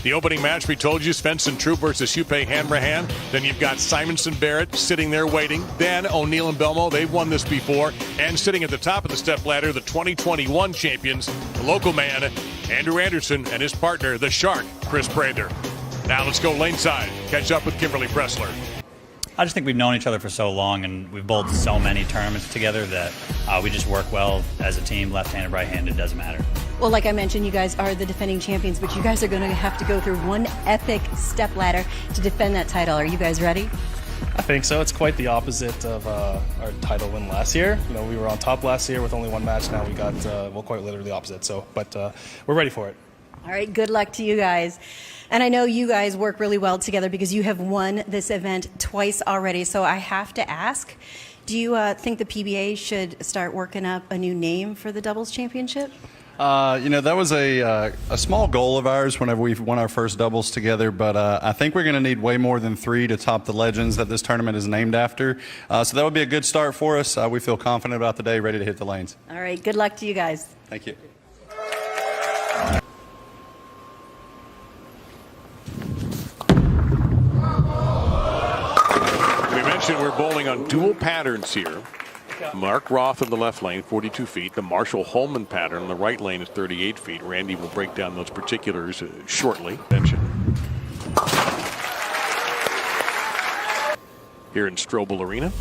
The opening match, we told you, Svensson Troop versus Hupé Hanrahan. Then you've got Simonson Barrett sitting there waiting. Then O'Neill and Belmo, they've won this before. And sitting at the top of the step ladder, the 2021 champions, the local man, Andrew Anderson, and his partner, the Shark, Chris Prather. Now let's go laneside, catch up with Kimberly Pressler. I just think we've known each other for so long, and we've bowled so many tournaments together that we just work well as a team, left-handed, right-handed, doesn't matter. Well, like I mentioned, you guys are the defending champions, but you guys are going to have to go through one epic step ladder to defend that title. Are you guys ready? I think so. It's quite the opposite of our title win last year. You know, we were on top last year with only one match. Now we got, well, quite literally the opposite. So, but we're ready for it. All right, good luck to you guys. And I know you guys work really well together because you have won this event twice already. So I have to ask, do you think the PBA should start working up a new name for the doubles championship? You know, that was a small goal of ours whenever we won our first doubles together, but I think we're going to need way more than 3 to top the legends that this tournament is named after. So that would be a good start for us. We feel confident about the day, ready to hit the lanes. All right, good luck to you guys. Thank you. We mentioned we're bowling on dual patterns here. Mark Roth in the left lane, 42 feet. The Marshall Holman pattern in the right lane is 38 feet. Randy will break down those particulars shortly. Here in Strobel Arena.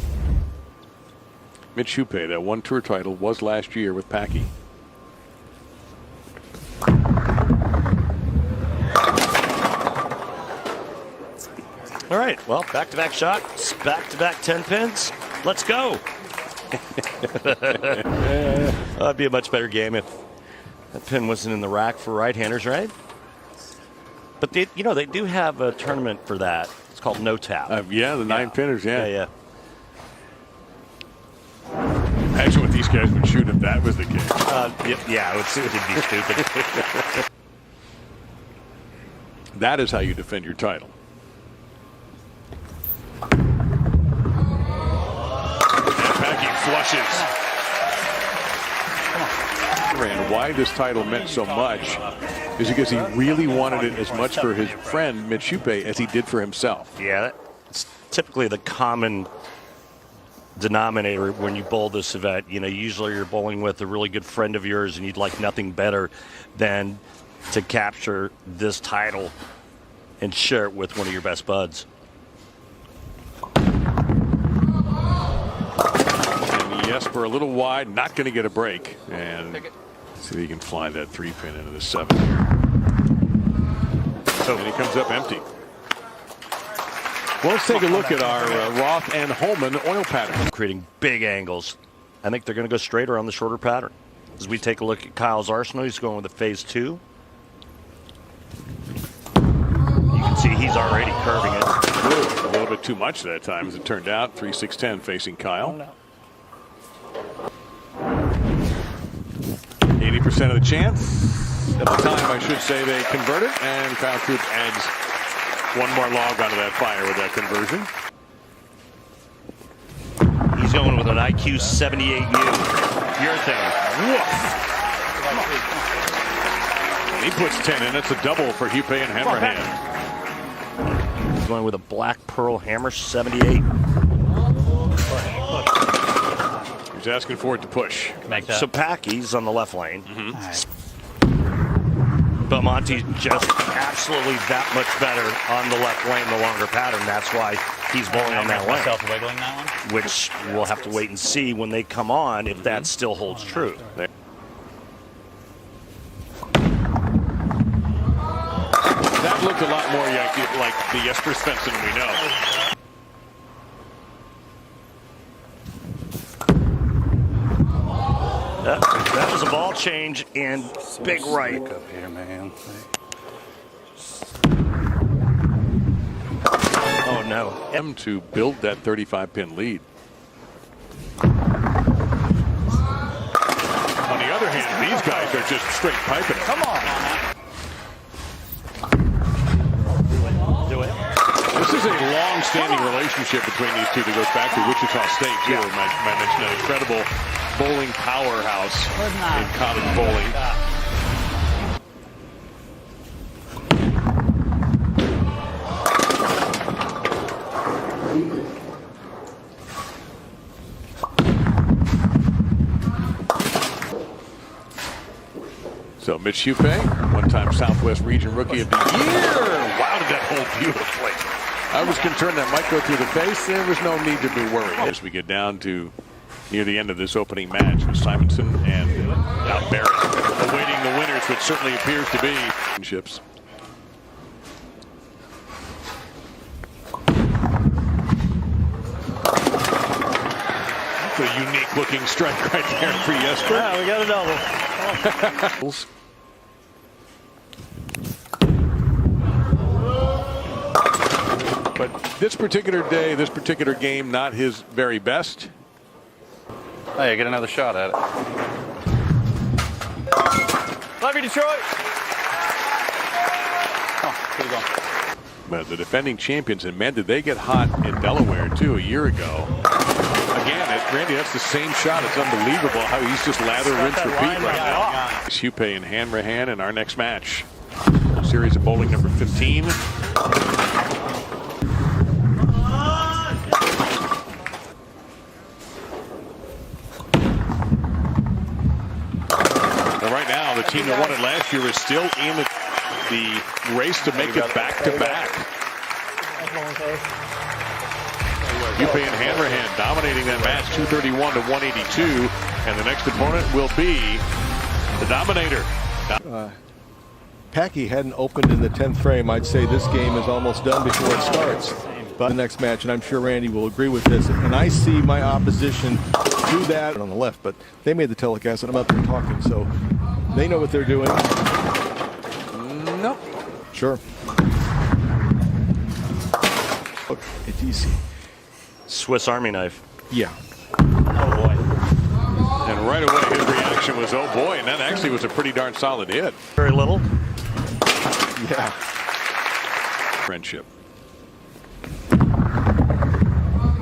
Mitch Hupé, that one tour title was last year with Packy. All right, well, back-to-back shots, back-to-back 10 pins. Let's go. That'd be a much better game if that pin wasn't in the rack for right-handers, right? But they, you know, they do have a tournament for that. It's called No Tap. Yeah, the 9-pinners, yeah. Yeah. Imagine what these guys would shoot if that was the case. Yeah, it would be stupid. That is how you defend your title. Flushes. And why this title meant so much is because he really wanted it as much for his friend Mitch Hupé as he did for himself. Yeah, it's typically the common denominator when you bowl this event. You know, usually you're bowling with a really good friend of yours and you'd like nothing better than to capture this title and share it with one of your best buds. Jesper a little wide, not going to get a break. And see if he can fly that 3-pin into the 7 here. So, and he comes up empty. Well, let's take a look at our Roth and Holman oil pattern. Creating big angles. I think they're going to go straighter on the shorter pattern. As we take a look at Kyle's arsenal, he's going with a phase 2. You can see he's already curving it. A little bit too much that time, as it turned out. 3-6-10 facing Kyle. 80% of the chance. At the time, I should say, they convert it, and Kyle Troop adds one more log onto that fire with that conversion. He's going with an IQ 78U. Your thing. He puts 10 in. It's a double for Hupé and Hanrahan. He's going with a Black Pearl Hammer 78. He's asking for it to push. Make that. So Packy's on the left lane. Belmonte's just absolutely that much better on the left lane, the longer pattern. That's why he's bowling on that lane. Myself wiggling that one. Which we'll have to wait and see when they come on if that still holds true. That looked a lot more like the Jesper Svensson we know. That was a ball change and big right. Up here, man. Oh no. Him to build that 35-pin lead. On the other hand, these guys are just straight piping it. Come on. Do it. This is a long-standing relationship between these two that goes back to Wichita State, too. I mentioned an incredible bowling powerhouse in college bowling. Mitch Hupe, one-time Southwest Region Rookie of the Year. Wow, did that hold beautifully. I was concerned that might go through the face. There was no need to be worried. As we get down to near the end of this opening match with Simonson and now Barrett awaiting the winners, which certainly appears to be championships. That's a unique looking strike right there for Jesper. Yeah, we got a double. But this particular day, this particular game, not his very best. Hey, get another shot at it. Love you, Detroit. Oh, good going. But the defending champions, and man, did they get hot in Delaware too a year ago. Again, Randy, that's the same shot. It's unbelievable how he's just lather, rinse, repeat right now. Hupe and Hanrahan in our next match. Series of bowling number 15. Right now, the team that won it last year is still in the race to make it back-to-back. Hupe and Hanrahan dominating that match 231 to 182, and the next opponent will be the Dominator. Packy hadn't opened in the 10th frame, I'd say this game is almost done before it starts. But the next match, and I'm sure Randy will agree with this, and I see my opposition do that on the left, but they made the telecast and I'm up there talking, so they know what they're doing. Nope. Sure. Look, it's easy. Swiss Army knife. Yeah. Oh boy. And right away his reaction was, oh boy, and that actually was a pretty darn solid hit. Very little. Yeah. Friendship.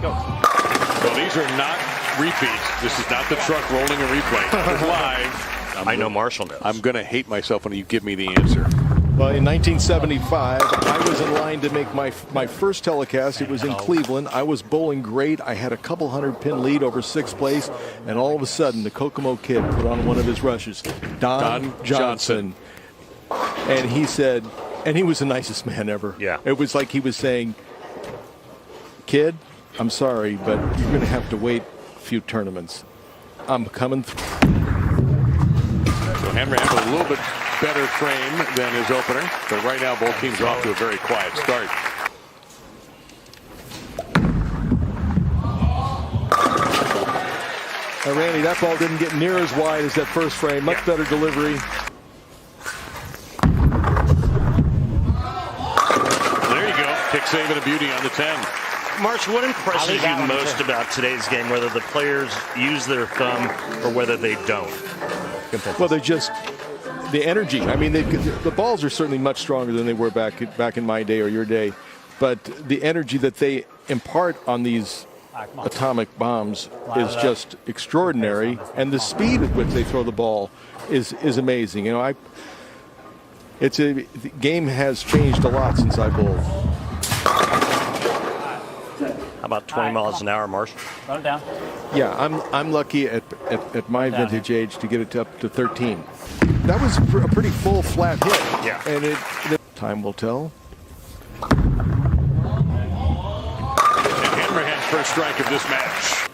Well, these are not repeats. This is not the truck rolling a replay. It's live. I know Marshall knows. I'm going to hate myself when you give me the answer. Well, in 1975, I was in line to make my first telecast. It was in Cleveland. I was bowling great. I had a couple hundred-pin lead over 6th place, and all of a sudden, the Kokomo kid put on one of his rushes, Don Johnson. And he said, and he was the nicest man ever. Yeah. It was like he was saying, kid, I'm sorry, but you're going to have to wait a few tournaments. I'm coming through. So Henry had a little bit better frame than his opener, but right now both teams are off to a very quiet start. Now, Randy, that ball didn't get near as wide as that first frame. Much better delivery. There you go. Kick save and a beauty on the 10. Marshall, what impresses you most about today's game, whether the players use their thumb or whether they don't? Well, they're just the energy. I mean, the balls are certainly much stronger than they were back in my day or your day, but the energy that they impart on these atomic bombs is just extraordinary, and the speed at which they throw the ball is amazing. You know, the game has changed a lot since I bowled. How about 20 miles an hour, Marshall? Run it down. Yeah, I'm lucky at my vintage age to get it up to 13. That was a pretty full flat hit. Yeah. And time will tell. And Hanrahan's first strike of this match.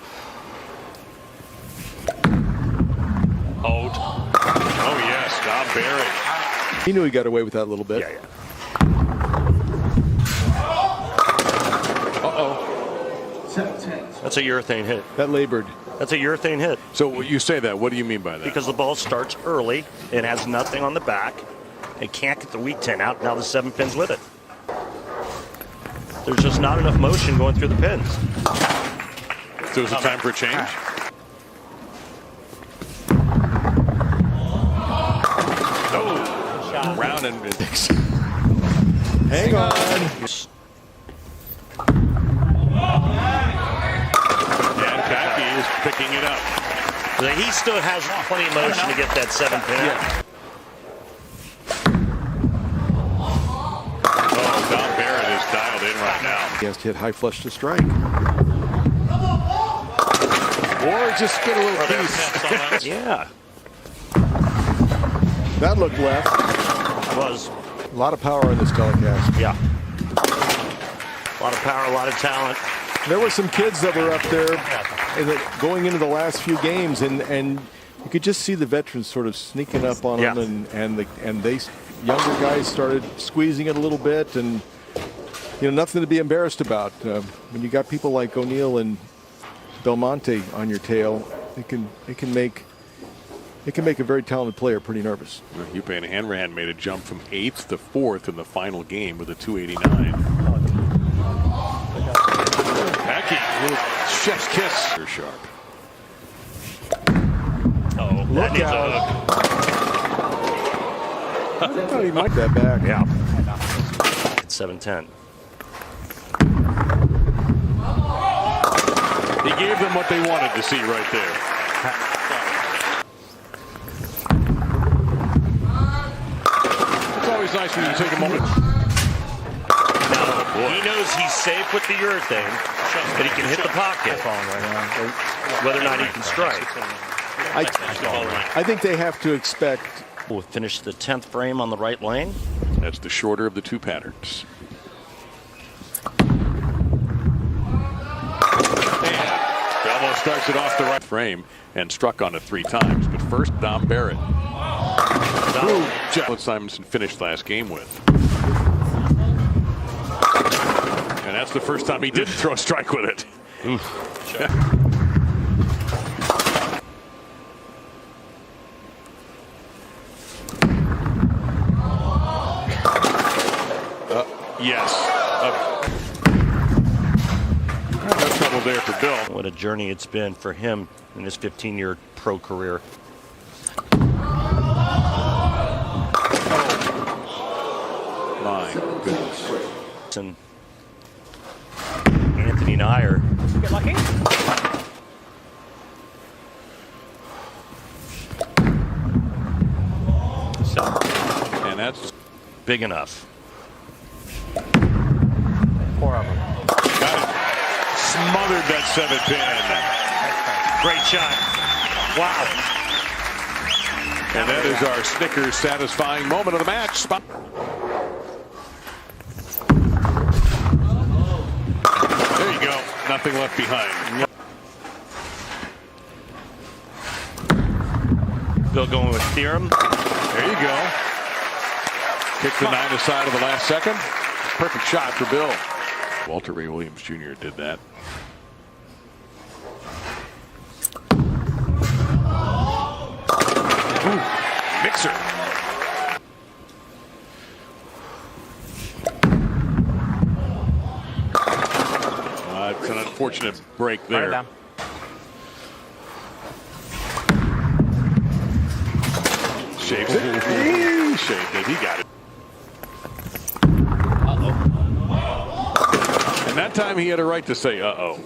Oh yes, Bob Barrett. He knew he got away with that a little bit. Yeah. That's a urethane hit. That labored. That's a urethane hit. So you say that, what do you mean by that? Because the ball starts early, it has nothing on the back, it can't get the weak 10 out, now the 7 pins with it. There's just not enough motion going through the pins. So is it time for a change? Oh, round and Hang on. Packy is picking it up. He still has plenty of motion to get that 7 pin out. Oh, Don Barrett is dialed in right now. He has to hit high flush to strike. Or just get a little piece. Yeah. That looked left. Was. A lot of power in this telecast. Yeah. A lot of power, a lot of talent. There were some kids that were up there going into the last few games, and you could just see the veterans sort of sneaking up on them, and they younger guys started squeezing it a little bit, and nothing to be embarrassed about. When you got people like O'Neill and Belmonte on your tail, it can make a very talented player pretty nervous. Yupe Hanrahan made a jump from 8th to 4th in the final game with a 289. Hackey, little chef's kiss. They're sharp. Oh, that needs a hook. I thought he might that back. Yeah. It's 7-10. He gave them what they wanted to see right there. It's always nice when you take a moment. He knows he's safe with the urethane, but he can hit the pocket. Whether or not he can strike. I think they have to expect. We'll finish the 10th frame on the right lane. That's the shorter of the two patterns. Belmo starts it off the right frame and struck on it 3 times. But first, Dom Barrett. Who Jeff Simonson finished last game with. And that's the first time he didn't throw a strike with it. Yes. No trouble there for Bill. What a journey it's been for him in his 15-year pro career. My goodness. And Anthony Nyer. Get lucky. So, And that's big enough. 4 of them. got it. Smothered that 7-pin. Great shot. Wow. And that is our Snickers satisfying moment of the match. Spot. There you go. Nothing left behind. Bill going with Theorem. There you go. Kick the 9 aside of the last second. Perfect shot for Bill. Walter Ray Williams Jr. did that. Ooh, mixer. It's an unfortunate break there. Shaves it. He shaved it. He got it. And that time he had a right to say, uh-oh.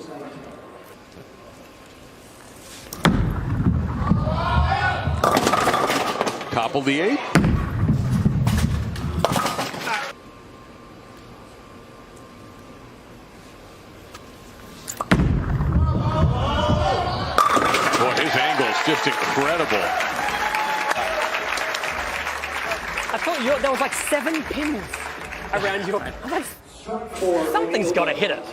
Toppled the 8. Boy, his angle is just incredible. I thought there was like 7 pins around your. I'm like, something's got to hit it.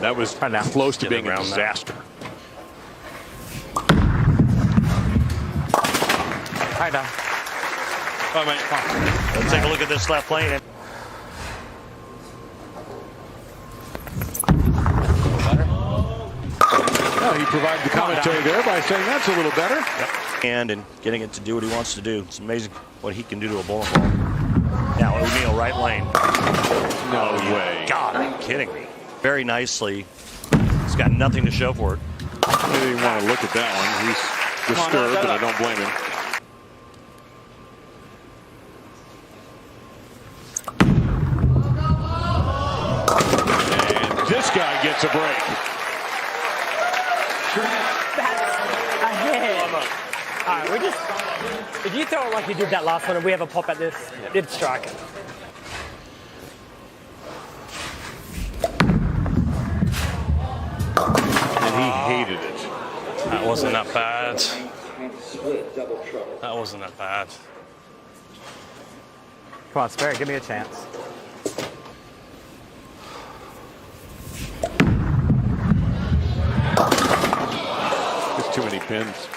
That was close to being a disaster. Hi, Dom. Oh, man. Let's take a look at this left lane. Well, he provided the commentary there by saying that's a little better. And getting it to do what he wants to do. It's amazing what he can do to a bowling ball. Now O'Neill, right lane. No way. God, are you kidding me? Very nicely. He's got nothing to show for it. I didn't even want to look at that one. He's disturbed, and I don't blame him. And this guy gets a break. That's ahead. All right, if you throw it like you did that last one and we have a pop at this, it'd strike it. And and he hated it. That wasn't that bad. That wasn't that bad. Come on, Spirit, give me a chance. There's too many pins.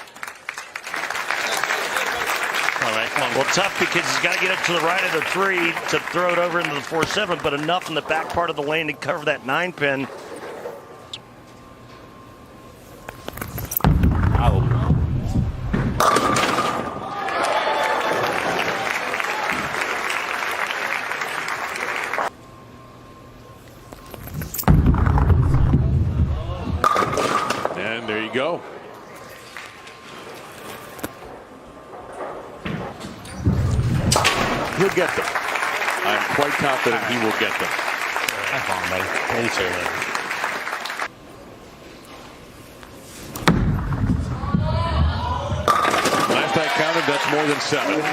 All right, come on. Well, tough because he's got to get up to the right of the 3 to throw it over into the 4-7, but enough in the back part of the lane to cover that 9-pin. And there you go. He'll get them. I'm quite confident he will get them. Have fun, buddy. Me too. Last I counted, that's more than 7.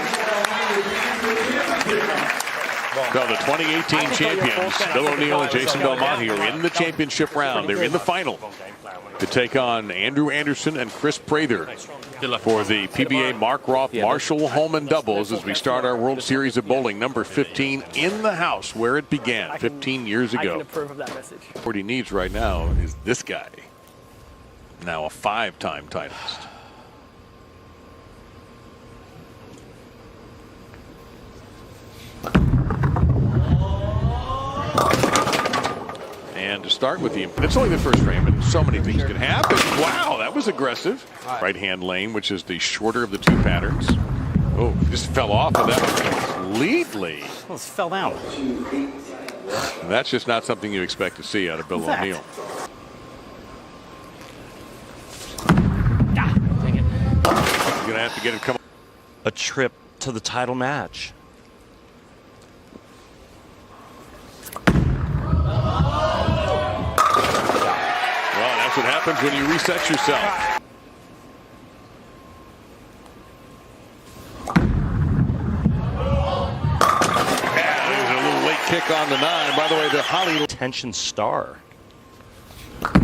So the 2018 champions, Bill O'Neill and Jason Belmonte, are in the championship round. They're in the final to take on Andrew Anderson and Chris Prather for the PBA Mark Roth Marshall Holman doubles as we start our World Series of Bowling number 15 in the house where it began 15 years ago. I can approve of that message. What he needs right now is this guy, now a 5-time titleist. And to start with it's only the first frame, and so many things can happen. Wow, that was aggressive. Right-hand lane, which is the shorter of the 2 patterns. Oh, just fell off of that one completely. Almost fell down. That's just not something you expect to see out of Bill O'Neill. Dang it. You're going to have to get it come. A trip to the title match. That's what happens when you reset yourself. Yeah, there's a little late kick on the 9. By the way, the Holly Tension star.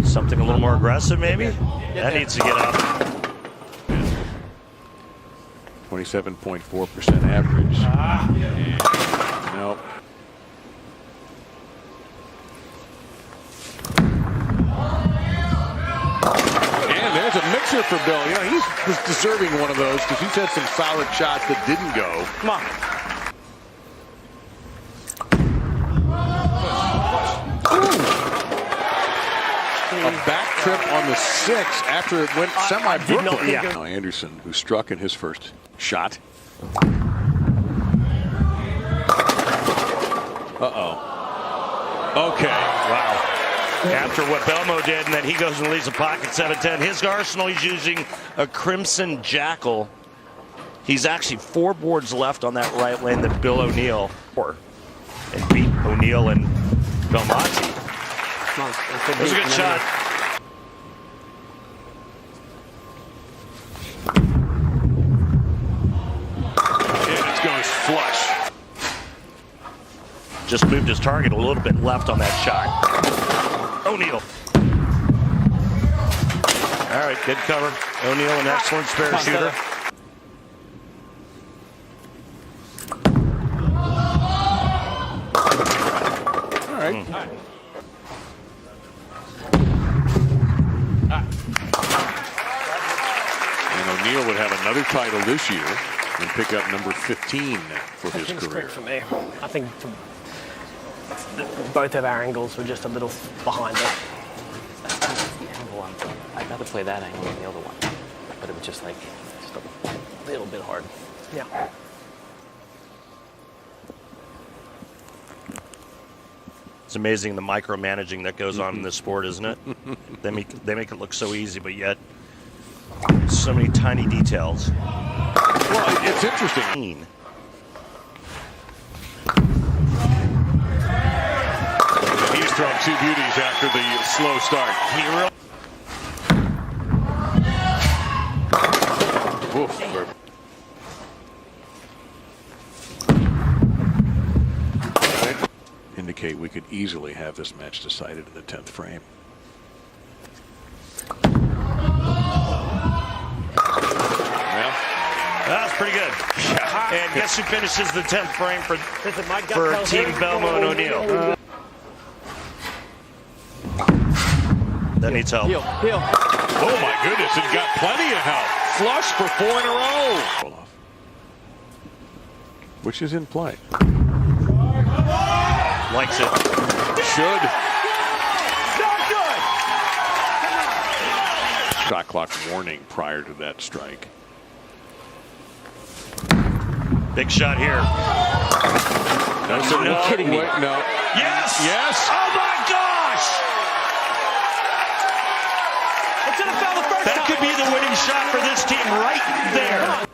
Something a little more aggressive, maybe? That needs to get up. 27.4% average. Nope. There's a mixer for Bill. You know, he's deserving one of those because he's had some solid shots that didn't go. Come on. A back trip on the 6 after it went semi-Brooklyn. Now Anderson, who struck in his first shot. Uh-oh. Okay. Wow. After what Belmo did, and then he goes and leaves a pocket 7-10. His arsenal, he's using a Crimson Jackal. He's actually 4 boards left on that right lane that Bill O'Neill and beat O'Neill and Belmonte. That was a good shot. And it's going flush. Just moved his target a little bit left on that shot. O'Neill. All right, good cover. O'Neill, an excellent spare shooter. All right. And O'Neill would have another title this year and pick up number 15 for his career. For me, I think both of our angles were just a little behind it. I'd rather play that angle than the other one, but it was just like a little bit hard. Yeah. It's amazing the micromanaging that goes on in this sport, isn't it? They make it look so easy, but yet so many tiny details. Well, it's interesting. He's thrown 2 beauties after the slow start. Oof. Indicate we could easily have this match decided in the 10th frame. And guess who finishes the 10th frame for Team Belmo and O'Neill? That needs help. Oh my goodness, it got plenty of help. Flush for 4 in a row. Which is in play. Likes it. Should. Shot clock warning prior to that strike. Big shot here. No, sir. No. Kidding me. Wait, no. Yes! Yes! Oh my gosh! That could be the winning shot for this team right there.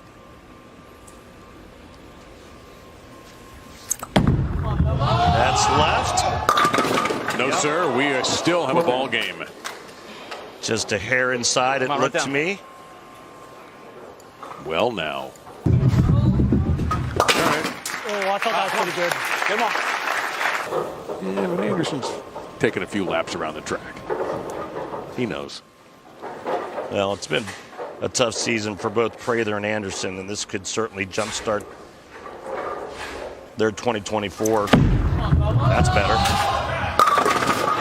That's left. No, sir. We still have a ball game. Just a hair inside, it looked to me. Well, now. Oh, I thought that was pretty good. Come on. Yeah, but Anderson's taking a few laps around the track. He knows. Well, it's been a tough season for both Prather and Anderson, and this could certainly jumpstart their 2024. That's better.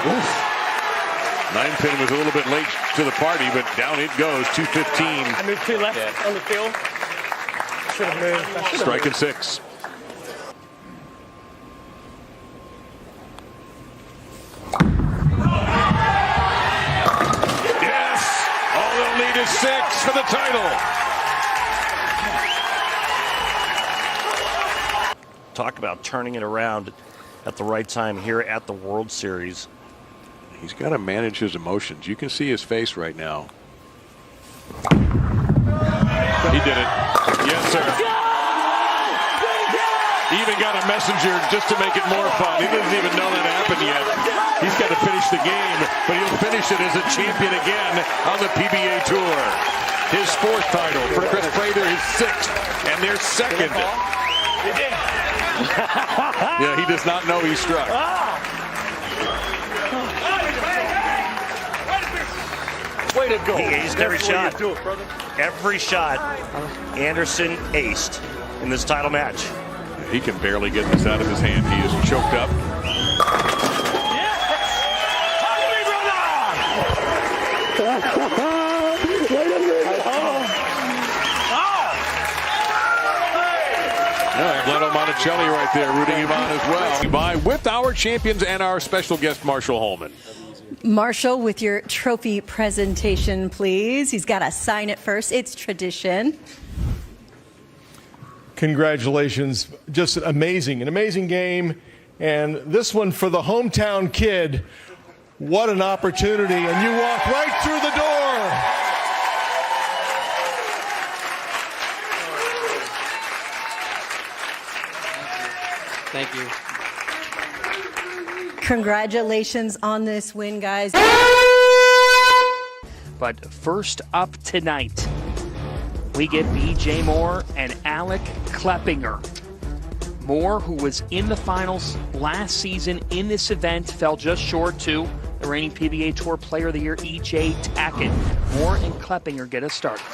Oof. 9-pin was a little bit late to the party, but down it goes, 215. I moved 2 left on the field. Should have moved. Strike at 6. Yes! All they'll need is 6 for the title. Talk about turning it around at the right time here at the World Series. He's got to manage his emotions. You can see his face right now. He did it. Yes, sir. He even got a messenger just to make it more fun. He doesn't even know that happened yet. He's got to finish the game, but he'll finish it as a champion again on the PBA Tour. His 4th title. For Chris Prather, his 6th, and their 2nd. Yeah, he does not know he struck. Way to go. He aced every shot. Every shot Anderson aced in this title match. He can barely get this out of his hand. He is choked up. Leno Monticelli right there rooting him on as well. By with our champions and our special guest, Marshall Holman. Marshall, with your trophy presentation, please. He's got to sign it first. It's tradition. Congratulations. Just an amazing game. And this one for the hometown kid. What an opportunity. And you walk right through the door. Thank you. Congratulations on this win, guys. But first up tonight, we get B.J. Moore and Alec Kleppinger. Moore, who was in the finals last season in this event, fell just short to the reigning PBA Tour Player of the Year, E.J. Tackett. Moore and Kleppinger get us started.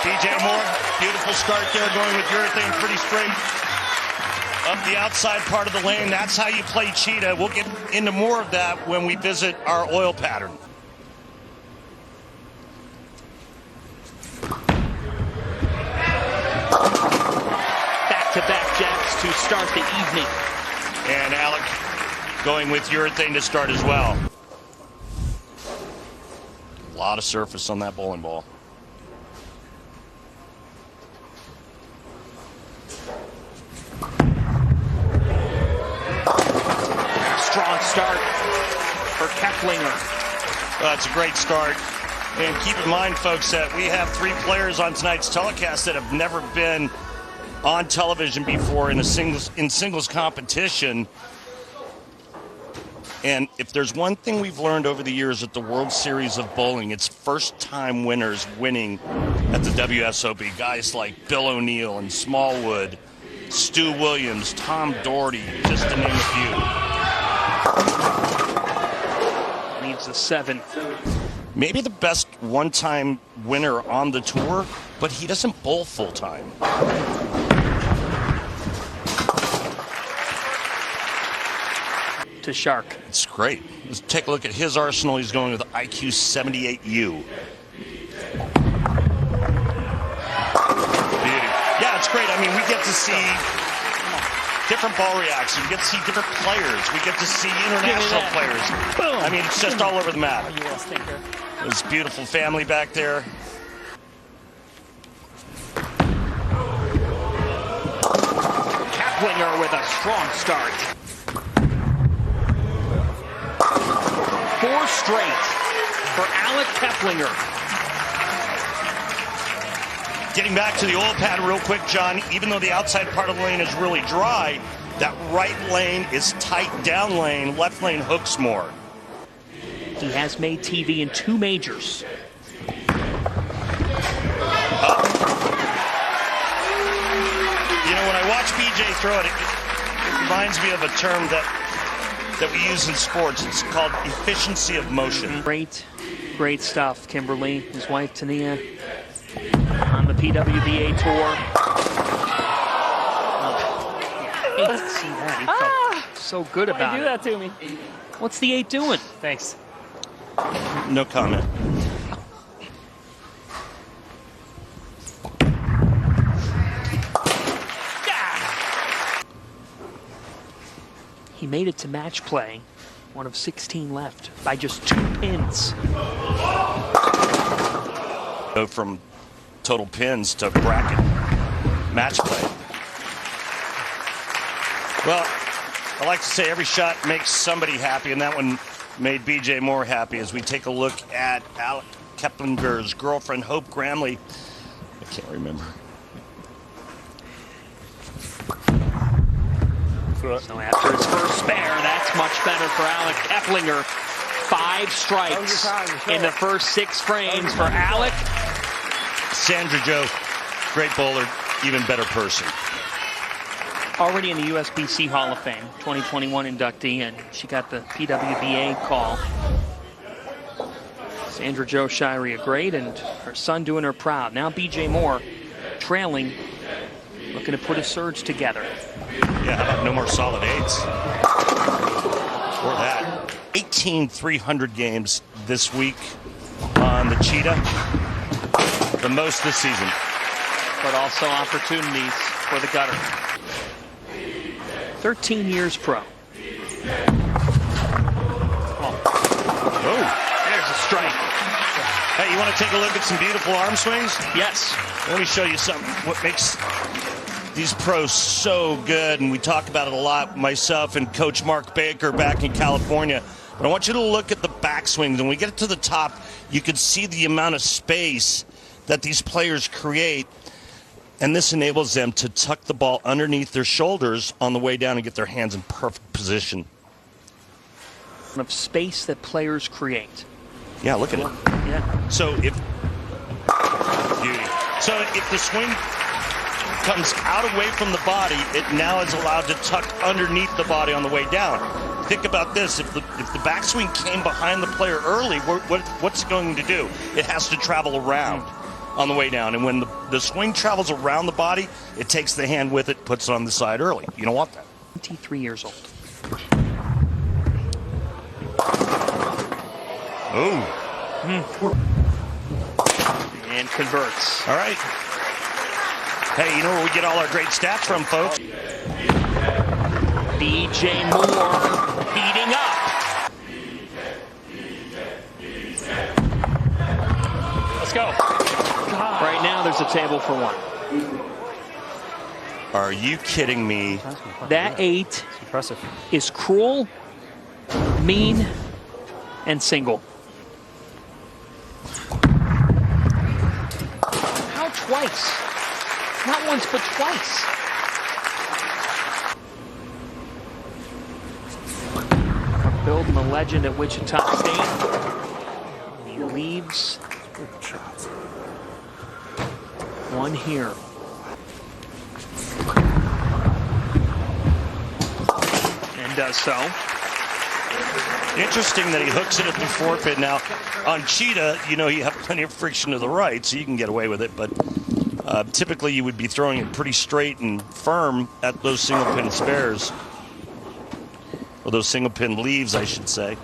DJ Moore, beautiful start there, going with urethane pretty straight up the outside part of the lane. That's how you play Cheetah. We'll get into more of that when we visit our oil pattern. Back-to-back jacks to start the evening. And Alec going with urethane to start as well. A lot of surface on that bowling ball. Strong start for Keplinger. That's a great start. And keep in mind, folks, that we have 3 players on tonight's telecast that have never been on television before in singles competition. And if there's one thing we've learned over the years at the World Series of Bowling, it's first-time winners winning at the WSOB. Guys like Bill O'Neill and Smallwood, Stu Williams, Tom Doherty, just to name a few. Needs is a 7. Maybe the best one-time winner on the tour, but he doesn't bowl full-time. To Shark. It's great. Let's take a look at his arsenal. He's going with the IQ 78U. Beauty. Yeah, it's great. I mean, we get to see different ball reactions. We get to see different players. We get to see international players. Boom. I mean, it's just all over the map. U.S. thinker. This beautiful family back there. Keplinger with a strong start. 4 straight for Alec Keplinger. Getting back to the oil pad real quick, John, even though the outside part of the lane is really dry, that right lane is tight down lane, left lane hooks more. He has made TV in 2 majors. You know, when I watch BJ throw it, it reminds me of a term that we use in sports. It's called efficiency of motion. Great stuff. Kimberly, his wife Tania, on the PWBA tour. I hate to see that. He felt so good about it. Do that to me. What's the 8 doing? Thanks. No comment. He made it to match play, one of 16 left, by just 2 pins. Go from total pins to bracket match play. Well, I like to say every shot makes somebody happy, and that one made BJ Moore happy as we take a look at Alec Keplinger's girlfriend, Hope Gramley. I can't remember. So after his first spare, that's much better for Alec Keplinger. 5 strikes in the first 6 frames for Alec. Sandra Joe, great bowler, even better person. Already in the USBC Hall of Fame, 2021 inductee, and she got the PWBA call. Sandra Joe Shirey, a great, and her son doing her proud. Now BJ Moore trailing, looking to put a surge together. Yeah, how about no more solid 8s? Or that. 18 300 games this week on the Cheetah. The most this season. But also opportunities for the gutter. 13 years pro. Oh, there's a strike. Hey, you want to take a look at some beautiful arm swings? Yes. Let me show you something. What makes these pros so good, and we talk about it a lot, myself and Coach Mark Baker back in California. But I want you to look at the backswings. When we get to the top, you can see the amount of space that these players create, and this enables them to tuck the ball underneath their shoulders on the way down and get their hands in perfect position. Of space that players create. Yeah, look at it. Yeah. So if the swing comes out away from the body, it now is allowed to tuck underneath the body on the way down. Think about this. If the backswing came behind the player early, what's it going to do? It has to travel around on the way down. And when the swing travels around the body, it takes the hand with it, puts it on the side early. You don't want that. 23 years old. Oh. And converts. All right. Hey, you know where we get all our great stats from, folks? BJ Moore heating up. Let's go. Right now, there's a table for 1. Are you kidding me? That 8 is cruel, mean, and single. How twice? Not once, but twice. Building the legend at Wichita State. He leaves 1 here. And does so. Interesting that he hooks it at the 4 pin. Now, on Cheetah, you know, you have plenty of friction to the right, so you can get away with it, but typically you would be throwing it pretty straight and firm at those single pin spares. Or those single pin leaves, I should say.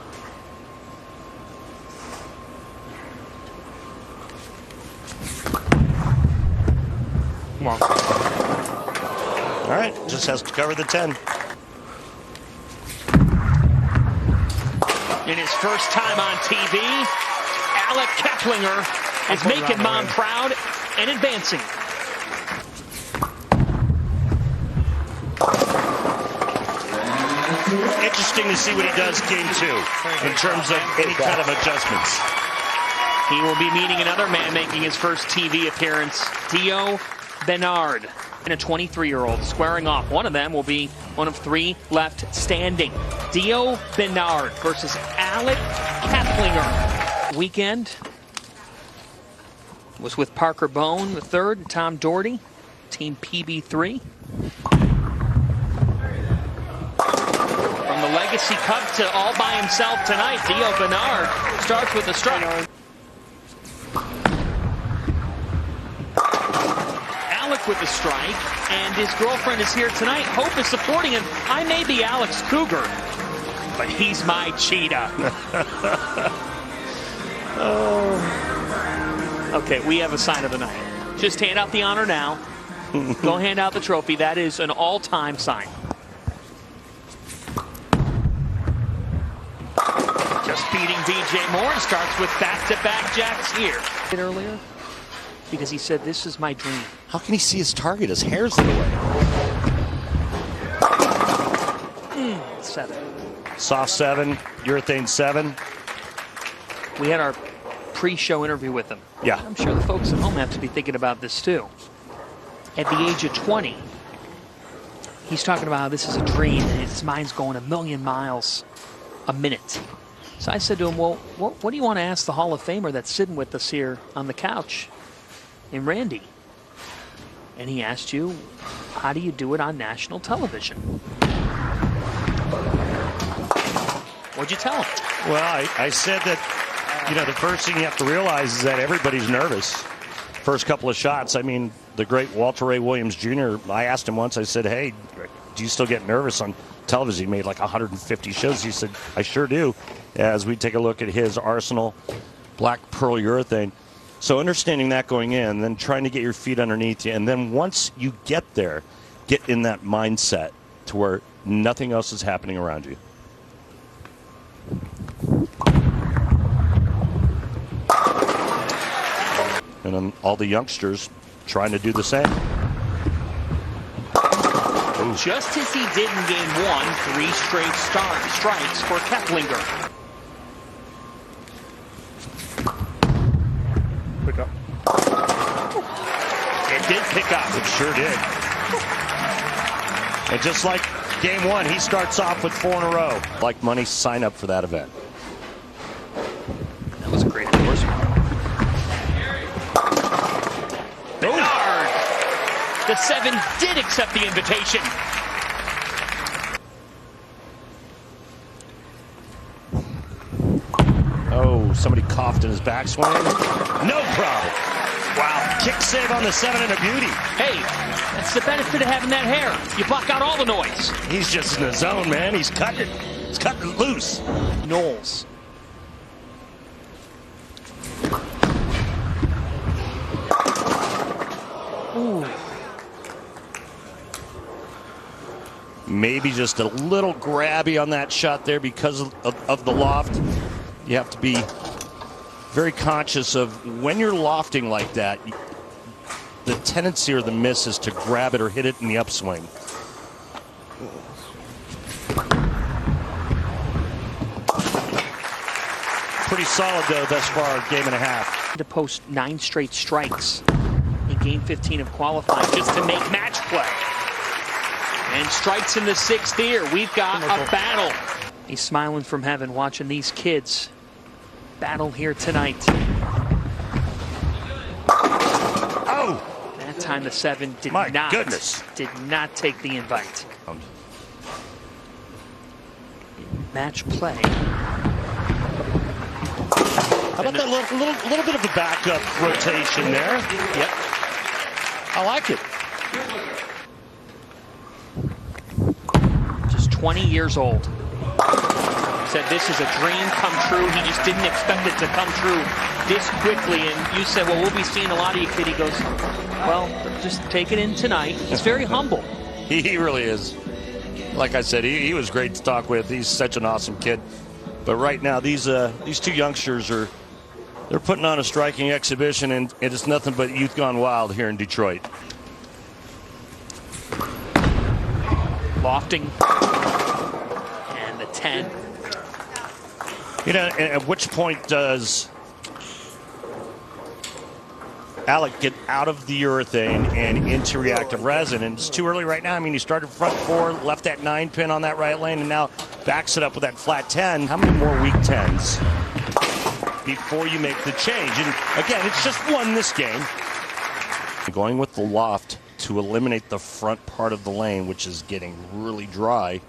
Come on. All right, just has to cover the 10. In his first time on TV, Alec Keplinger is making Mom proud and advancing. Interesting to see what he does game 2 in terms of any kind of adjustments. He will be meeting another man making his first TV appearance, Dio Bernard, and a 23-year-old squaring off. One of them will be one of 3 left standing. Dio Bernard versus Alec Keplinger. Weekend was with Parker Bone III and Tom Doherty, Team PB3. From the Legacy Cup to all by himself tonight, Dio Bernard starts with a strike. Alec with the strike, and his girlfriend is here tonight. Hope is supporting him. I may be Alec's cougar, but he's my cheetah. Okay, we have a sign of the night. Just hand out the honor now. Go hand out the trophy. That is an all-time sign. Just beating BJ Moore, starts with back-to-back jacks here. Earlier, because he said, this is my dream. How can he see his target? His hair's in the way. 7. Soft 7, urethane 7. We had our pre-show interview with him. Yeah. I'm sure the folks at home have to be thinking about this too. At the age of 20, he's talking about how this is a dream and his mind's going 1,000,000 miles a minute. So I said to him, well, what do you want to ask the Hall of Famer that's sitting with us here on the couch in Randy? And he asked you, how do you do it on national television? What'd you tell him? Well, I said that, you know, the first thing you have to realize is that everybody's nervous. First couple of shots, I mean, the great Walter Ray Williams Jr., I asked him once, I said, hey, do you still get nervous on television? He made like 150 shows. He said, I sure do. As we take a look at his arsenal, black pearl urethane. So understanding that going in, then trying to get your feet underneath you, and then once you get there, get in that mindset to where nothing else is happening around you. And then all the youngsters trying to do the same. Ooh. Just as he did in game 1, 3 straight strikes for Keplinger. Pick up. It did pick up. It sure did. And just like game 1, he starts off with 4 in a row. Like money, sign up for that event. That was a great endorsement. Bernard! The 7 did accept the invitation. Oh, somebody coughed in his backswing. No problem. Wow, kick save on the 7 and a beauty. Hey, that's the benefit of having that hair. You block out all the noise. He's just in the zone, man. He's cutting it. He's cutting it loose. Knowles. Ooh. Maybe just a little grabby on that shot there because of the loft. You have to be very conscious of when you're lofting like that, the tendency or the miss is to grab it or hit it in the upswing. Pretty solid, though, thus far, game and a half. To post 9 straight strikes in game 15 of qualifying just to make match play. And strikes in the 6th here. We've got a battle. He's smiling from heaven watching these kids battle here tonight. Oh! That time the 7 did My not goodness. take the invite. match play. How about that little bit of a backup rotation there? Yep. I like it. Just 20 years old. Said this is a dream come true. He just didn't expect it to come true this quickly. And you said, well, we'll be seeing a lot of you, kid. He goes, well, just take it in tonight. He's very humble. He really is. Like I said, he was great to talk with. He's such an awesome kid. But right now, these two youngsters they're putting on a striking exhibition, and it is nothing but youth gone wild here in Detroit. Lofting. And the 10. You know, at which point does Alec get out of the urethane and into reactive resin? And it's too early right now. I mean, he started front 4, left that 9 pin on that right lane, and now backs it up with that flat 10. How many more weak 10s before you make the change? And again, it's just one this game. Going with the loft to eliminate the front part of the lane, which is getting really dry.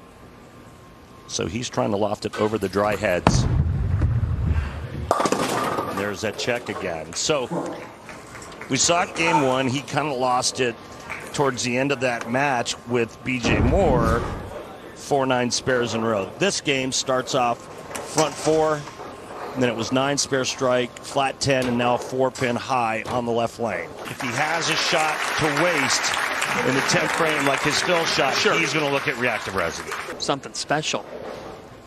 So he's trying to loft it over the dry heads. And there's that check again. So we saw it game 1. He kind of lost it towards the end of that match with BJ Moore. 4-9 spares in a row. This game starts off front 4, and then it was 9 spare strike, flat 10, and now a 4-pin high on the left lane. If he has a shot to waste in the 10th frame like his fill shot, sure, he's going to look at reactive resin. Something special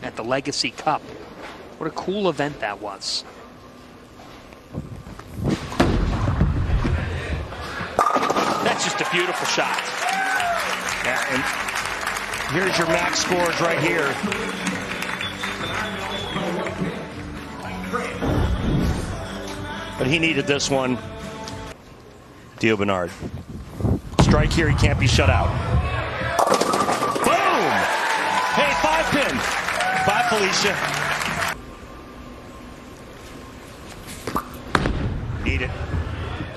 at the Legacy Cup. What a cool event that was. That's just a beautiful shot. Yeah, and here's your max scores right here. But he needed this one. Dio Bernard. Strike here, he can't be shut out. Boom! Hey, 5-pin. Bye, Felicia. Need it.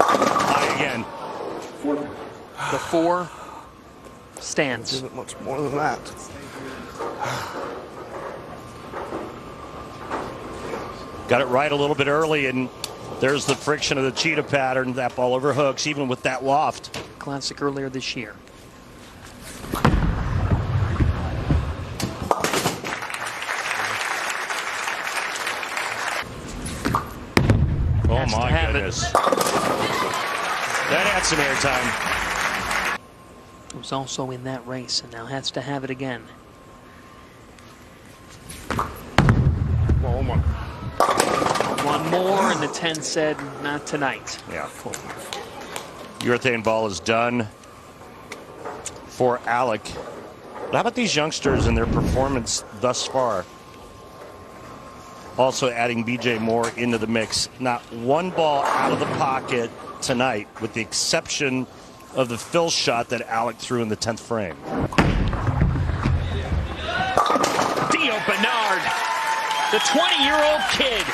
High again. The 4 stands. Isn't much more than that. Got it right a little bit early, and there's the friction of the cheetah pattern. That ball over hooks, even with that loft. Classic earlier this year. Oh my goodness. That had some airtime. Was also in that race and now has to have it again. Oh my. One more, and the 10 said, not tonight. Yeah. Urethane ball is done for Alec. But how about these youngsters and their performance thus far? Also adding BJ Moore into the mix. Not one ball out of the pocket tonight, with the exception of the fill shot that Alec threw in the 10th frame. Dio Bernard, the 20-year-old kid,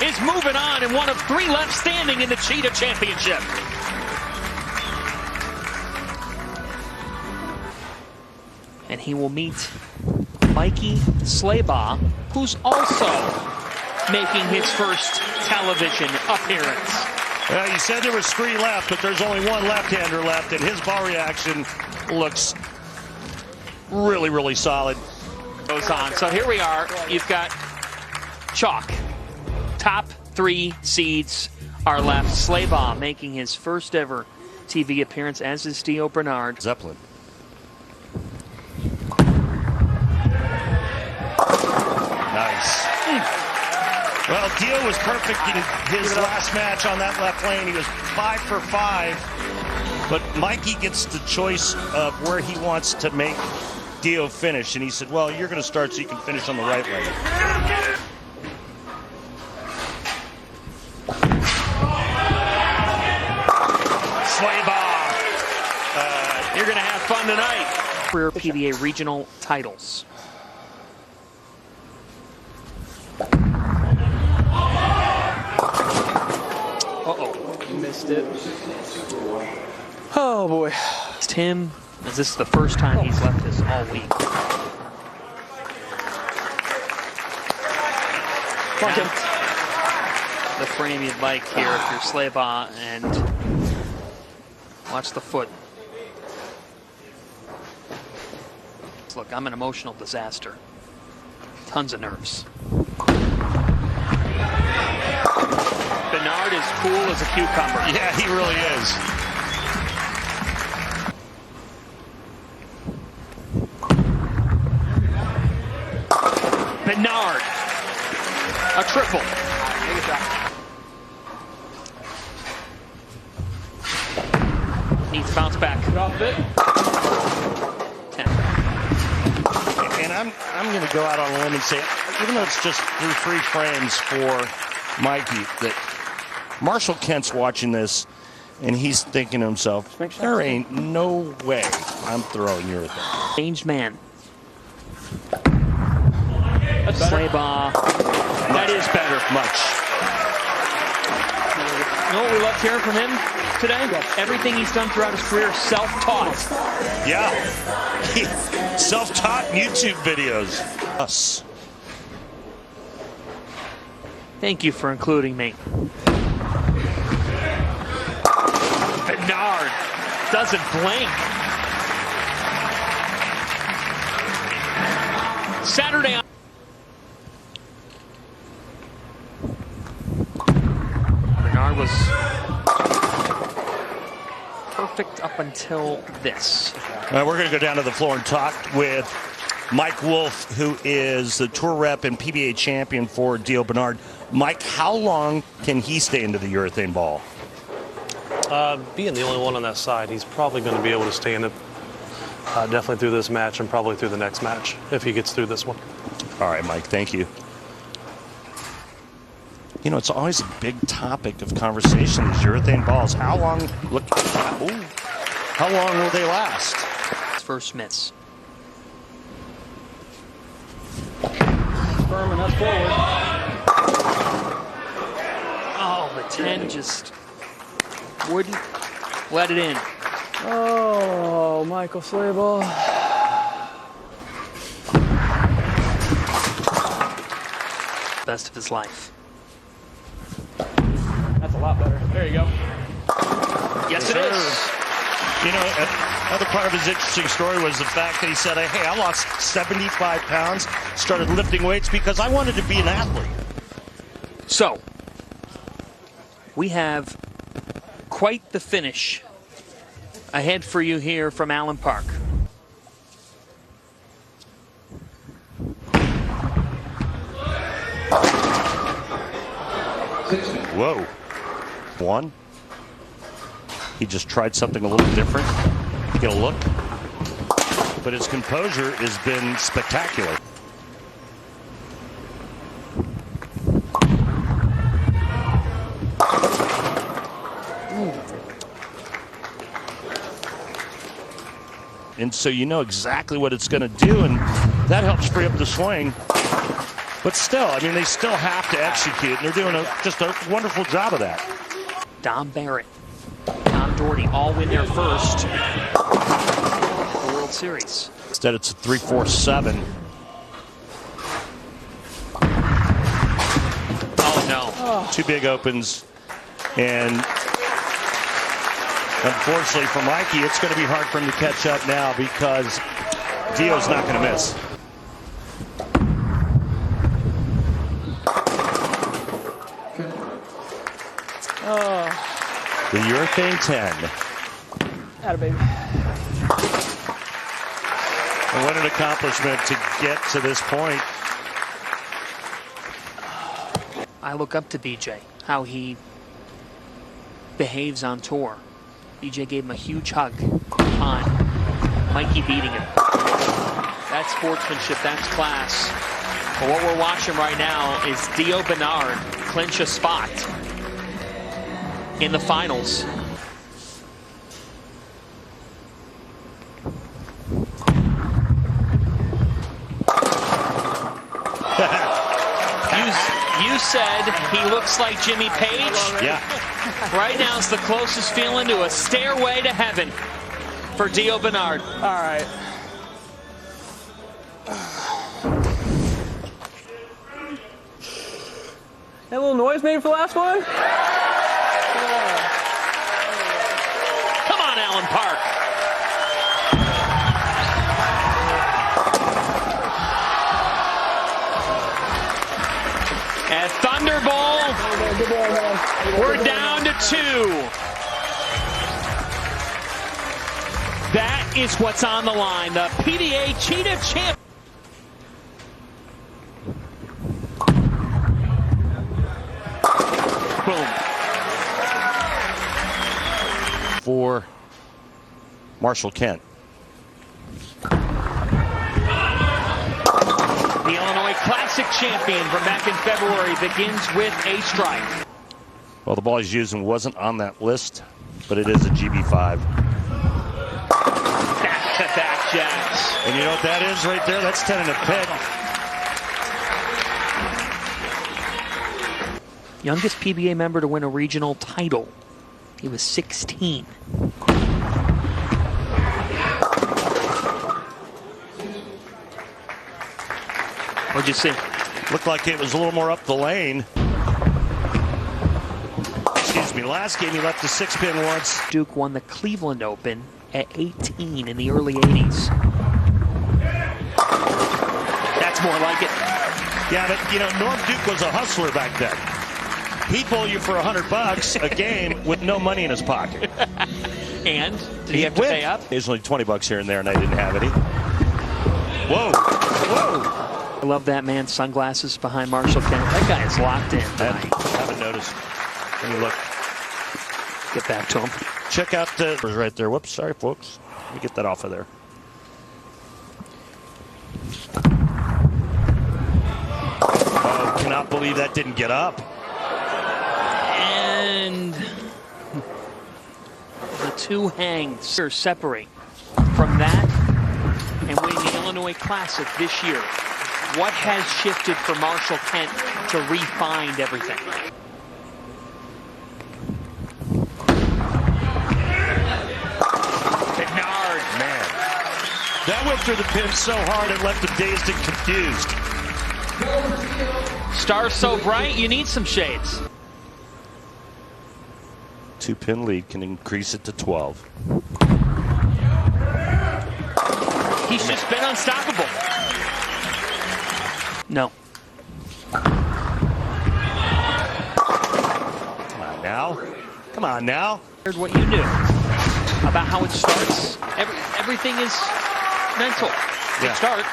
is moving on in one of 3 left standing in the Cheetah Championship. And he will meet Mikey Slaybaugh, who's also making his first television appearance. Well, you said there was 3 left, but there's only 1 left-hander left, and his ball reaction looks really, really solid. Goes on. So here we are. You've got chalk. Top 3 seeds are left. Slaybaugh making his first ever TV appearance, as is Dio Bernard. Zeppelin. Nice. Well, Dio was perfect in his last match on that left lane. He was 5 for 5. But Mikey gets the choice of where he wants to make Dio finish. And he said, well, you're going to start so you can finish on the right lane. Slaybaugh. You're going to have fun tonight. Career PBA regional titles. Uh-oh. Missed it. Oh, boy. It's him, as this is the first time he's left this all week. the frame you'd like here if you're Slaybaugh, and watch the foot. Look, I'm an emotional disaster. Tons of nerves. Bernard is cool as a cucumber. Yeah, he really is. Bernard, a triple. Needs to bounce back. Drop it. 10. And I'm going to go out on a limb and say, even though it's just through 3 frames for Mikey, that Marshall Kent's watching this and he's thinking to himself, there ain't no way I'm throwing your thing. Changed man. Slaybaugh. That is better. Much. You know what we loved hearing from him today? Everything he's done throughout his career, self-taught. Yeah. Self-taught YouTube videos. Us. Thank you for including me. Bernard doesn't blink. Saturday on. Bernard was perfect up until this. We're going to go down to the floor and talk with Mike Wolf, who is the tour rep and PBA champion for Dio Bernard. Mike, how long can he stay into the urethane ball? Being the only one on that side, he's probably going to be able to stay in it definitely through this match and probably through the next match if he gets through this one. All right, Mike, thank you. You know, it's always a big topic of conversation, these urethane balls. How long, look, ooh, how long will they last? First miss. Firm enough forward. Oh, the 10 just wouldn't let it in. Oh, Michael Slaybaugh. Best of his life. That's a lot better. There you go. Yes, it is. You know, another part of his interesting story was the fact that he said, hey, I lost 75 pounds, started lifting weights because I wanted to be an athlete. So, we have quite the finish ahead for you here from Allen Park. Whoa. One. He just tried something a little different. Get a look. But his composure has been spectacular. And so you know exactly what it's going to do, and that helps free up the swing. But still, I mean, they still have to execute, and they're doing just a wonderful job of that. Dom Barrett, Tom Doherty all win their first the World Series. Instead, it's a 3-4-7. Oh, no. Oh. Two big opens, and unfortunately for Mikey, it's going to be hard for him to catch up now because Dio's not going to miss. Oh. The urethane 10. Atta baby. And what an accomplishment to get to this point. I look up to BJ, how he behaves on tour. BJ gave him a huge hug on Mikey beating him. That's sportsmanship, that's class. But what we're watching right now is Dio Bernard clinch a spot in the finals. You said he looks like Jimmy Page. Yeah. Right now it's the closest feeling to a stairway to heaven for Dio Bernard. All right. little noise maybe for the last one? Come on, Allen Park. At Thunderbolt, we're down to 2. That is what's on the line. The PBA Cheetah Championship. Boom. For Marshall Kent. The Illinois Classic champion from back in February begins with a strike. Well, the ball he's using wasn't on that list, but it is a GB5. Back-to-back jacks. And you know what that is right there? That's 10 in a pit. Youngest PBA member to win a regional title. He was 16. What'd you see? Looked like it was a little more up the lane. Excuse me, last game he left the 6-pin once. Duke won the Cleveland Open at 18 in the early 80s. That's more like it. Yeah, but you know, Norm Duke was a hustler back then. He'd bowl you for $100 a game with no money in his pocket. And did he have to pay up? Occasionally $20 here and there, and I didn't have any. Whoa, whoa. I love that man's sunglasses behind Marshall Kent. That guy is locked in. I haven't noticed. Let me look. Get back to him. Check out the right there. Whoops, sorry, folks. Let me get that off of there. Oh, cannot believe that didn't get up. And the two hangs separate from that and winning the Illinois Classic this year. What has shifted for Marshall Kent to refine everything? Bernard, man. That went through the pin so hard it left him dazed and confused. Stars so bright, you need some shades. 2-pin lead can increase it to 12. He's just been unstoppable. No. Come on now. Come on now. Heard what you knew about how it starts. Everything is mental. Good start.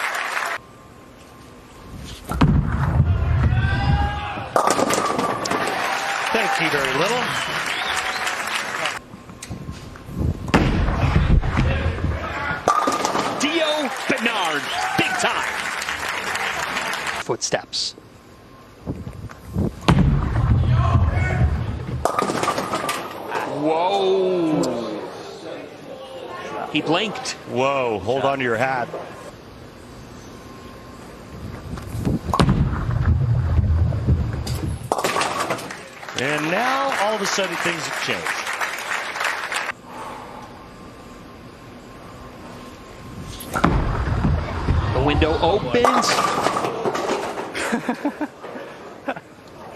Thank you very little. Bernard, big time. Footsteps. Whoa. He blinked. Whoa, hold on to your hat. And now, all of a sudden, things have changed. The window opens.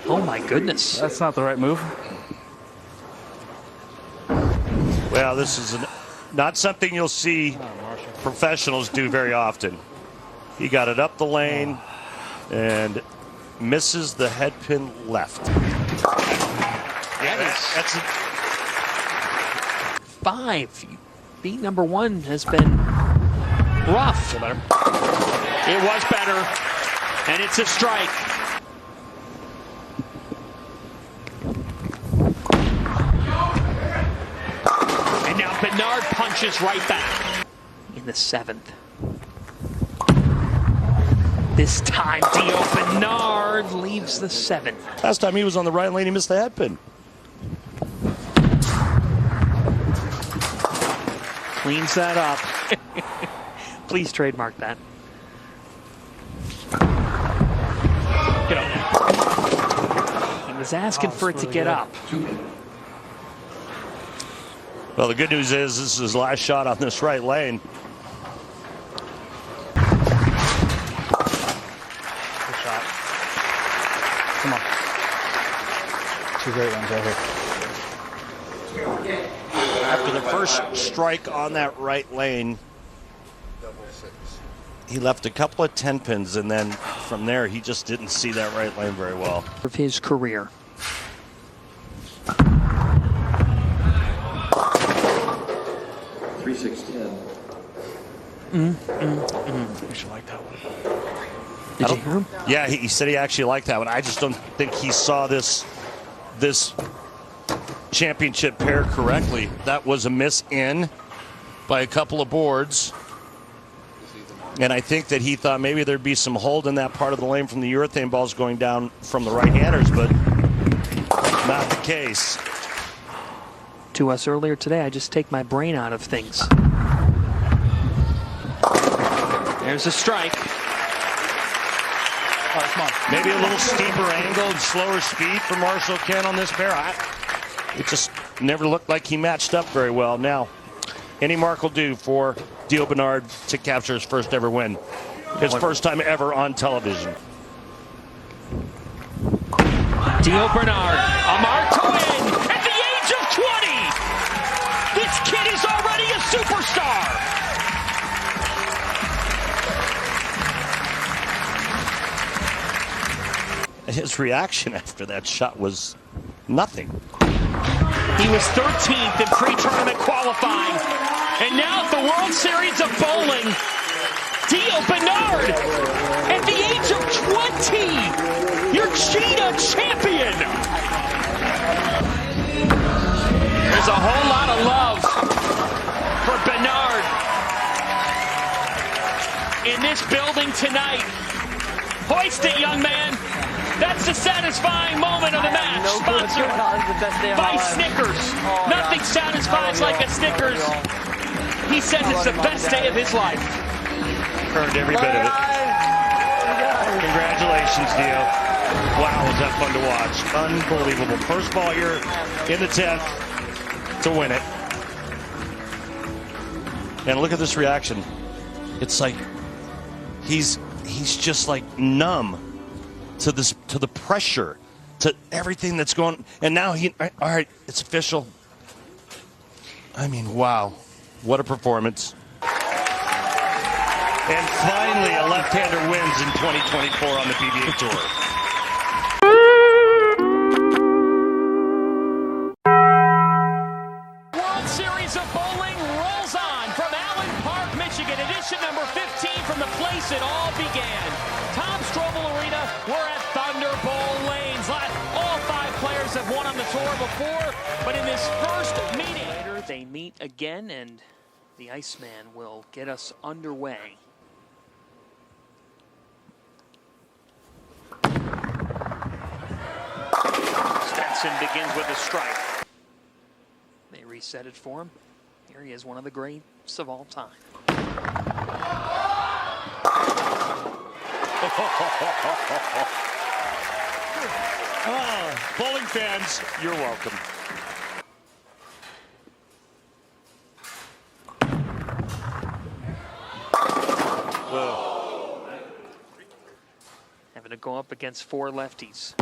Oh my goodness. That's not the right move. Well, this is not something you'll see professionals do very often. He got it up the lane and misses the head pin left. Yeah, that's 5. Being number 1 has been rough. It was better, and it's a strike. And now Bernard punches right back. In the 7th. This time, Dio Bernard leaves the 7th. Last time he was on the right lane, he missed the head pin. Cleans that up. Please trademark that. Get up. He was asking for it to get up. Well, the good news is this is his last shot on this right lane. Good shot. Come on. 2 great ones right here. After the first strike on that right lane, he left a couple of 10 pins, and then from there, he just didn't see that right lane very well. Of his career. 3-6-10. We should like that one. Did you hear him? Yeah, he said he actually liked that one. I just don't think he saw this championship pair correctly. That was a miss in by a couple of boards. And I think that he thought maybe there'd be some hold in that part of the lane from the urethane balls going down from the right-handers, but not the case. To us earlier today, I just take my brain out of things. There's a strike. Maybe a little steeper angle and slower speed for Marshall Kent on this pair. It just never looked like he matched up very well. Now, any mark will do for Dio Bernard to capture his first ever win. His first time ever on television. Dio Bernard, a mark to win at the age of 20. This kid is already a superstar. His reaction after that shot was nothing. He was 13th in pre-tournament qualifying. And now at the World Series of Bowling, Dio Bernard, at the age of 20, your Cheetah Champion. There's a whole lot of love for Bernard in this building tonight. Hoist it, young man. That's the satisfying moment of the match. Sponsored by Snickers. Nothing satisfies like a Snickers. He says it's the best day of his life. Earned every bit of it. Congratulations, Dio. Wow, was that fun to watch. Unbelievable. First ball here in the 10th to win it. And look at this reaction. It's like he's just like numb to the pressure, to everything that's going. And now all right, it's official. I mean, wow, what a performance. And finally, a left-hander wins in 2024 on the PBA Tour. World Series of Bowling rolls on from Allen Park, Michigan. Edition number 15 from the place it all began. Tom Strobel Arena, we're at Thunderbolt Lanes. All 5 players have won on the tour before, but in this first meeting, later they meet again, and the Iceman will get us underway. Stenson begins with a strike. They reset it for him. Here he is, one of the greats of all time. Bowling fans, you're welcome. Having to go up against 4 lefties.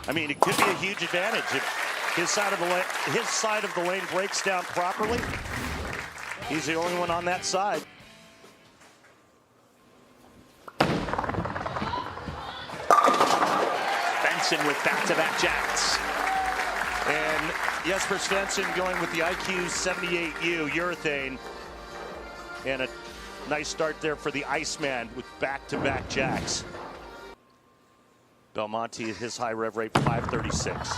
I mean, it could be a huge advantage if his side of the lane breaks down properly. He's the only one on that side. Svensson with back-to-back jacks. And Jesper Svensson going with the IQ 78U urethane. And a nice start there for the Iceman with back-to-back jacks. Belmonte at his high rev rate, 536.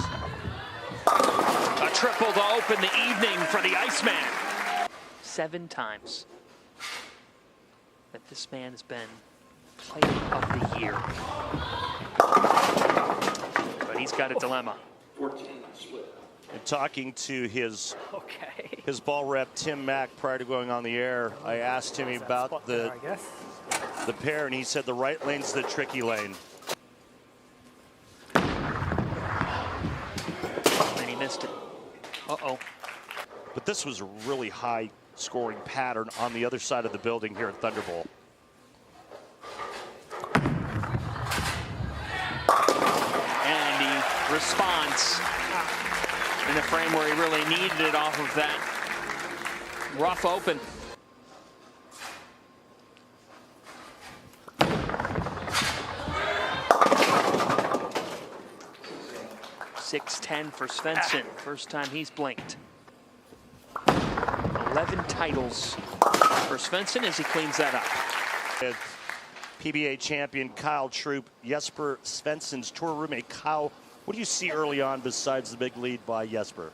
A triple to open the evening for the Iceman. 7 times that this man has been Player of the Year. But he's got a dilemma. 14 split. And talking to his ball rep, Tim Mack, prior to going on the air, I asked him about the pair, and he said the right lane's the tricky lane. And he missed it. Uh-oh. But this was a really high scoring pattern on the other side of the building here at Thunderbolt. And he response in a frame where he really needed it off of that rough open. .610 for Svensson. First time he's blinked. 11 titles for Svensson as he cleans that up. PBA champion Kyle Troop, Jesper Svensson's tour roommate. Kyle, what do you see early on besides the big lead by Jesper?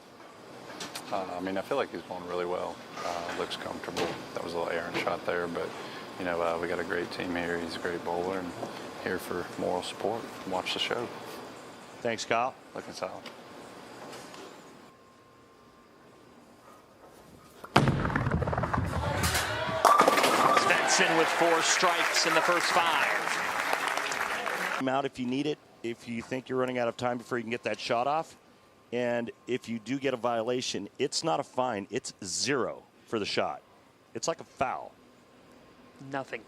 I mean, I feel like he's going really well. Looks comfortable. That was a little errant shot there, but you know, we got a great team here. He's a great bowler, and here for moral support. Watch the show. Thanks, Kyle. Looking solid. Svensson with 4 strikes in the first 5. Come out if you need it, if you think you're running out of time before you can get that shot off. And if you do get a violation, it's not a fine, it's 0 for the shot. It's like a foul. Nothing.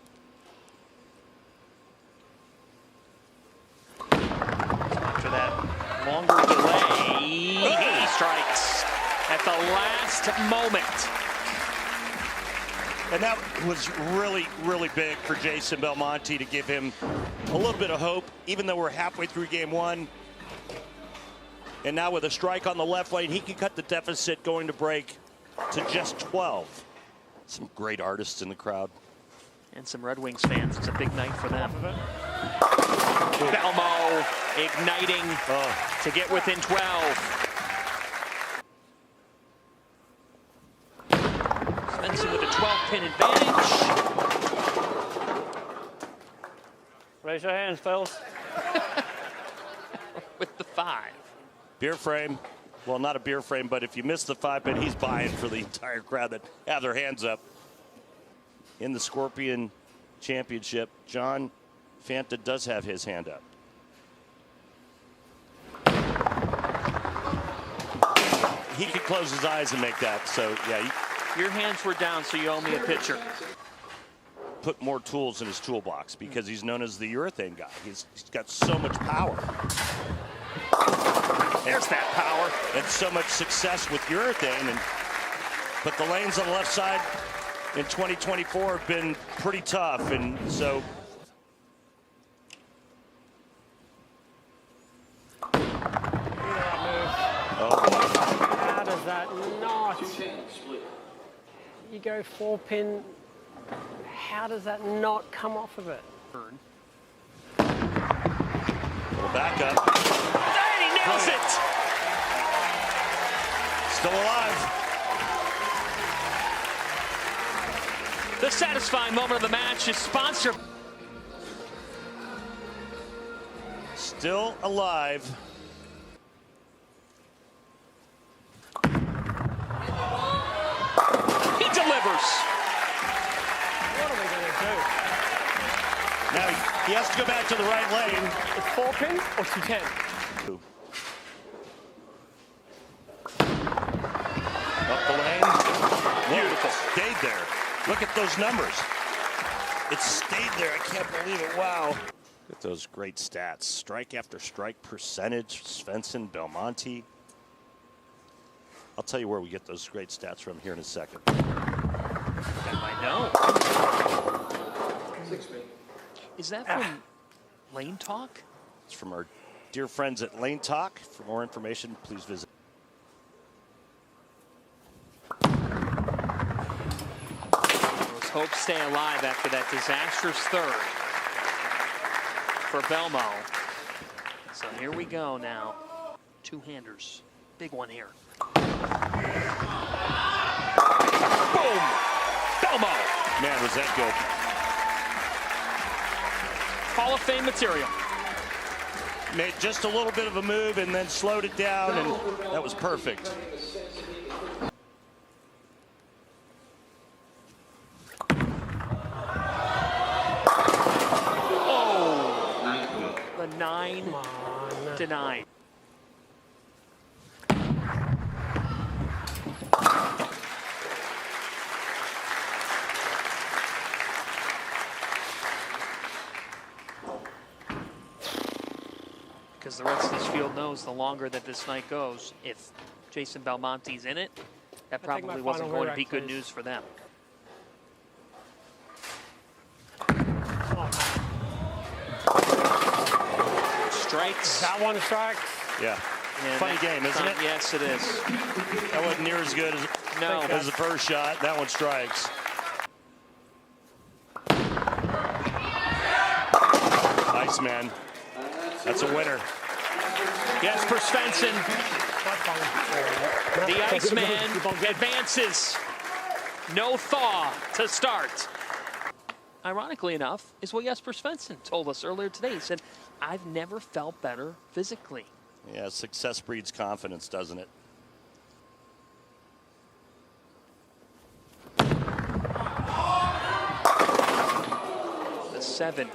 After that longer delay, he strikes at the last moment. And that was really, really big for Jason Belmonte to give him a little bit of hope, even though we're halfway through game 1. And now with a strike on the left lane, he can cut the deficit going to break to just 12. Some great artists in the crowd. And some Red Wings fans. It's a big night for them. Belmo igniting to get within 12. Svensson with a 12-pin advantage. Raise your hands, fellas. With the 5. Beer frame. Well, not a beer frame, but if you miss the 5-pin, he's buying for the entire crowd that have their hands up. In the Scorpion Championship, John Fanta does have his hand up. He could close his eyes and make that, so yeah. Your hands were down, so you owe me a pitcher. Put more tools in his toolbox because he's known as the urethane guy. He's got so much power. There's that power. And so much success with urethane. But the lanes on the left side in 2024 have been pretty tough, and so How does that not? You go 4-pin. How does that not come off of it? little back up. And he nails it. Still alive. The satisfying moment of the match is sponsored. Still alive. He delivers. What are we going to do? Now he has to go back to the right lane. It's 4-pin or 210? Up the lane. Beautiful. Stayed there. Look at those numbers. It stayed there. I can't believe it. Wow. Look at those great stats. Strike after strike percentage. Svensson, Belmonte. I'll tell you where we get those great stats from here in a second. I know. Is that from Lane Talk? It's from our dear friends at Lane Talk. For more information, please visit. Those hopes stay alive after that disastrous third for Belmo. So here we go now. Two-handers. Big one here. Boom! Belmo! Man, was that good. Hall of Fame material. Made just a little bit of a move and then slowed it down, and that was perfect. Oh! The 9-9. because the rest of this field knows the longer that this night goes, if Jason Belmonte's in it, that probably wasn't going to be good news for them. Strikes. That one strikes. Yeah. Funny game, isn't it? Yes, it is. That wasn't near as good as, as the first shot. That one strikes. Nice, man. That's a winner. Jesper Svensson, the Iceman, advances. No thaw to start. Ironically enough, is what Jesper Svensson told us earlier today. He said, I've never felt better physically. Yeah, success breeds confidence, doesn't it? The 7.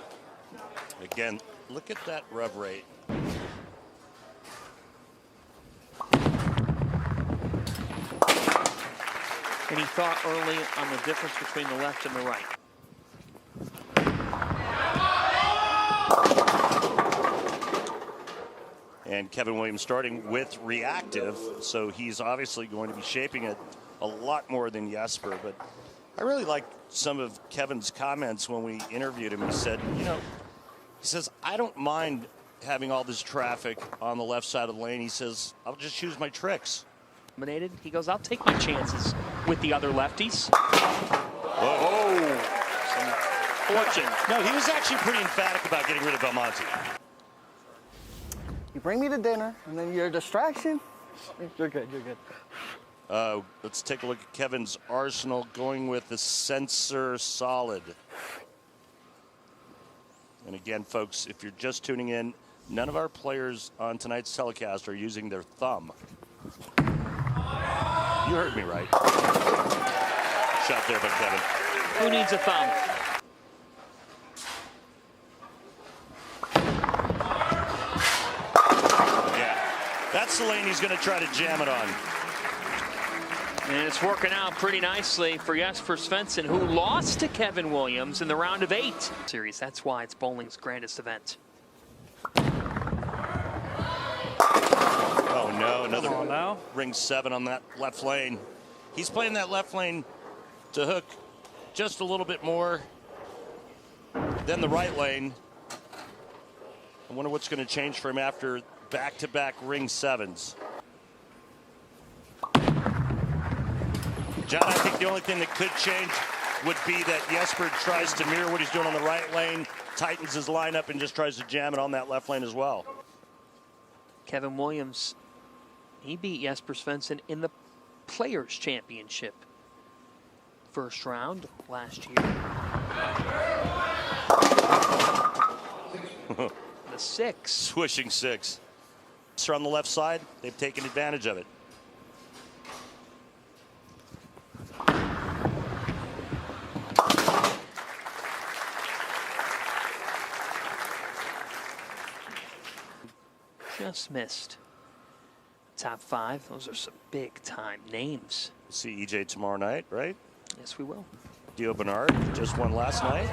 Again, look at that rev rate. And he thought early on the difference between the left and the right. And Kevin Williams starting with reactive, so he's obviously going to be shaping it a lot more than Jesper. But I really like some of Kevin's comments when we interviewed him. He said, you know, he says, I don't mind having all this traffic on the left side of the lane. He says, I'll just choose my tricks. He goes, I'll take my chances with the other lefties. Whoa. Some fortune. No, he was actually pretty emphatic about getting rid of Belmonte. You bring me to dinner, and then you're a distraction. You're good, you're good. Let's take a look at Kevin's arsenal, going with the sensor solid. And again, folks, if you're just tuning in, none of our players on tonight's telecast are using their thumb. You heard me right. Shot there by Kevin. Who needs a thumb? That's the lane he's going to try to jam it on. And it's working out pretty nicely for Jesper Svensson, who lost to Kevin Williams in the round of 8 series. That's why it's bowling's grandest event. Oh no, another ring 7 on that left lane. He's playing that left lane to hook just a little bit more than the right lane. I wonder what's going to change for him after back-to-back ring 7s. John, I think the only thing that could change would be that Jesper tries to mirror what he's doing on the right lane, tightens his lineup, and just tries to jam it on that left lane as well. Kevin Williams, he beat Jesper Svensson in the Players' Championship. First round last year. The 6. Swishing 6. So on the left side, they've taken advantage of it. Just missed. Top 5. Those are some big-time names. We'll see EJ tomorrow night, right? Yes, we will. Dio Bernard just won last night.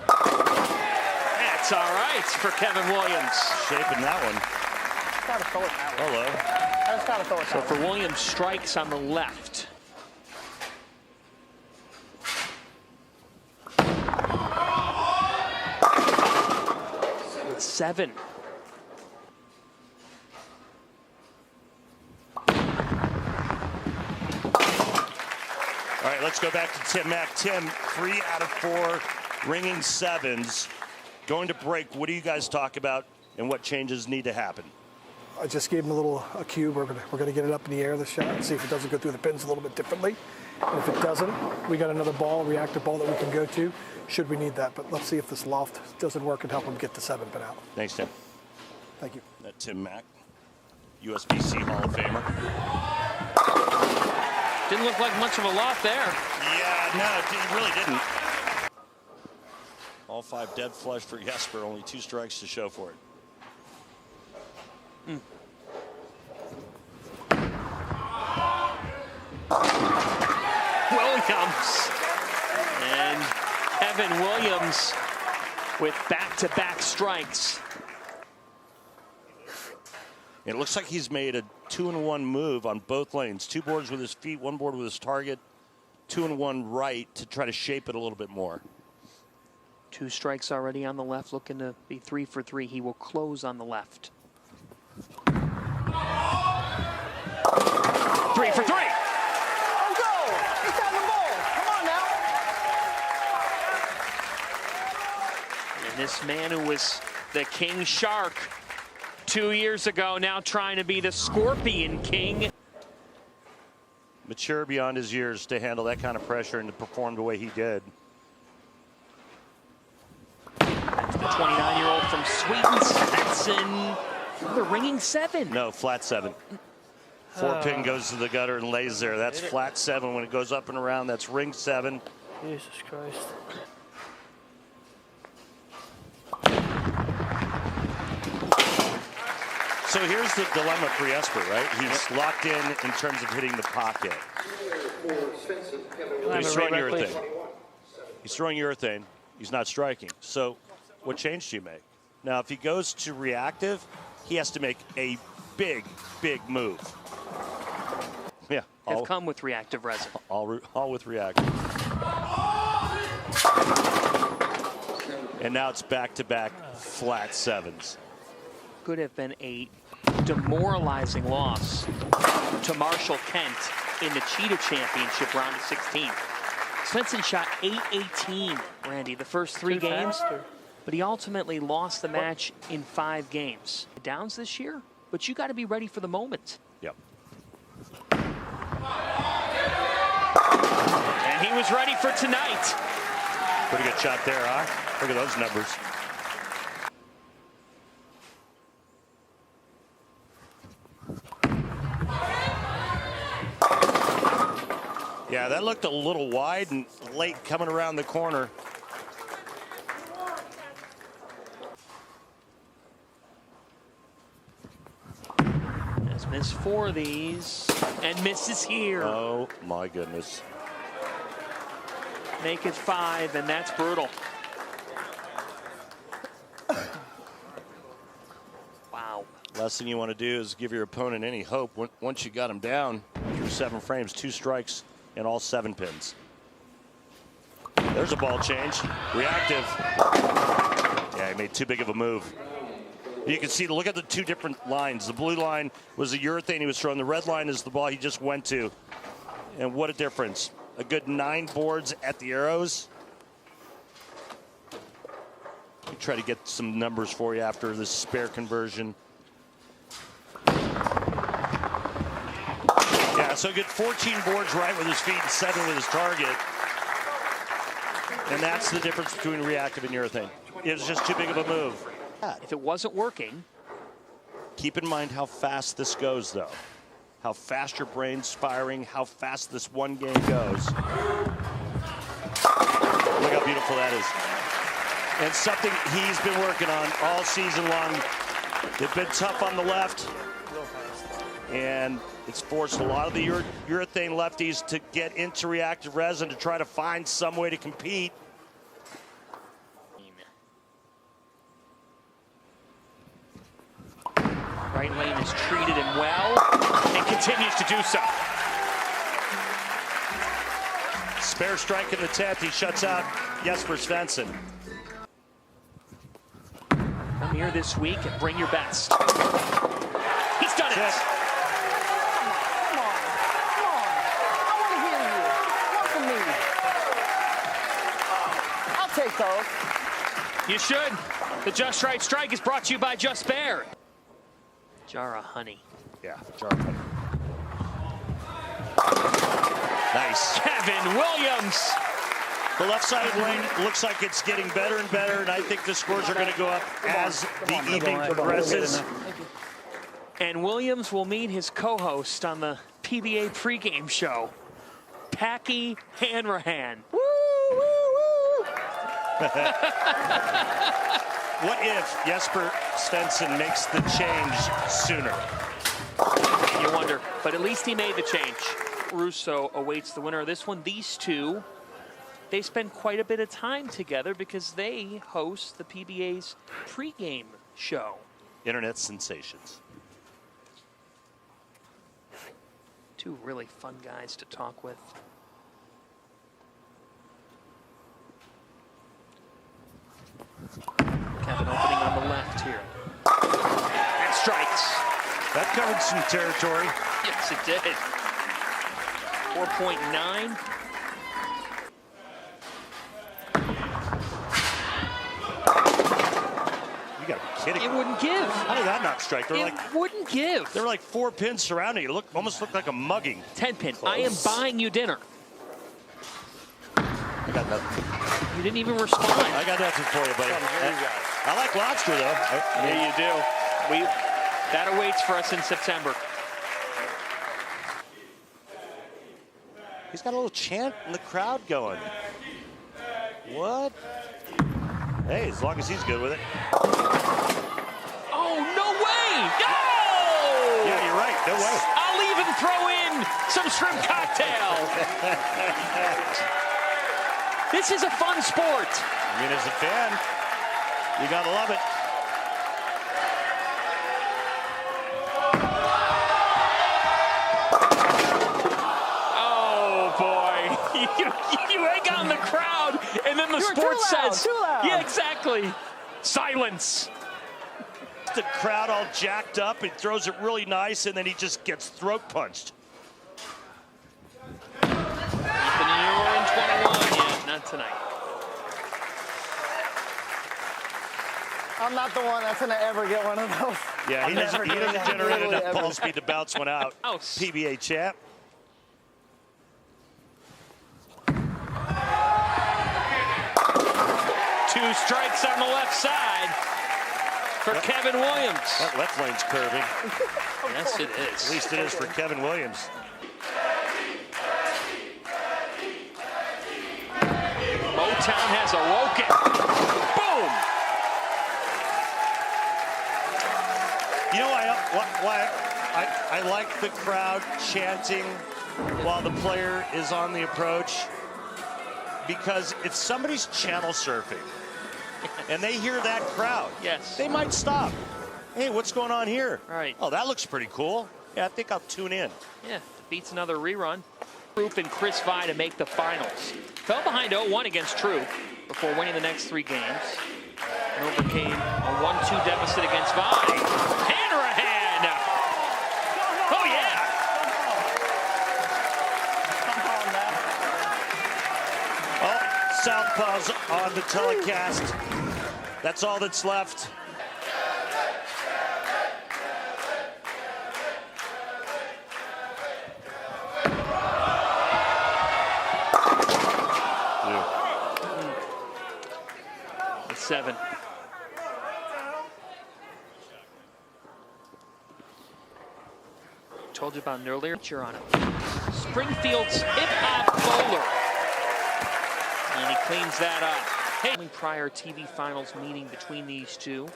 That's all right for Kevin Williams. Shaping that one. Gotta throw it that way. Hello. I just gotta throw it So that for way. Williams, strikes on the left. With 7. All right, let's go back to Tim Mack. Tim, 3 out of 4 ringing 7s. Going to break, what do you guys talk about and what changes need to happen? I just gave him a cube. We're gonna get it up in the air this shot and see if it doesn't go through the pins a little bit differently. And if it doesn't, we got another ball, reactive ball that we can go to should we need that. But let's see if this loft doesn't work and help him get the 7 pin out. Thanks, Tim. Thank you. That Tim Mack, USBC Hall of Famer. Didn't look like much of a loft there. Yeah, no, it really didn't. All 5 dead flush for Jesper, only 2 strikes to show for it. Williams. And Kevin Williams with back-to-back strikes. It looks like he's made a 2-in-1 move on both lanes. 2 boards with his feet, 1 board with his target, 2-in-1 right to try to shape it a little bit more. 2 strikes already on the left, looking to be 3 for 3. He will close on the left. 3 for 3. Let's go. Let's have the ball. Come on now. And this man who was the King Shark 2 years ago, now trying to be the Scorpion King. Mature beyond his years to handle that kind of pressure and to perform the way he did. That's the 29-year-old from Sweden, Svensson. The ringing 7. No, flat 7. 4-pin goes to the gutter and lays there. That's flat 7. When it goes up and around, that's ring 7. Jesus Christ. So here's the dilemma for Jesper, right? He's locked in terms of hitting the pocket. He's throwing urethane. He's throwing urethane. He's not striking. So what change do you make? Now, if he goes to reactive, he has to make a big, big move. Yeah. Have come with reactive resin. All with reactive. And now it's back-to-back flat 7s. Could have been a demoralizing loss to Marshall Kent in the Cheetah Championship round of 16. Svensson shot 8-18, Randy, the first 3 games, but he ultimately lost the match in 5 games. Downs this year, but you got to be ready for the moment. Yep. And he was ready for tonight. Pretty good shot there, huh? Look at those numbers. Yeah, that looked a little wide and late coming around the corner. Has missed 4 of these and misses here. Oh my goodness. Make it 5, and that's brutal. Wow. Last thing you want to do is give your opponent any hope. Once you got him down through 7 frames, 2 strikes and all 7 pins. There's a ball change. Reactive. Yeah, he made too big of a move. You can see, look at the 2 different lines. The blue line was the urethane he was throwing. The red line is the ball he just went to. And what a difference. A good 9 boards at the arrows. We try to get some numbers for you after this spare conversion. Yeah, so good 14 boards right with his feet and 7 with his target. And that's the difference between reactive and urethane. It was just too big of a move. If it wasn't working. Keep in mind how fast this goes, though. How fast your brain's firing, how fast this one game goes. Look how beautiful that is. And something he's been working on all season long. They've been tough on the left. And it's forced a lot of the urethane lefties to get into reactive resin to try to find some way to compete. Right lane has treated him well and continues to do so. Spare strike in the 10th. He shuts out Jesper Svensson. Come here this week and bring your best. He's done it. I'll take those. You should. The Just Right Strike is brought to you by Just Bear. Jar of honey. Yeah, jar of honey. Nice. Kevin Williams. The left-sided lane looks like it's getting better and better, and I think the scores are going to go up as the evening progresses. And Williams will meet his co-host on the PBA pregame show, Packy Hanrahan. What if Jesper Svensson makes the change sooner? You wonder, but at least he made the change. Russo awaits the winner of this one. These two, they spend quite a bit of time together because they host the PBA's pregame show. Internet sensations. Two really fun guys to talk with. Kevin opening on the left here. And strikes. That covered some territory. Yes, it did. 4.9. You gotta be kidding me. It wouldn't give. How did that not strike? It wouldn't give. There were like 4 pins surrounding you. Almost looked like a mugging. 10 pin. Close. I am buying you dinner. I got nothing. You didn't even respond. I got nothing for you, buddy. I like lobster, though. Yeah, you do. That awaits for us in September. He's got a little chant in the crowd going. What? Hey, as long as he's good with it. Oh, no way! No! Yeah, you're right. No way. I'll even throw in some shrimp cocktail. This is a fun sport. I mean, as a fan, you gotta love it. Oh boy, you egg on the crowd, and then the sport says, too loud. Yeah, exactly. Silence. The crowd all jacked up. He throws it really nice, and then he just gets throat punched. Ethan, you're in 21. Yeah, not tonight. I'm not the one that's going to ever get one of those. Yeah, he doesn't generate enough ever. ball speed to bounce one out. Oh, PBA champ. Two strikes on the left side for Kevin Williams. That left lane's curving. Yes, it is. At least it is for Kevin Williams. Motown has awoken. Boom! You know why I like the crowd chanting while the player is on the approach? Because if somebody's channel surfing and they hear that crowd, yes, they might stop. Hey, what's going on here? Right. Oh, that looks pretty cool. Yeah, I think I'll tune in. Yeah, beats another rerun. Troop and Chris Vi to make the finals. Fell behind 0-1 against Troop before winning the next 3 games. And overcame a 1-2 deficit against Vi. Hanrahan! Oh, yeah! Oh, southpaws on the telecast. That's all that's left. It's 7. Told you about it earlier. You're on it. Springfield's hip-hop bowler. And he cleans that up. Hey, prior TV finals meeting between these two.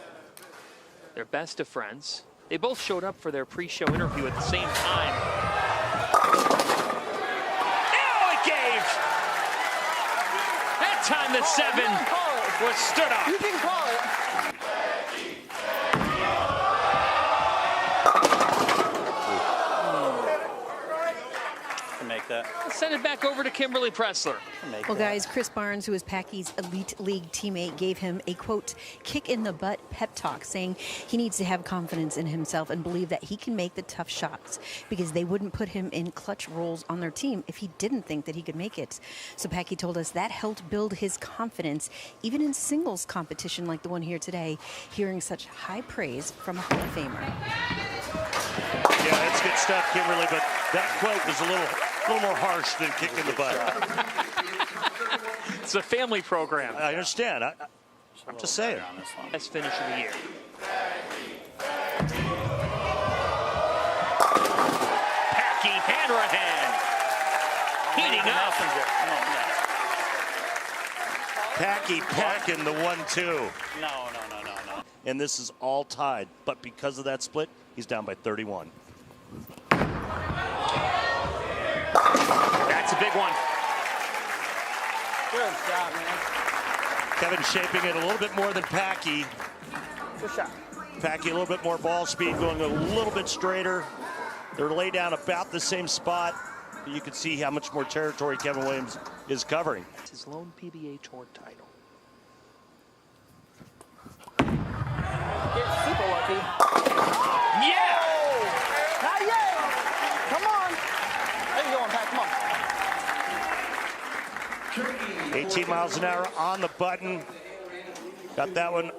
They're best of friends. They both showed up for their pre-show interview at the same time. Oh, it gave! That time the 7 was stood up. You can call it. Make that. Let's send it back over to Kimberly Pressler. Well, guys, Chris Barnes, who is Packy's Elite League teammate, gave him a, quote, kick in the butt pep talk, saying he needs to have confidence in himself and believe that he can make the tough shots because they wouldn't put him in clutch roles on their team if he didn't think that he could make it. So Packy told us that helped build his confidence, even in singles competition like the one here today, hearing such high praise from a Hall of Famer. Yeah, that's good stuff, Kimberly, but that quote was a little more harsh than kick in the butt. It's a family program. I understand. I'm just saying. Best finish of the year. Packy Hanrahan. Heating up. Packy packing the 1-2. No. And this is all tied. But because of that split, he's down by 31. That's a big one. Good shot, man. Kevin shaping it a little bit more than Packy. Good shot. Packy a little bit more ball speed, going a little bit straighter They're laid down about the same spot. You can see how much more territory Kevin Williams is covering. It's his lone PBA Tour title. Get super lucky. Yeah! Not yet. Come on. There you go, Pat. Come on. 18 miles an hour on the button. Got that one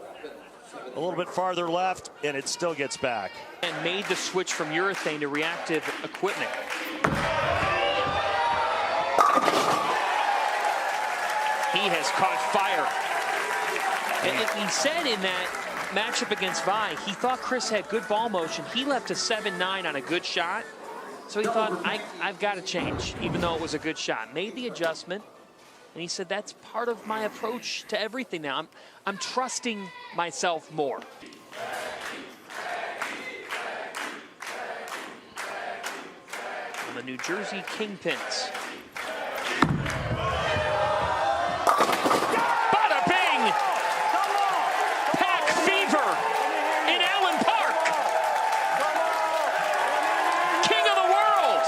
a little bit farther left, and it still gets back. And made the switch from urethane to reactive equipment. He has caught fire. And he said in that matchup against Vi, he thought Chris had good ball motion. He left a 7-9 on a good shot. So he thought, I've got to change, even though it was a good shot. Made the adjustment. And he said, that's part of my approach to everything now. I'm trusting myself more. And the New Jersey Kingpins. Bada bing! Pack fever in Allen Park. King of the world.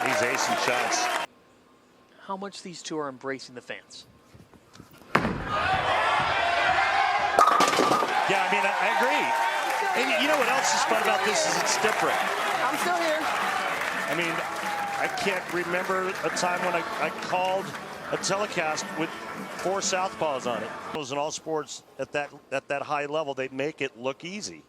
He's acing shots. How much these two are embracing the fans. Yeah, I mean, I agree. And you know what else is fun about this is it's different. I'm still here. I mean, I can't remember a time when I called a telecast with 4 southpaws on it. In all sports at that high level, they make it look easy.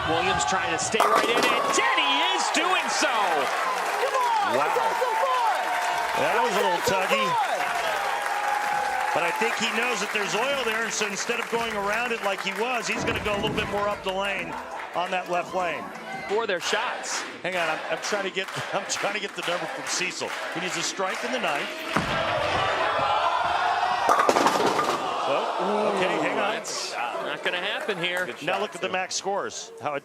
Williams trying to stay right in it. Denny is doing so. Come on. Wow. Let's have some fun. That was a little Let's have some tuggy. fun. But I think he knows that there's oil there, and so instead of going around it like he was, he's going to go a little bit more up the lane on that left lane. For their shots. Hang on, I'm trying to get the number from Cecil. He needs a strike in the ninth. Oh, okay, hang on. That's not going to happen here. Now look at the max scores, how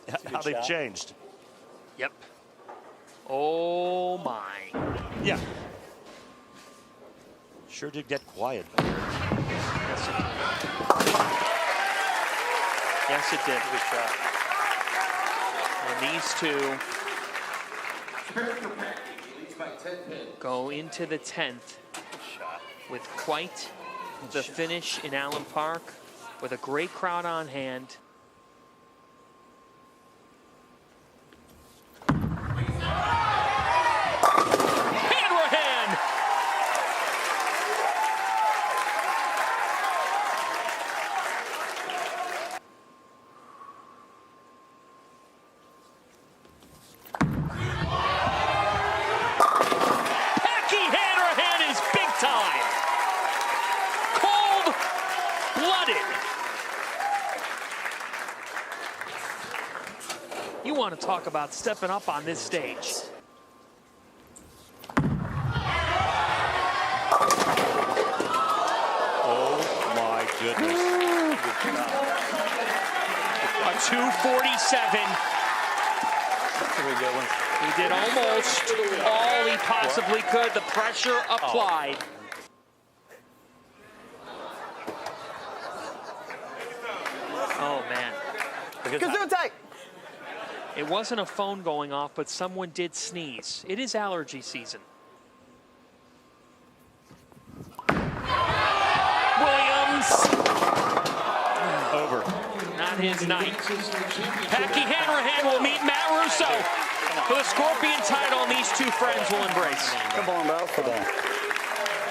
they've changed. Yep. Oh my. Yeah. Sure did get quiet. Yes, it did. Good shot. And these two go into the 10th with quite the finish in Allen Park with a great crowd on hand. You want to talk about stepping up on this stage. Oh my goodness. A 247. He did almost all he possibly could. The pressure applied. Oh man. Gesundheit. It wasn't a phone going off, but someone did sneeze. It is allergy season. Williams. Over. Not his night. Packy Hanrahan will meet Matt Russo for the Scorpion title, and these two friends will embrace. Come on, bro. Sit down.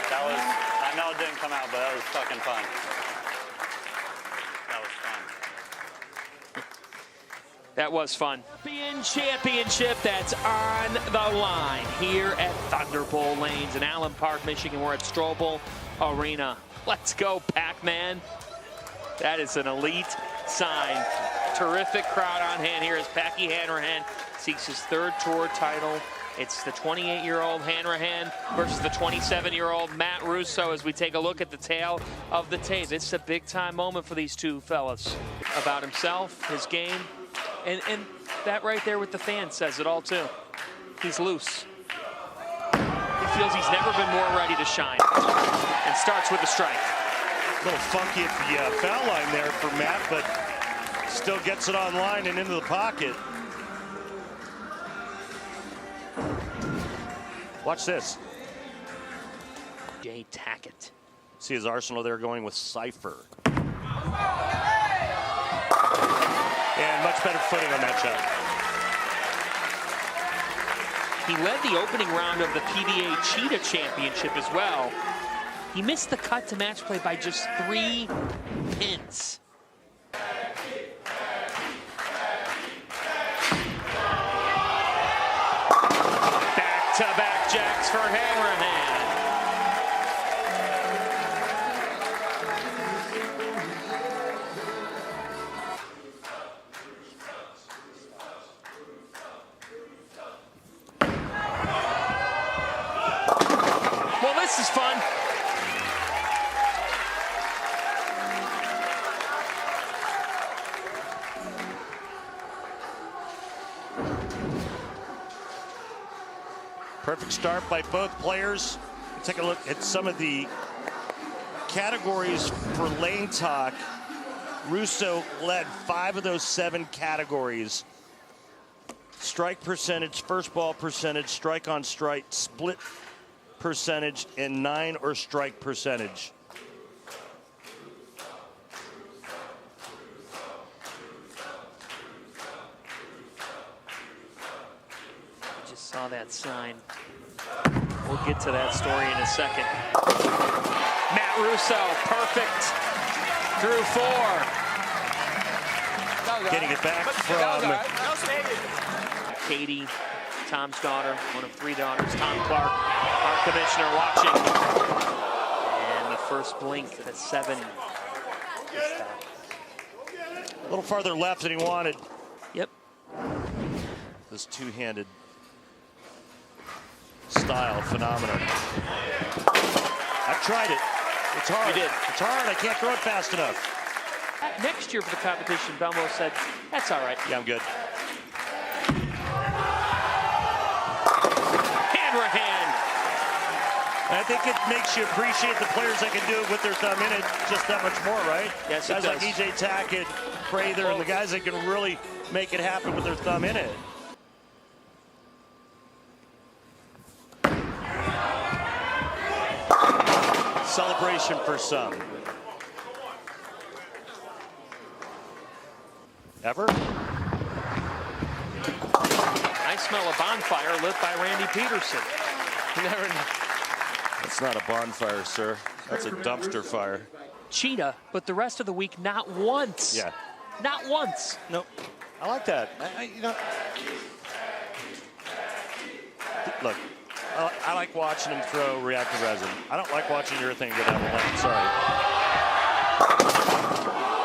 That was, I know it didn't come out, but that was fucking fun. That was fun. That was fun. Championship that's on the line here at Thunderbolt Lanes in Allen Park, Michigan. We're at Strobel Arena. Let's go, Pac-Man. That is an elite sign. Terrific crowd on hand here as Packy Hanrahan seeks his 3rd tour title. It's the 28-year-old Hanrahan versus the 27-year-old Matt Russo as we take a look at the tale of the tape. It's a big-time moment for these two fellas. About himself, his game, and that right there with the fans says it all, too. He's loose. He feels he's never been more ready to shine. And starts with a strike. little funky at the foul line there for Matt, but still gets it online and into the pocket. Watch this. Jay Tackett. See his arsenal there going with Cypher. And much better footing on that shot. He led the opening round of the PBA Cheetah Championship as well. He missed the cut to match play by just 3 pins. Back-to-back jacks for Hanrahan. Well, this is fun. Perfect start by both players. Take a look at some of the categories for Lane Talk. Russo led 5 of those 7 categories. Strike percentage, first ball percentage, strike on strike, split percentage, and 9 or strike percentage. Just saw that sign. We'll get to that story in a second. Matt Russo, perfect through 4. Getting it back from Katie, Tom's daughter, one of 3 daughters. Tom Clark, our commissioner, watching. And the first blink at 7. A little farther left than he wanted. Yep. This two-handed style phenomenon. I've tried it. It's hard. You did. It's hard. I can't throw it fast enough. Next year for the competition, Belmo said, that's all right. Yeah, I'm good. Hanrahan. I think it makes you appreciate the players that can do it with their thumb in it just that much more, right? Yes, it guys does. like EJ Tackett, Prather, and the guys that can really make it happen with their thumb in it. Celebration for some. Ever? I smell a bonfire lit by Randy Peterson. You never know. That's not a bonfire, sir. That's a dumpster fire. Cheetah, but the rest of the week, not once. Yeah. Not once. Nope. I like that. You know, look, I like watching him throw reactive resin. I don't like watching urethane go down the lane. Sorry.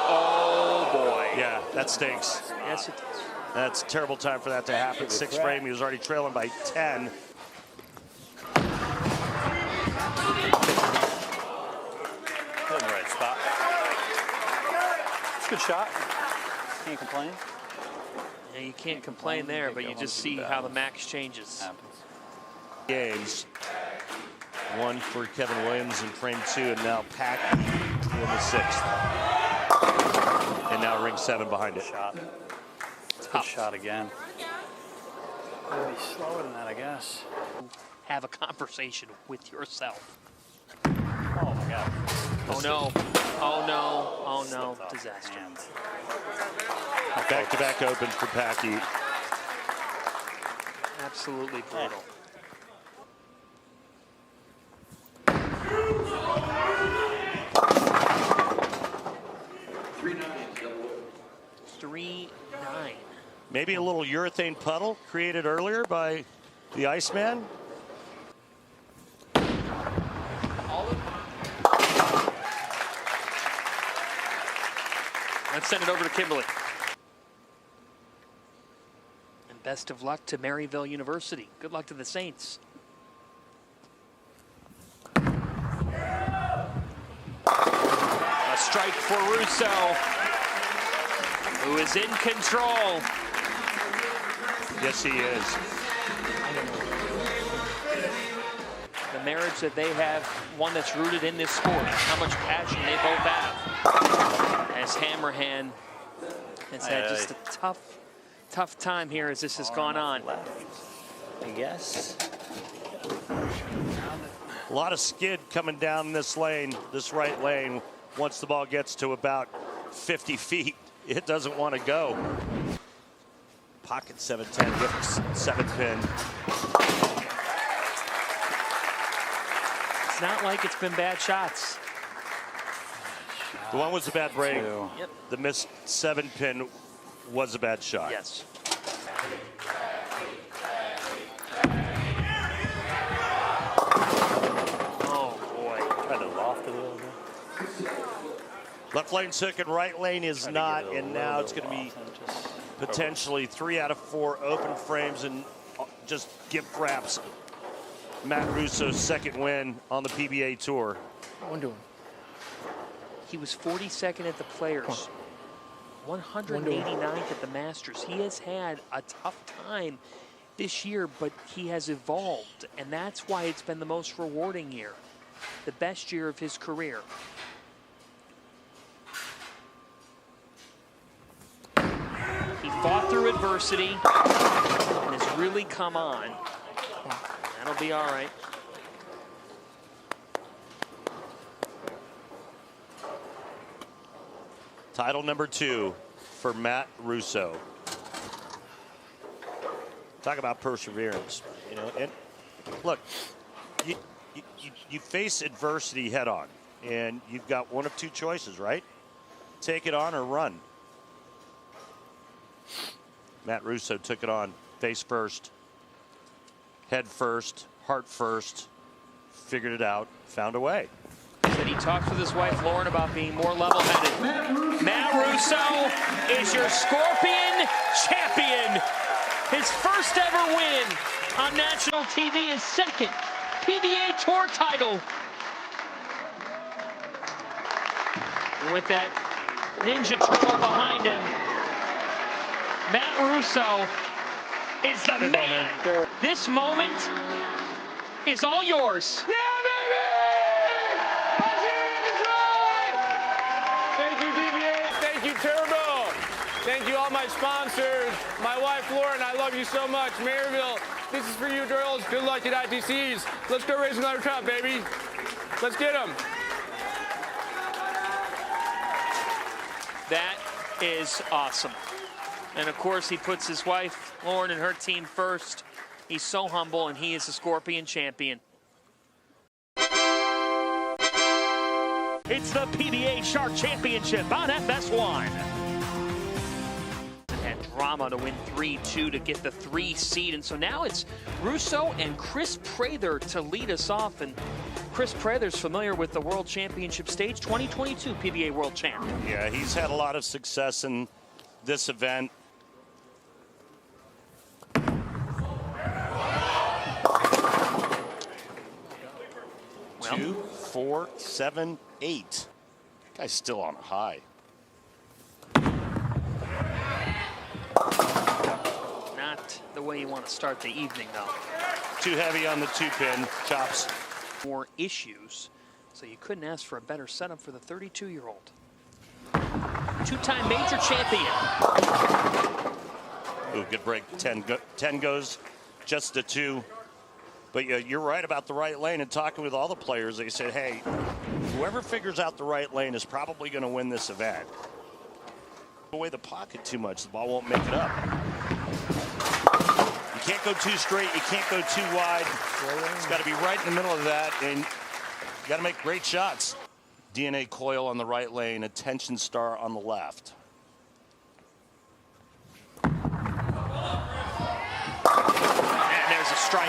Oh, boy. Yeah, that stinks. Yes, it does. That's a terrible time for that to happen. 6th frame, he was already trailing by 10. In the right spot. It's a good shot. Can't complain. Yeah, you can't complain there, but you just see how the max changes. Games. 1 for Kevin Williams in frame 2, and now Packy in the 6th. And now ring 7 behind it. Shot. It's a good shot again. Maybe slower than that, I guess. Have a conversation with yourself. Oh my God. Oh no. Oh no. Oh no. Disaster. Back-to-back opens for Packy. Absolutely brutal. Three 9. Maybe a little urethane puddle created earlier by the Iceman. Let's send it over to Kimberly. And best of luck to Maryville University. Good luck to the Saints. A strike for Russo, who is in control. Yes, he is. The a marriage that they have, one that's rooted in this sport, how much passion they both have. As Hanrahan has had just a tough time here as this has gone on. I guess. A lot of skid coming down this lane, this right lane. Once the ball gets to about 50 feet, it doesn't want to go. Pocket 7-10, gets 7-pin. It's not like it's been bad shots. The one was a bad break. Yep. The missed 7-pin was a bad shot. Yes. Oh boy. Kind of lofted a little bit. Left lane took and right lane is not, and now it's going to be potentially 3 out of 4 open frames and just gift wraps. Matt Russo's second win on the PBA Tour. What am I doing? He was 42nd at the Players, 189th at the Masters. He has had a tough time this year, but he has evolved, and that's why it's been the most rewarding year, the best year of his career. He fought through adversity and has really come on. That'll be all right. Title number 2 for Matt Russo. Talk about perseverance, you know. And look, you face adversity head on, and you've got one of two choices, right? Take it on or run. Matt Russo took it on, face first, head first, heart first, figured it out, found a way. Said he talked with his wife Lauren about being more level-headed. Matt Russo is your Scorpion champion. His first ever win on national TV, his second PBA Tour title. And with that Ninja Turtle behind him, Matt Russo is the man. This moment is all yours. Yeah, baby! Thank you, PBA. Thank you, Turbo. Thank you, all my sponsors. My wife, Lauren, I love you so much. Maryville, this is for you, girls. Good luck at ITCs. Let's go raise another cup, baby. Let's get them. That is awesome. And of course, he puts his wife, Lauren, and her team first. He's so humble, and he is a Scorpion champion. It's the PBA Shark Championship on FS1. Had drama to win 3-2 to get the 3 seed, and so now it's Russo and Chris Prather to lead us off. And Chris Prather's familiar with the World Championship stage, 2022 PBA World Champ. Yeah, he's had a lot of success in this event. Well, 2, 4, 7, 8. Guy's still on a high. not the way you want to start the evening, though. Too heavy on the 2-pin, chops. More issues, so you couldn't ask for a better setup for the 32-year-old. Two-time major champion. Ooh, good break. 10 goes just to 2. But yeah, you're right about the right lane. And talking with all the players, they said, hey, whoever figures out the right lane is probably going to win this event. Away the pocket too much, the ball won't make it up. You can't go too straight, you can't go too wide. It's got to be right in the middle of that, and you got to make great shots. DNA coil on the right lane, a tension star on the left. And there's a strike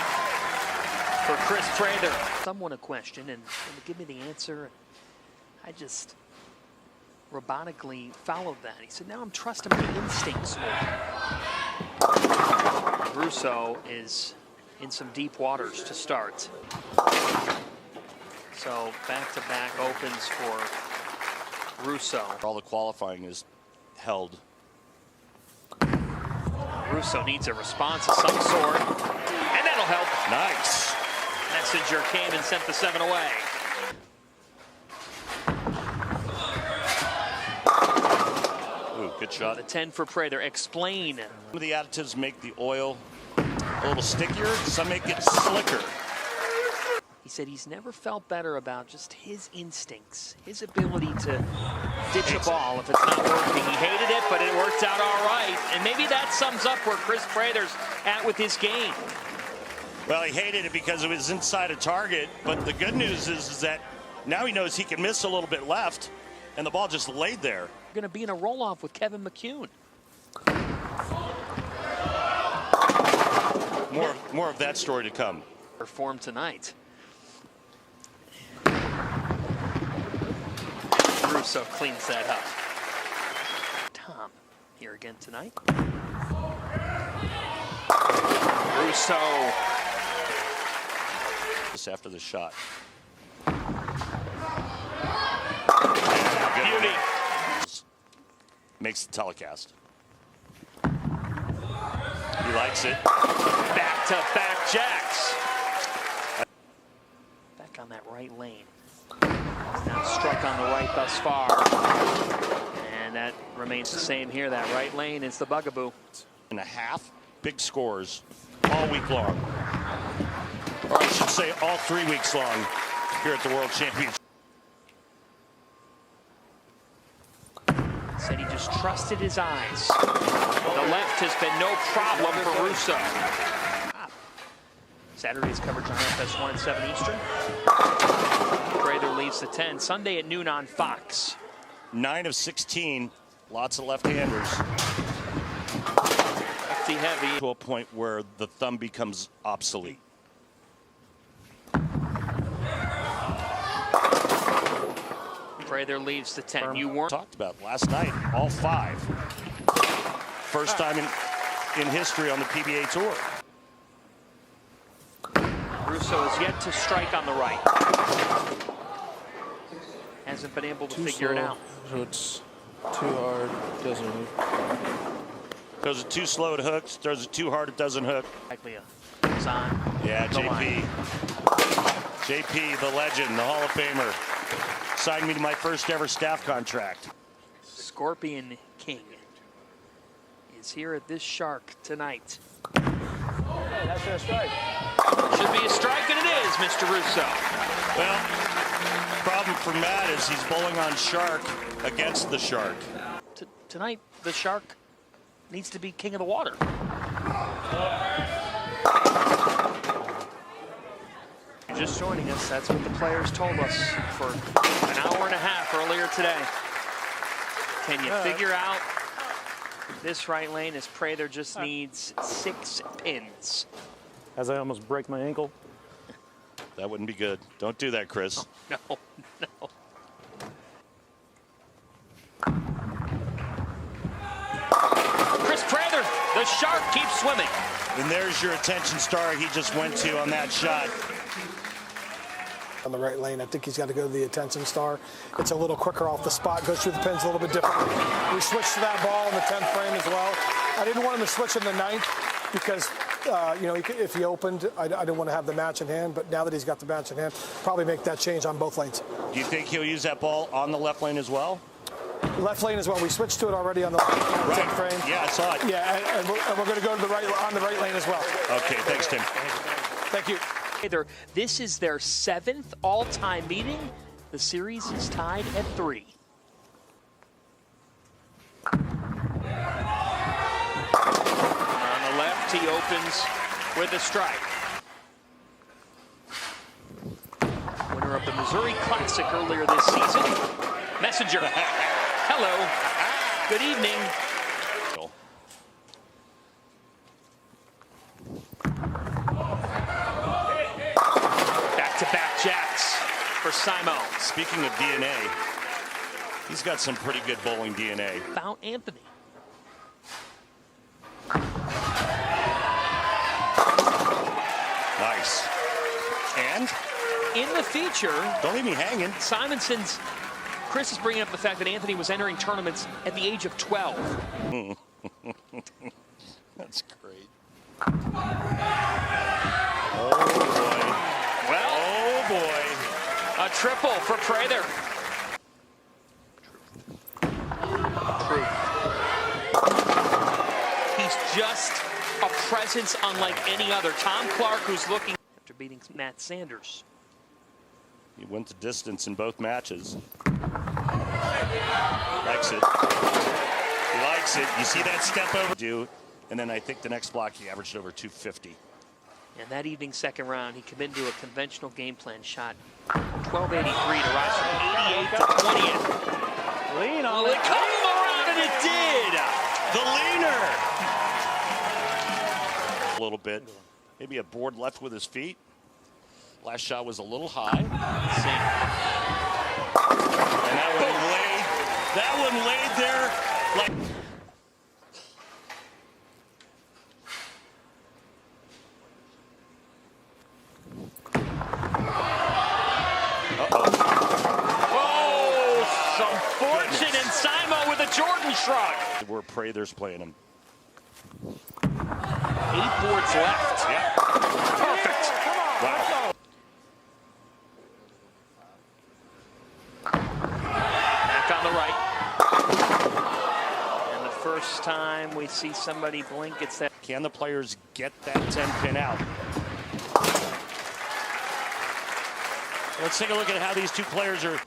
for Chris Prather. Someone a question and give me the answer. I just robotically followed that. He said, now I'm trusting my instincts more. Russo is in some deep waters to start. So back-to-back opens for Russo. All the qualifying is held. Russo needs a response of some sort, and that'll help. Nice. Messenger came and sent the 7 away. Ooh, good shot. The 10 for Prather. Explain. Some of the additives make the oil a little stickier. Some make it slicker. He said he's never felt better about just his instincts, his ability to ditch a ball if it's not working. He hated it, but it worked out all right. And maybe that sums up where Chris Prather's at with his game. Well, he hated it because it was inside a target, but the good news is that now he knows he can miss a little bit left, and the ball just laid there. Going to be in a roll-off with Kevin McCune. More of that story to come. Perform tonight. Russo cleans that up. Tom here again tonight. Russo. Just after the shot. Beauty. Makes the telecast. He likes it. Back-to-back jacks. Back on that right lane. Now struck on the right thus far. And that remains the same here. That right lane is the bugaboo. And a half, big scores all week long. Or I should say all 3 weeks long here at the World Championship. Said he just trusted his eyes. The left has been no problem for Russo. Saturday's coverage on FS1 at 7 Eastern. Prather leads the 10. Sunday at noon on Fox. 9 of 16. Lots of left-handers. Lefty heavy. To a point where the thumb becomes obsolete. Prather leads the 10. You weren't talked about last night. All 5. First time in history on the PBA Tour. Russo has yet to strike on the right. Hasn't been able to figure it out. So it's too hard, doesn't hook. Throws it too slow, it hooks. Throws it too hard, it doesn't hook. Likely a on. Yeah, JP. JP, the legend, the Hall of Famer. Signed me to my first ever staff contract. Scorpion King is here at this Shark tonight. Hey, that's a strike. Should be a strike, and it is, Mr. Russo. Well, problem for Matt is he's bowling on Shark against the Shark. Tonight, the Shark needs to be king of the water. You're just joining us. That's what the players told us for an hour and a half earlier today. Can you figure out this right lane as Prather just needs 6 pins? As I almost break my ankle. That wouldn't be good. Don't do that, Chris. No. Chris Prather, the Shark keeps swimming. And there's your attention star he just went to on that shot. On the right lane, I think he's got to go to the attention star. It's a little quicker off the spot, goes through the pins a little bit differently. We switched to that ball in the 10th frame as well. I didn't want him to switch in the 9th because, if he opened, I didn't want to have the match in hand. But now that he's got the match in hand, probably make that change on both lanes. Do you think he'll use that ball on the left lane as well? Left lane as well. We switched to it already on the 10th frame. Yeah, I saw it. Yeah, and we're going to go to the right on the right lane as well. Okay, thanks, Tim. Thank you. This is their 7th all-time meeting. The series is tied at 3. On the left, he opens with a strike. Winner of the Missouri Classic earlier this season. Messenger. Hello. Good evening. Back-to-back jacks for Simo. Speaking of DNA, he's got some pretty good bowling DNA. Found Anthony. Nice. And? In the feature, don't leave me hanging. Simonson's, Chris is bringing up the fact that Anthony was entering tournaments at the age of 12. That's great. Oh, boy. A triple for Prather. He's just a presence unlike any other. Tom Clark, who's looking after beating Matt Sanders. He went the distance in both matches. Likes it. He likes it. You see that step over? And then I think the next block he averaged over 250. And that evening's second round, he committed to a conventional game plan shot. 1283 to rise from 88 to 20th. Lean on Well, it caught him around, and it did. The leaner. A little bit. Maybe a board left with his feet. Last shot was a little high. And that one laid there like. Fortune and Simo with a Jordan shrug. Where Prather's playing him. 8 boards left. Yeah. Perfect. Wow. Back on the right. And the first time we see somebody blink, it's that. Can the players get that 10-pin out? Let's take a look at how these two players are.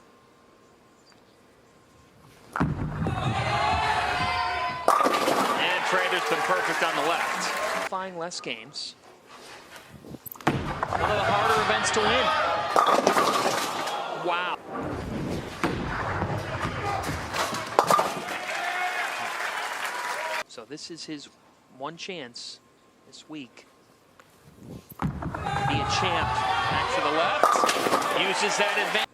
Prather's been perfect on the left. Flying less games. One of the harder events to win. Wow. So this is his one chance this week to be a champ. Back to the left. Uses that advantage.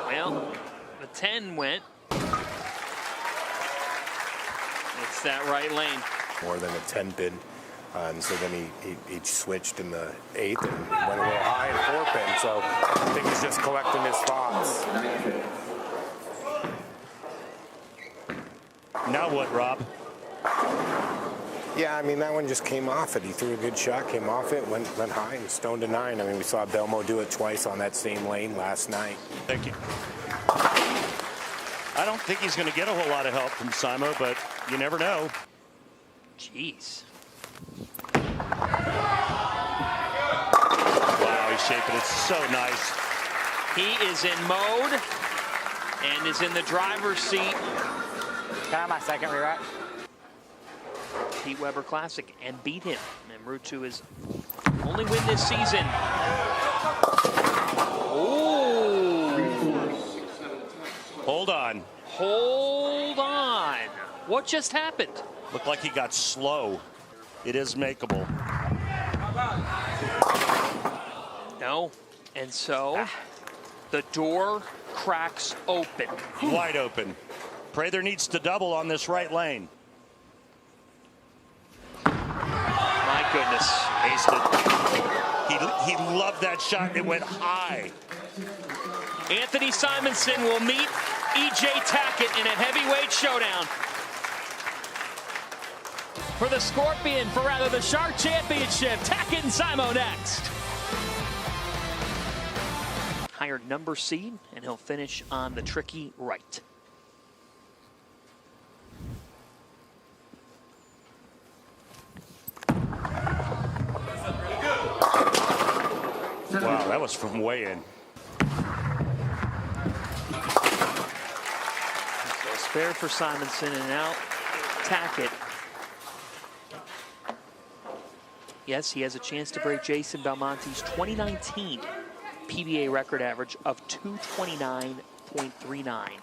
Well, the 10 went. It's that right lane. More than a 10-pin. And so then he switched in the 8th and went a little high in 4-pin. So I think he's just collecting his spots. Now what, Rob? Yeah, I mean, that one just came off it. He threw a good shot, came off it, went high and stoned to 9. I mean, we saw Belmo do it twice on that same lane last night. Thank you. I don't think he's going to get a whole lot of help from Simo, but you never know. Jeez. Wow, he's shaping it so nice. He is in mode and is in the driver's seat. Can I have my second re-rack? Pete Weber Classic and beat him en route to his only win this season. Oh! Hold on. Hold on. What just happened? Looked like he got slow. It is makeable. No. And so the door cracks open. Wide open. Prather needs to double on this right lane. My goodness. Aced it. He loved that shot. It went high. Anthony Simonson will meet E.J. Tackett in a heavyweight showdown. For the Scorpion, for rather the Shark Championship, Tackett and Simo next. Higher number seed, and he'll finish on the tricky right. Wow, that was from way in. So spare for Simonson, and now Tackett. Yes, he has a chance to break Jason Belmonte's 2019 PBA record average of 229.39.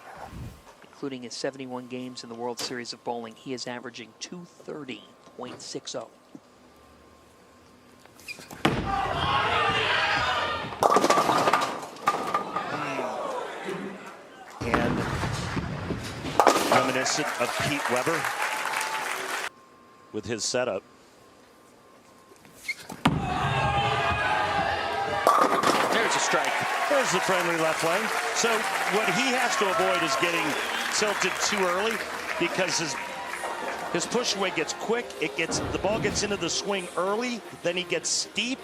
Including his 71 games in the World Series of Bowling, he is averaging 230.60. And reminiscent of Pete Weber with his setup. There's a strike. There's the friendly left lane. So what he has to avoid is getting tilted too early, because His push away gets quick. The ball gets into the swing early. Then he gets steep.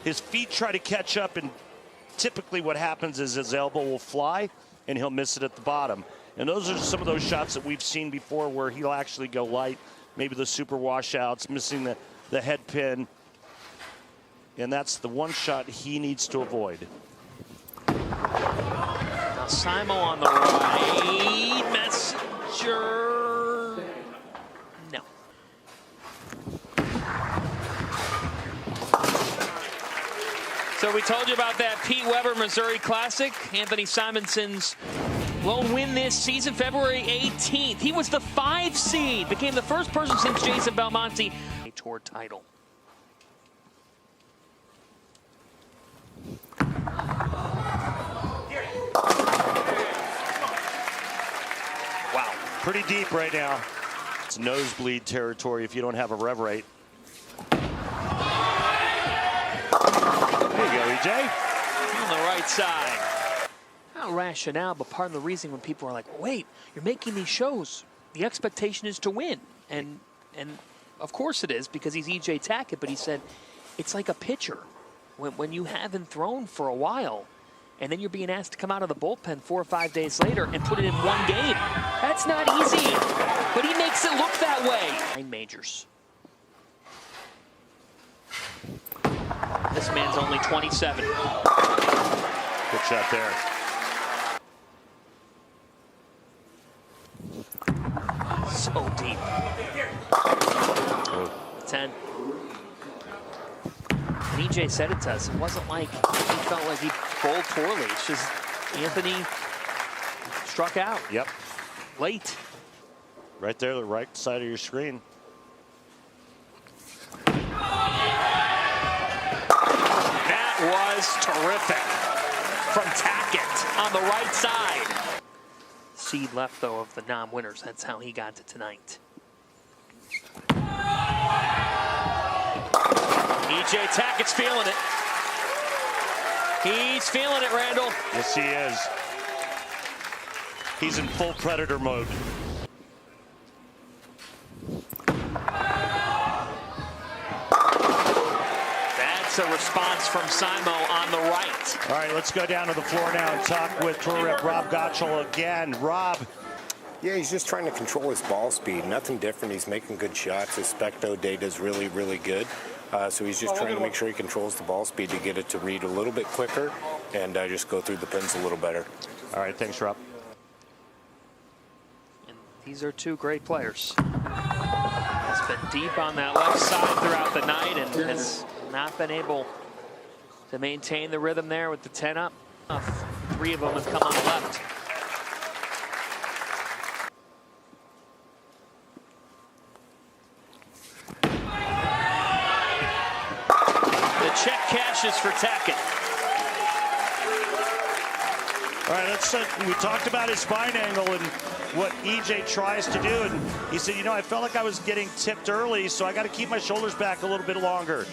His feet try to catch up, and typically what happens is his elbow will fly, and he'll miss it at the bottom. And those are some of those shots that we've seen before where he'll actually go light. Maybe the super washouts, missing the head pin. And that's the one shot he needs to avoid. Now Simo on the right. Messenger. No. So we told you about that Pete Weber Missouri Classic. Anthony Simonson's lone win this season, February 18th. He was the 5 seed, became the first person since Jason Belmonte a tour title. Wow, pretty deep right now. It's nosebleed territory if you don't have a rev rate. There you go, EJ. On the right side. Not rationale, but part of the reason when people are like, wait, you're making these shows, the expectation is to win. And of course it is, because he's EJ Tackett, but he said it's like a pitcher. When you haven't thrown for a while, and then you're being asked to come out of the bullpen 4 or 5 days later and put it in one game. That's not easy, but he makes it look that way. 9 majors. This man's only 27. Good shot there. So deep. 10. And EJ said it to us. It wasn't like he felt like he bowled poorly. It's just Anthony struck out. Yep. Late. Right there, the right side of your screen. That was terrific from Tackett on the right side. Seed left, though, of the non-winners. That's how he got to tonight. EJ Tackett's feeling it. He's feeling it, Randall. Yes, he is. He's in full predator mode. That's a response from Simo on the right. All right, let's go down to the floor now and talk with tour rep Rob Gottschall again. Rob. Yeah, he's just trying to control his ball speed. Nothing different. He's making good shots. His specto data is really, really good. So he's just trying to make sure he controls the ball speed to get it to read a little bit quicker and just go through the pins a little better. All right, thanks, Rob. And these are 2 great players. Has been deep on that left side throughout the night and has not been able to maintain the rhythm there with the 10 up. 3 of them have come on the left. The check cashes for Tackett. All right, we talked about his spine angle and what EJ tries to do, and he said, you know, I felt like I was getting tipped early, so I got to keep my shoulders back a little bit longer.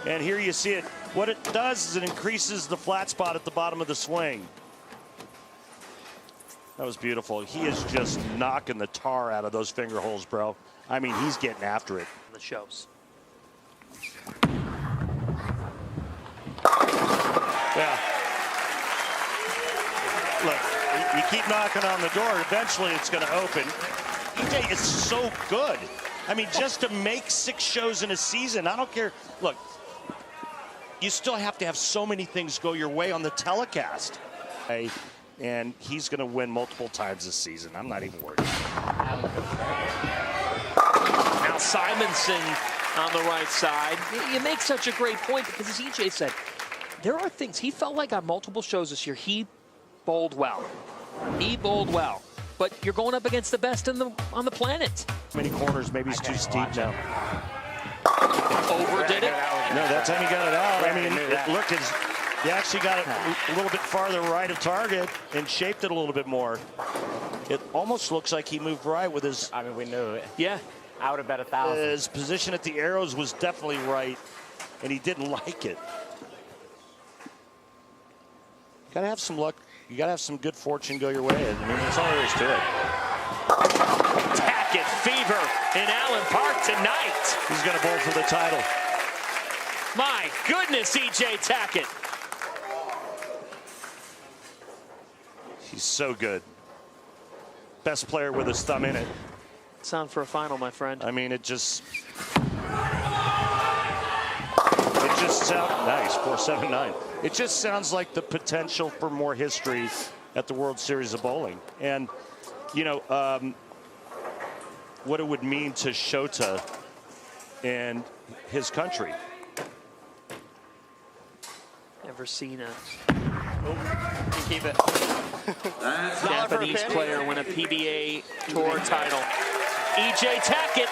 And here you see it. What it does is it increases the flat spot at the bottom of the swing. That was beautiful. He is just knocking the tar out of those finger holes, bro. I mean, he's getting after it. The shows. Yeah. Look, you keep knocking on the door, eventually it's going to open. EJ is so good. I mean, just to make 6 shows in a season, I don't care. Look, you still have to have so many things go your way on the telecast. And he's going to win multiple times this season. I'm not even worried. Now Simonson on the right side. You make such a great point because, as EJ said, there are things. He felt like on multiple shows this year, he bowled well. He bowled well. But you're going up against the best on the planet. Many corners, maybe it's too steep now. Overdid it? No, that time he got it out. I mean, look, he actually got it a little bit farther right of target and shaped it a little bit more. It almost looks like he moved right with his... I mean, we knew it. Yeah. I would have bet 1,000. His position at the arrows was definitely right, and he didn't like it. You gotta have some luck. You gotta have some good fortune go your way. I mean, that's all there is to it. Tackett fever in Allen Park tonight. He's going to bowl for the title. My goodness, E.J. Tackett. He's so good. Best player with his thumb in it. Sound for a final, my friend. I mean, it just sounds nice. 4.79. It just sounds like the potential for more history at the World Series of Bowling. And, you know, what it would mean to Shota and his country. Never seen a keep it. Japanese player win a PBA Tour title. E.J. Tackett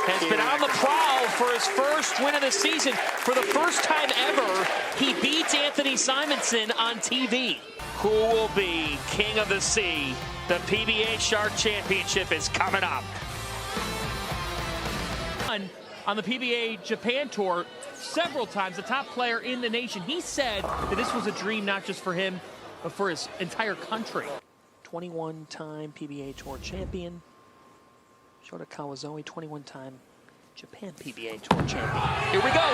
has been on the prowl for his first win of the season. For the first time ever, he beats Anthony Simonson on TV. Who will be King of the Sea? The PBA Shark Championship is coming up. On the PBA Japan Tour several times, the top player in the nation. He said that this was a dream not just for him, but for his entire country. 21-time PBA Tour champion. Shota Kawazoe, 21-time Japan PBA Tour champion. Here we go.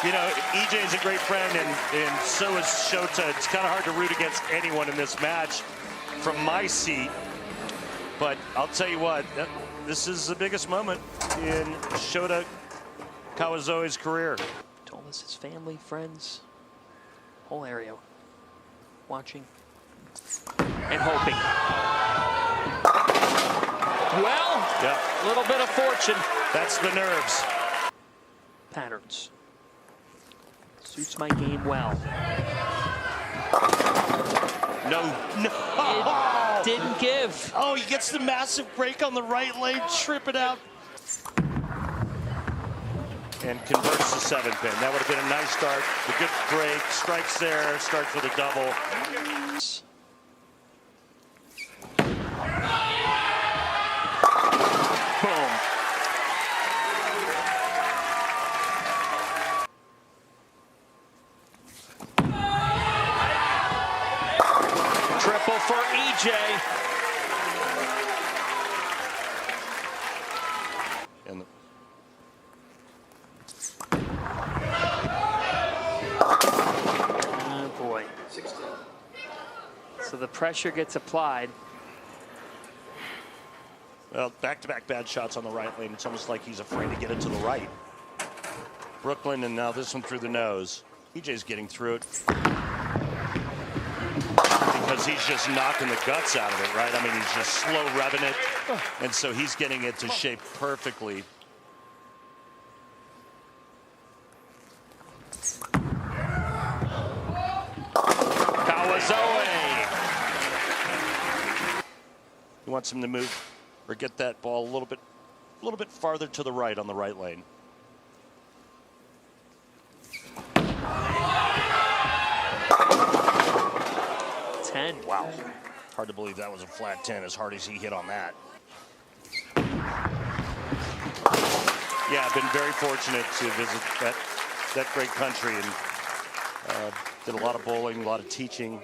You know, EJ is a great friend, and so is Shota. It's kind of hard to root against anyone in this match from my seat. But I'll tell you what, this is the biggest moment in Shota Kawazoe's career. Told us his family, friends, whole area watching and hoping. Well, a little bit of fortune. That's the nerves. Patterns. Suits my game well. No. It didn't give. Oh, he gets the massive break on the right lane, trip it out. And converts the 7-pin. That would have been a nice start. A good break, strikes there, starts with a double. Boom. Triple for EJ. And oh boy. 16. So the pressure gets applied. Well, back-to-back bad shots on the right lane. It's almost like he's afraid to get it to the right. Brooklyn, and now this one through the nose. EJ's getting through it. Because he's just knocking the guts out of it, right? I mean, he's just slow revving it. And so he's getting it to shape perfectly. Kawazoe. He wants him to move or get that ball a little bit farther to the right on the right lane. Wow. Hard to believe that was a flat 10 as hard as he hit on that. Yeah, I've been very fortunate to visit that great country and did a lot of bowling, a lot of teaching.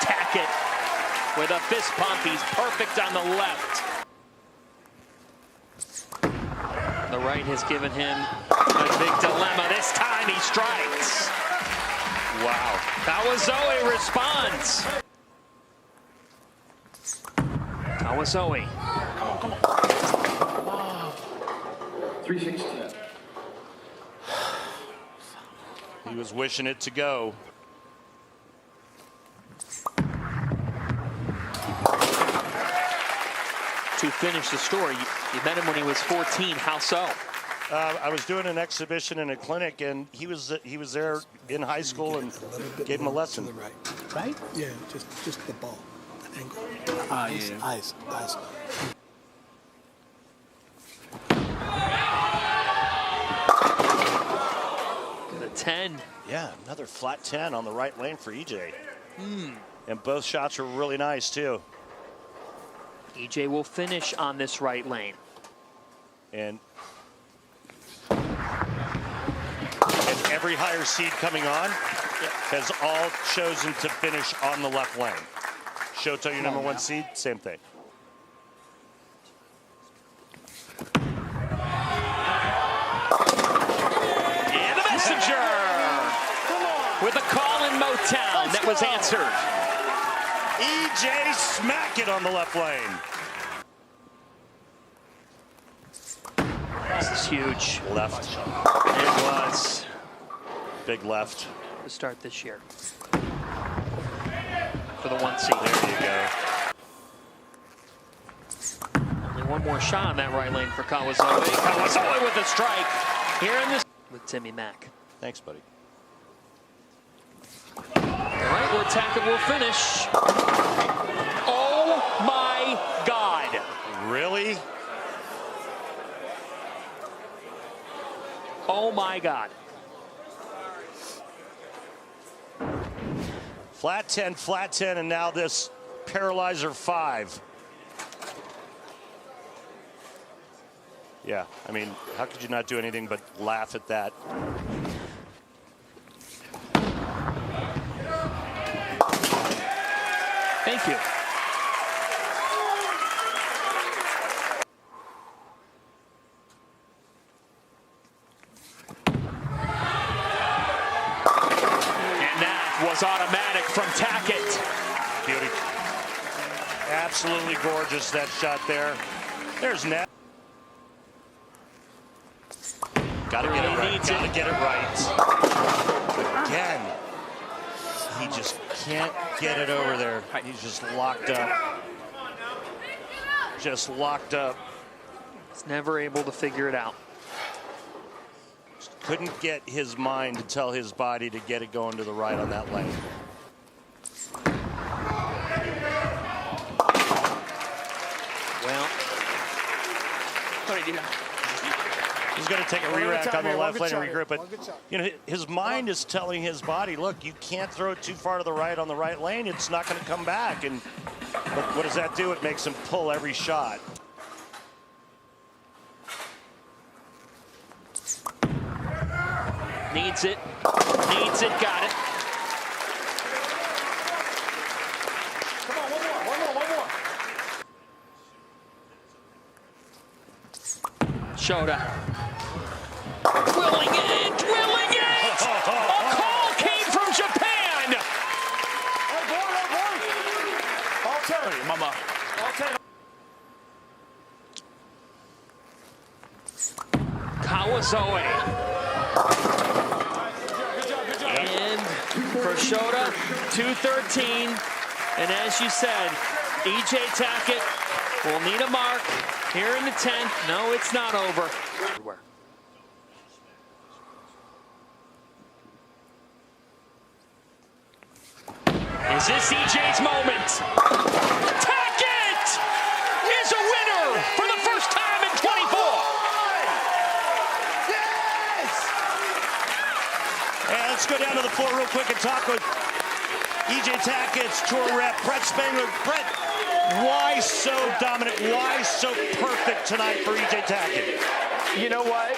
Tackett with a fist pump. He's perfect on the left. The right has given him a big dilemma. This time he strikes. Wow. Kawazoe responds. Kawazoe. Come on. 316. He was wishing it to go. To finish the story, you met him when he was 14. How so? I was doing an exhibition in a clinic, and he was there in high school and gave him a lesson. To the right? Yeah, just the ball, the angle. Eyes. The 10. Yeah, another flat 10 on the right lane for EJ. And both shots were really nice, too. EJ will finish on this right lane. And every higher seed coming on has all chosen to finish on the left lane. Shota, your number 1 seed, same thing. And the messenger with a call in Motown that was answered. EJ smack it on the left lane. This is huge. Left. It was. Big left. To start this year. For the 1 seed. There you go. Only one more shot on that right lane for Wsob. Wsob with a strike here in this with Timmy Mack. Thanks, buddy. All right, where Tackett will finish. Oh my God! Really? Oh my God! Flat 10, and now this paralyzer 5. Yeah, I mean, how could you not do anything but laugh at that? Thank you. Was automatic from Tackett. Beauty. Absolutely gorgeous, that shot there. There's net. Gotta get it right. Gotta get it right. Again, he just can't get it over there. He's just locked up. Just locked up. He's never able to figure it out. Couldn't get his mind to tell his body to get it going to the right on that lane. Well, he's going to take a re-rack on the left lane and regroup. But you know, his mind is telling his body, look, you can't throw it too far to the right on the right lane. It's not going to come back. And what does that do? It makes him pull every shot. Needs it, got it. Come on, one more. Shota. Drilling it! A call came from Japan! I'll tell you, mama. I'll tell you. Wsob. And for Shota, 2:13. And as you said, EJ Tackett will need a mark here in the 10th. No, it's not over. Is this EJ's moment? Tackett is a winner for the first time in 24. And let's go down to the floor real quick and talk with EJ Tackett's tour rep, Brett Spangler. Brett, why so dominant? Why so perfect tonight for EJ Tackett? You know what?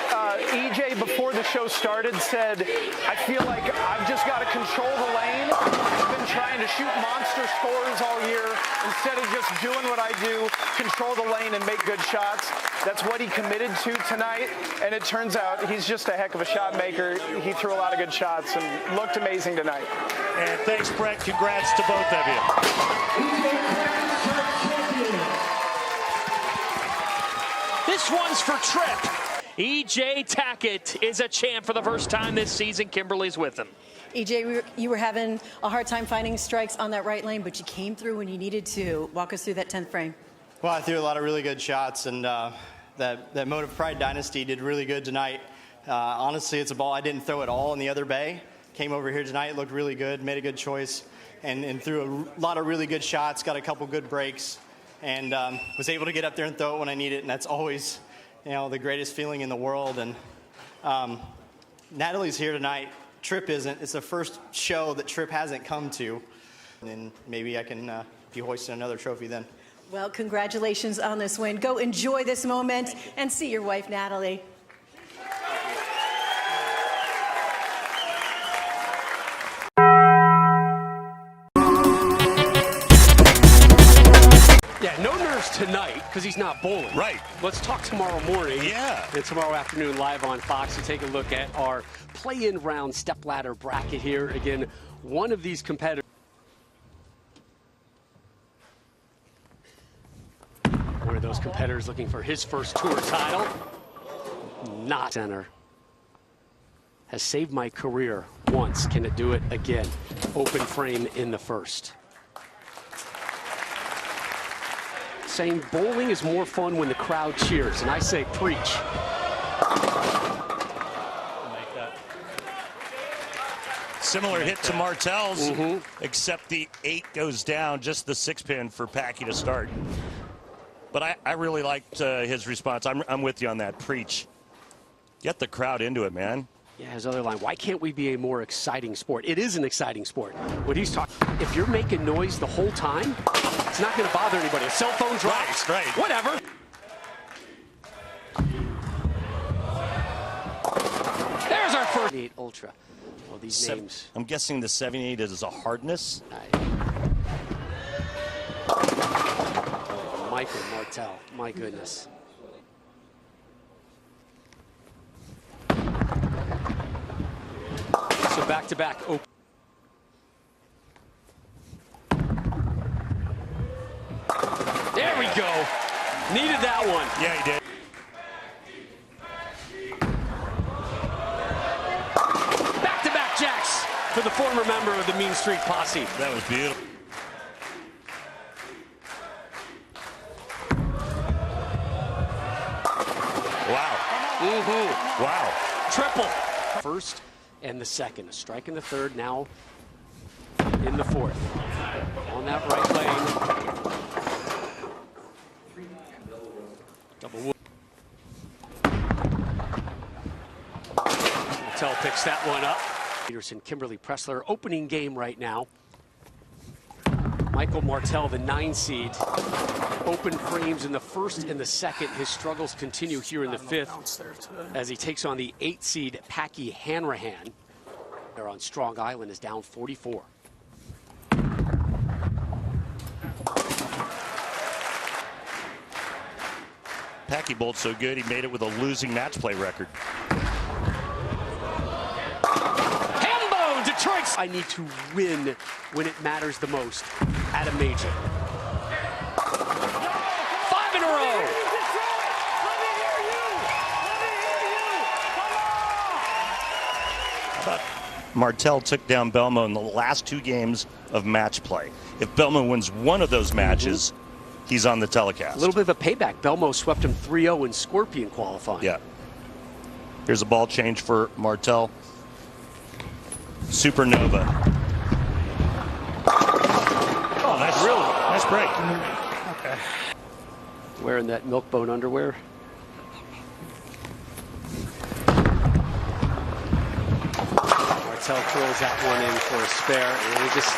EJ, before the show started, said, I feel like I've just got to control the lane. I've been trying to shoot monster scores all year instead of just doing what I do, control the lane and make good shots. That's what he committed to tonight, and it turns out he's just a heck of a shot maker. He threw a lot of good shots and looked amazing tonight. And thanks, Brett. Congrats to both of you. This one's for Tripp. EJ Tackett is a champ for the first time this season. Kimberly's with him. EJ, you were having a hard time finding strikes on that right lane, but you came through when you needed to. Walk us through that 10th frame. Well, I threw a lot of really good shots, and that Motive Pride Dynasty did really good tonight. Honestly, it's a ball I didn't throw at all in the other bay. Came over here tonight, looked really good, made a good choice, and threw a lot of really good shots, got a couple good breaks, and was able to get up there and throw it when I need it, and that's always, the greatest feeling in the world. And Natalie's here tonight. Tripp isn't. It's the first show that Tripp hasn't come to, and maybe I can be hoisting another trophy then. Well, congratulations on this win. Go enjoy this moment and see your wife, Natalie. course, tonight, because he's not bowling. Right. Let's talk tomorrow morning. Yeah. And tomorrow afternoon, live on Fox, to take a look at our play-in round stepladder bracket here. Again, one of these competitors. One of those competitors looking for his first tour title. Not center. Has saved my career once. Can it do it again? Open frame in the first. Saying bowling is more fun when the crowd cheers, and I say preach. Similar hit to Martell's, except the 8 goes down, just the 6-pin for Packy to start. But I really liked his response. I'm with you on that. Preach. Get the crowd into it, man. Yeah, his other line, why can't we be a more exciting sport? It is an exciting sport. What he's talking, if you're making noise the whole time, it's not going to bother anybody. A cell phone drops, right. Whatever. There's our first 8 Ultra. Well, these names. I'm guessing the 78 is a hardness. Michael Martell, my goodness. So back-to-back open. There we go. Needed that one. Yeah, he did. Back-to-back jacks for the former member of the Mean Streak Posse. That was beautiful. Wow. Wow. Triple. First and the second. A strike in the third, now in the fourth. On that right lane. Double wood. Martell picks that one up. Peterson, Kimberly Pressler, opening game right now. Michael Martell, the 9 seed. Open frames in the first and the second. His struggles continue here in the fifth as he takes on the 8 seed Packy Hanrahan. They're on Strong Island, is down 44. Packy bowled so good, he made it with a losing match play record. Hambo, Detroit. I need to win when it matters the most at a major. 5 in a row. Martell took down Belmo in the last 2 games of match play. If Belmo wins one of those matches, he's on the telecast. A little bit of a payback. Belmo swept him 3-0 in Scorpion qualifying. Yeah. Here's a ball change for Martell. Supernova. Oh, nice. Really nice break. Okay. Wearing that milk-bone underwear. Martell throws that one in for a spare, and he just.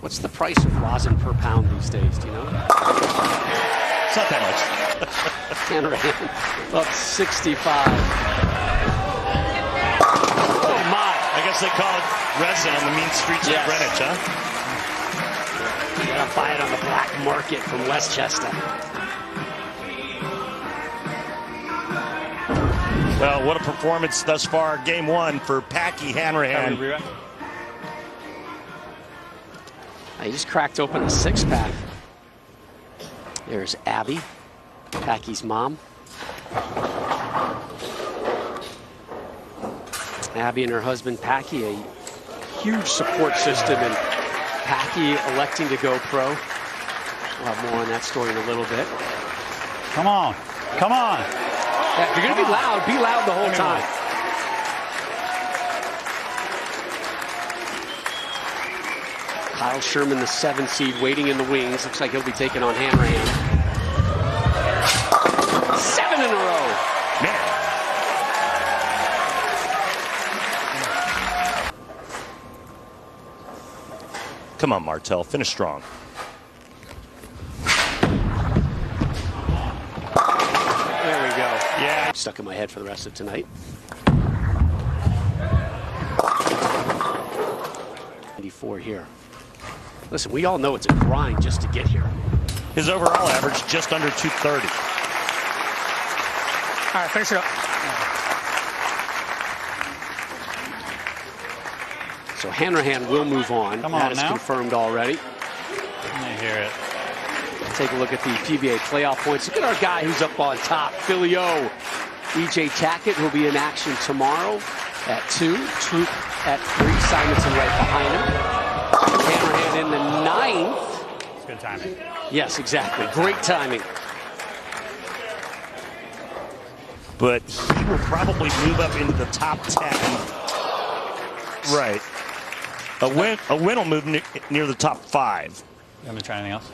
What's the price of rosin per pound these days? Do you know? It's not that much. Hanrahan up 65. Oh my! I guess they call it resin on the mean streets of Greenwich, huh? You gotta buy it on the black market from Westchester. Well, what a performance thus far. Game 1 for Packy Hanrahan. He just cracked open a 6-pack. There's Abby, Packy's mom. Abby and her husband Packy, a huge support system, and Packy electing to go pro. We'll have more on that story in a little bit. Come on. Come on. Yeah, if you're going to be loud the whole time. Kyle Sherman, the 7 seed, waiting in the wings. Looks like he'll be taking on Hanrahan. 7 in a row. Man. Come on, Martell. Finish strong. There we go. Yeah. Stuck in my head for the rest of tonight. 94 here. Listen, we all know it's a grind just to get here. His overall average just under 230. All right, finish it up. So Hanrahan will move on. Come on that is now. confirmed already. I hear it. Take a look at the PBA playoff points. Look at our guy who's up on top, Philly O. EJ Tackett will be in action tomorrow at 2. Troop at 3. Simonson right behind him. Hanrahan in the 9th. It's good timing. Yes, exactly. Great timing. But he will probably move up into the top 10. Right. A win will move near the top 5. You want me to try anything else?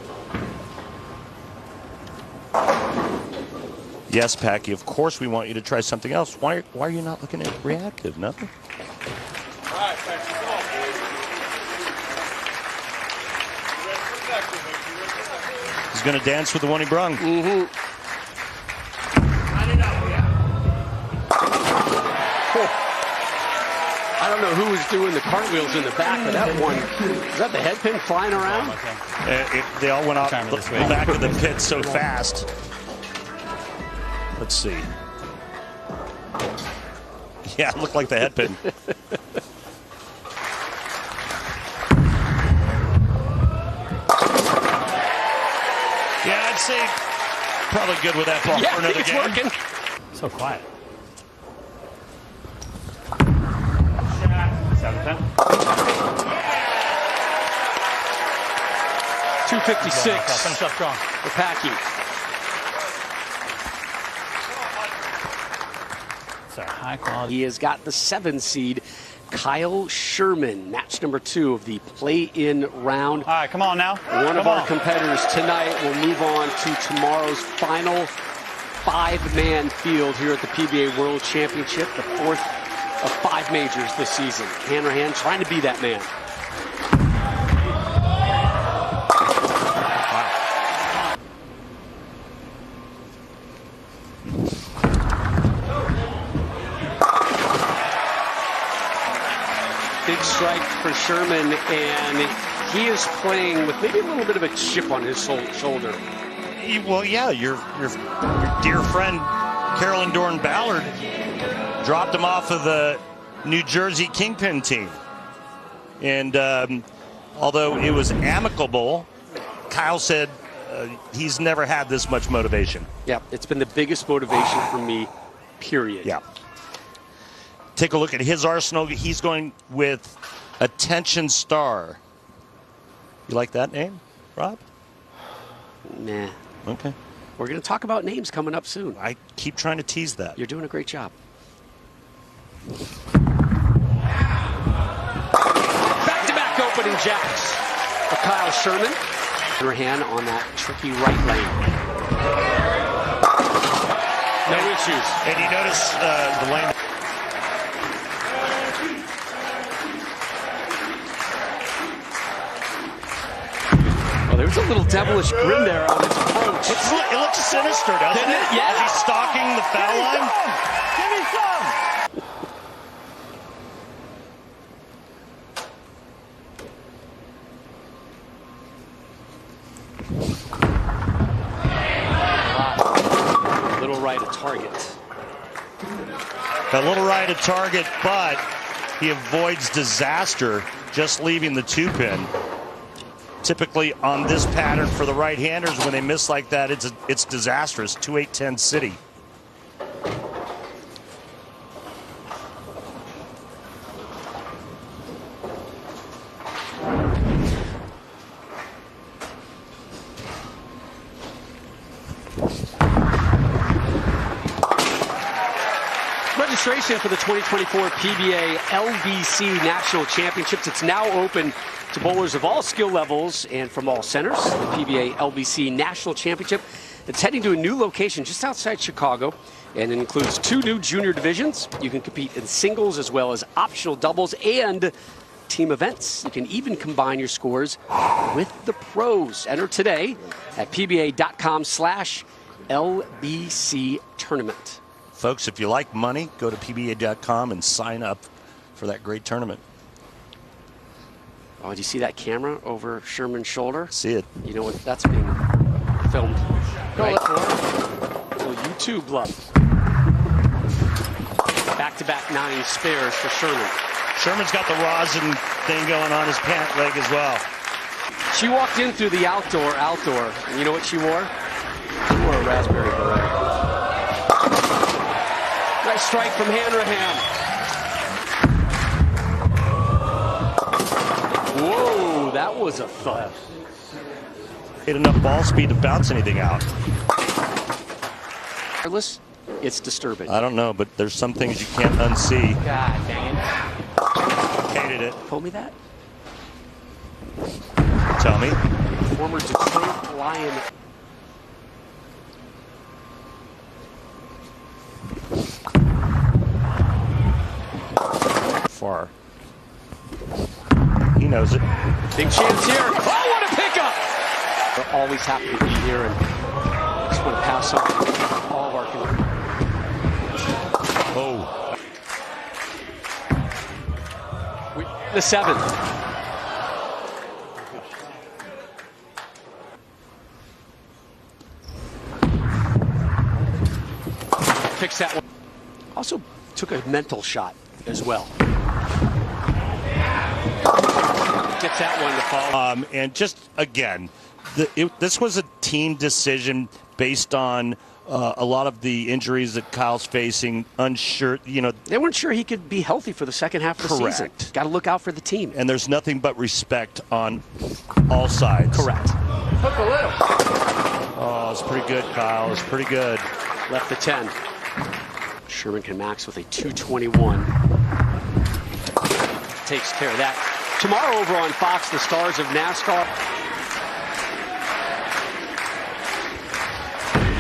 Yes, Packy, of course we want you to try something else. Why are you not looking at reactive? Nothing? All right, Packy, come on. He's going to dance with the one he brung. Mm-hmm. I don't know who was doing the cartwheels in the back, but that one, is that the head pin flying around? They all went off the back of the pit so fast. Let's see. Yeah, it looked like the head pin. Yeah, I'd say probably good with that ball for another game. Working. So quiet. 7-10. 256. Finish up strong. For Packy. It's a high quality. He has got the 7 seed, Kyle Sherman, match number 2 of the play-in round. All right, come on now. One of our competitors tonight will move on to tomorrow's final 5-man field here at the PBA World Championship, the 4th of 5 majors this season. Hanrahan trying to be that man. Big strike for Sherman, and he is playing with maybe a little bit of a chip on his shoulder. Well, yeah, your dear friend Carolyn Dorn Ballard dropped him off of the New Jersey Kingpin team. And although it was amicable, Kyle said he's never had this much motivation. Yeah, it's been the biggest motivation for me, period. Yeah. Take a look at his arsenal. He's going with Attention Star. You like that name, Rob? Nah. Okay. We're going to talk about names coming up soon. I keep trying to tease that. You're doing a great job. Back-to-back opening jacks for Kyle Sherman. Hanrahan on that tricky right lane. No issues. And you notice the lane. Well, there's a little devilish grin there on his approach. It looks sinister, doesn't it? Yeah. As he's stalking the foul line. Give me some! Little right of target. A little right of target, but he avoids disaster just leaving the 2-pin. Typically on this pattern for the right-handers, when they miss like that, it's disastrous. 2-8-10 City. Registration for the 2024 PBA LBC National Championships. It's now open to bowlers of all skill levels and from all centers. The PBA LBC National Championship. It's heading to a new location just outside Chicago, and it includes 2 new junior divisions. You can compete in singles as well as optional doubles and team events. You can even combine your scores with the pros. Enter today at pba.com/LBC tournament. Folks, if you like money, go to pba.com and sign up for that great tournament. Oh, do you see that camera over Sherman's shoulder? See it. You know what? That's being filmed. Right? Little YouTube love. Back-to-back 9 spares for Sherman. Sherman's got the rosin thing going on his pant leg as well. She walked in through the outdoor, and you know what she wore? She wore a raspberry beret. Nice strike from Hanrahan. Whoa, that was a thud. Hit enough ball speed to bounce anything out. It's disturbing. I don't know, but there's some things you can't unsee. God dang it. Hated it. Told me that? Tell me. Former Detroit Lion. Far. He knows it. Big chance here. Oh, what a pickup! We're always happy to be here, and just want to pass on all of our. Oh. The 7th. Picks that one. Also took a mental shot as well. Gets that one to fall. And just again, this was a team decision based on a lot of the injuries that Kyle's facing. Unsure, they weren't sure he could be healthy for the second half of the season. Got to look out for the team. And there's nothing but respect on all sides. Correct. Hook a little. Oh, it's pretty good, Kyle. It's pretty good. Left the 10. Sherman can max with a 221. Takes care of that. Tomorrow over on Fox, the stars of NASCAR.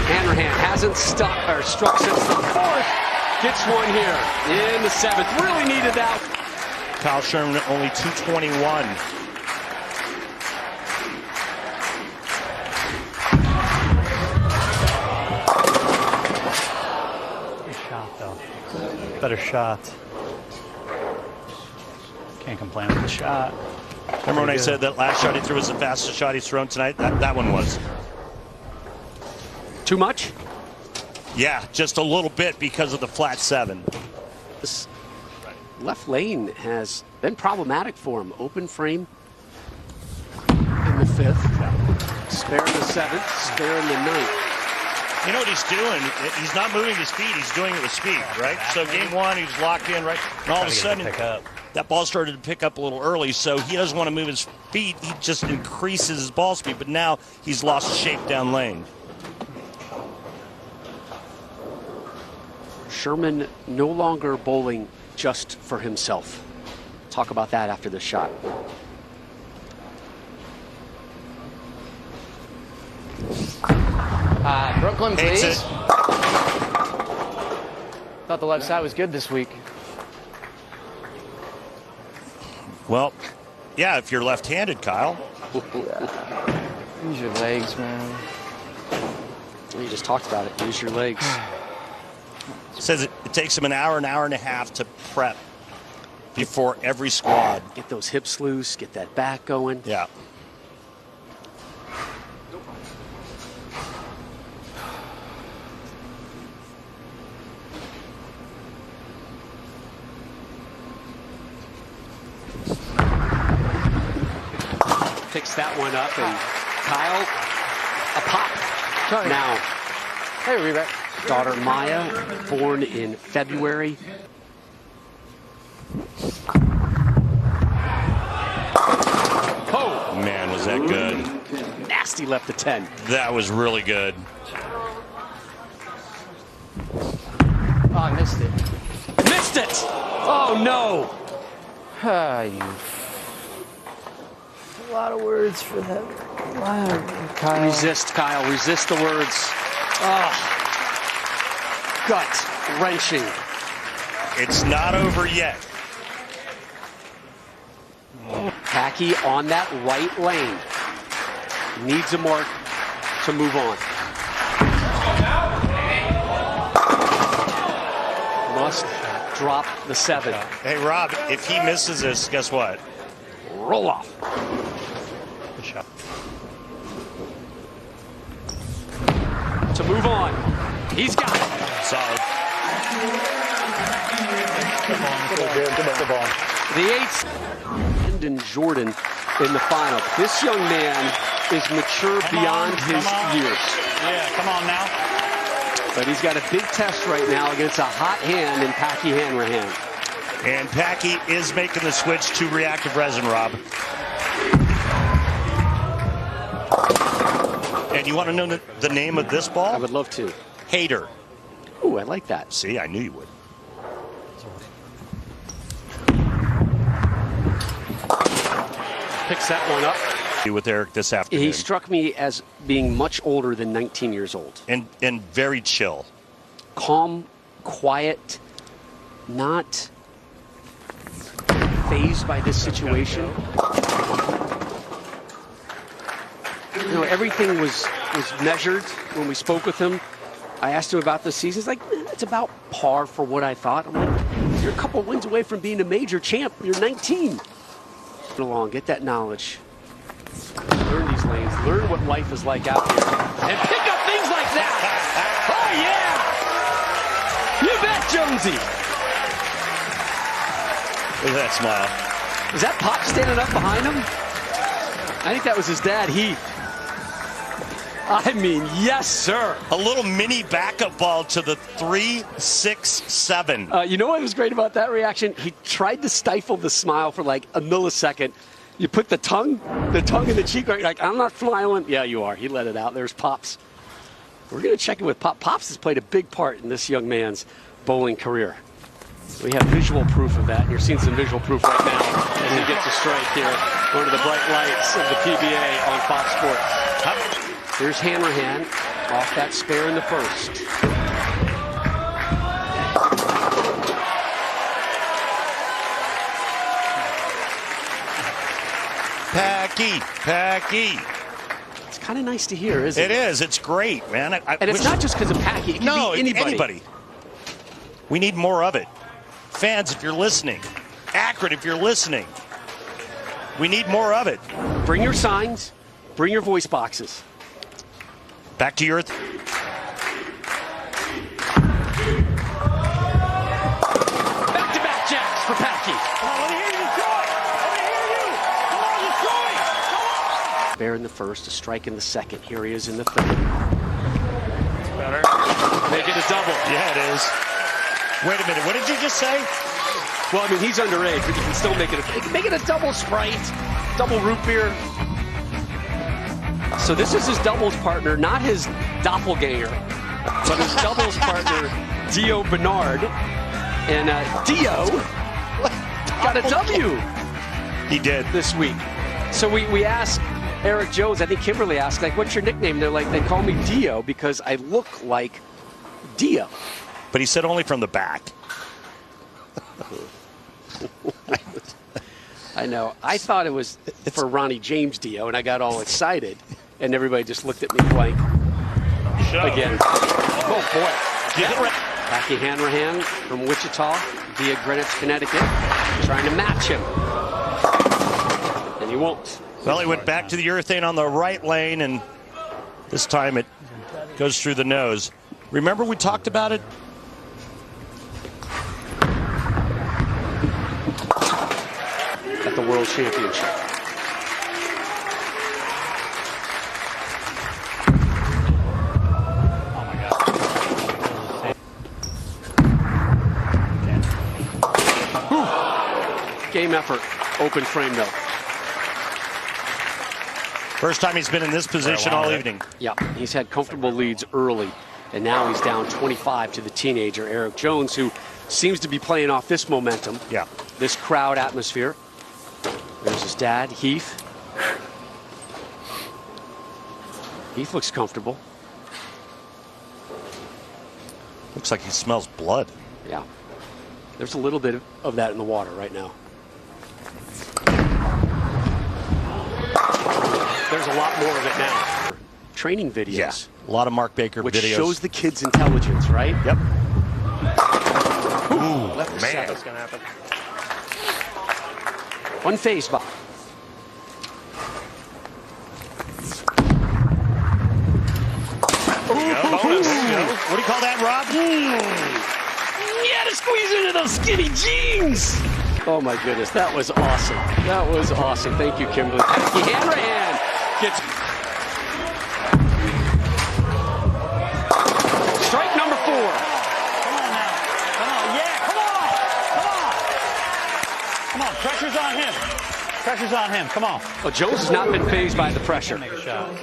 Hanrahan hasn't struck since the 4th. Gets one here in the 7th. Really needed that. Kyle Sherman only 221. Better shot. Can't complain with the shot. Remember when I said that last shot he threw was the fastest shot he's thrown tonight? That one was. Too much? Yeah, just a little bit because of the flat 7. This left lane has been problematic for him. Open frame in the 5th. Spare in the 7th. Spare in the 9th. You know what he's doing? He's not moving his feet. He's doing it with speed, right? So game 1, he was locked in, right? And all of a sudden, that ball started to pick up a little early, so he doesn't want to move his feet. He just increases his ball speed, but now he's lost shape down lane. Sherman no longer bowling just for himself. Talk about that after this shot. Brooklyn, Hates please. it. Thought the left side was good this week. Well, yeah, if you're left-handed, Kyle. Use your legs, man. You just talked about it. Use your legs. Says it takes him an hour and a half to prep before every squad. Get those hips loose, get that back going. Yeah. Picks that one up, and Kyle, a pop. Sorry. Now, hey, we're back. Daughter Maya, born in February. Oh, man, was that good. Nasty left the 10. That was really good. Oh, I missed it. Missed it! Oh, no! A lot of words for that. Kyle. Resist, Kyle. Resist the words. Oh. Gut wrenching. It's not over yet. Packy on that right lane. Needs a mark to move on. Must drop the 7. Hey, Rob, if he misses this, guess what? Roll off. Good shot. to move on. He's got it. Solid. Good ball. The eighth. And Jordan in the final. This young man is mature beyond his years. Yeah, come on now. But he's got a big test right now against a hot hand in Packy Hanrahan. And Packy is making the switch to reactive resin, Rob. And you want to know the name of this ball? I would love to. Hater. Ooh, I like that. See, I knew you would. Picks that one up. With Eric this afternoon. He struck me as being much older than 19 years old. And very chill. Calm, quiet, not fazed by this situation. You know, everything was measured when we spoke with him. I asked him about the season. He's like, it's about par for what I thought. I'm like, you're a couple wins away from being a major champ. You're 19. Along, get that knowledge. Learn these lanes. Learn what life is like out here. And pick up things like that. Oh, yeah. You bet, Jonesy. Look at that smile. Is that Pop standing up behind him? I think that was his dad, Heath. I mean, yes, sir. A little mini backup ball to the 3-6-7. You know what was great about that reaction? He tried to stifle the smile for like a millisecond. You put the tongue in the cheek, right? Like, I'm not smiling. Yeah, you are. He let it out. There's Pops. We're going to check in with Pop. Pops has played a big part in this young man's bowling career. We have visual proof of that. And you're seeing some visual proof right now as he gets a strike here. One of the bright lights of the PBA on Fox Sports. Here's Hanrahan off that spare in the first. Packy. It's kind of nice to hear, isn't it? It is. It's great, man. And it's not just because of Packy. It can be anybody. We need more of it. Fans, if you're listening. Akron, if you're listening. We need more of it. Bring your signs. Bring your voice boxes. Back to your... Back-to-back jacks for Packy. Come on, let me hear you, Detroit. Let me hear you. Come on, Detroit. Come on. Bear in the first, a strike in the second. Here he is in the third. Better. Make it a double. Yeah, it is. Wait a minute. What did you just say? Well, I mean, he's underage, but you can still make it a double Sprite, double root beer. So this is his doubles partner, not his doppelganger, but his doubles partner, Dio Bernard. And Dio got a W. He did. This week. So we asked Eric Jones, I think Kimberly asked, like, what's your nickname? They're like, they call me Dio because I look like Dio. But he said only from the back. I know. I thought it was for Ronnie James Dio, and I got all excited. And everybody just looked at me blank. Again. Oh, boy. Packy Hanrahan from Wichita via Greenwich, Connecticut, trying to match him. And he won't. Well, he went back to the urethane on the right lane, and this time it goes through the nose. Remember we talked about it? At the World Championship. Game effort, open frame though. First time he's been in this position all evening. Yeah, he's had comfortable leads early, and now he's down 25 to the teenager, Eric Jones, who seems to be playing off this momentum. Yeah. This crowd atmosphere. There's his dad, Heath. Heath looks comfortable. Looks like he smells blood. Yeah. There's a little bit of that in the water right now. There's a lot more of it now. Training videos. Yeah, a lot of Mark Baker which videos. Shows the kid's intelligence, right? Yep. Ooh, left to man. second. That's going to happen. Unfazed by. What do you call that, Rob? You had to squeeze into those skinny jeans. Oh my goodness, that was awesome. That was awesome. Thank you, Kimberly. Hanrahan gets strike number 4. Come on now. Come on. Yeah, come on. Come on. Come on. Pressure's on him. Pressure's on him. Come on. Well, Jones has not been fazed by the pressure. Make a shot.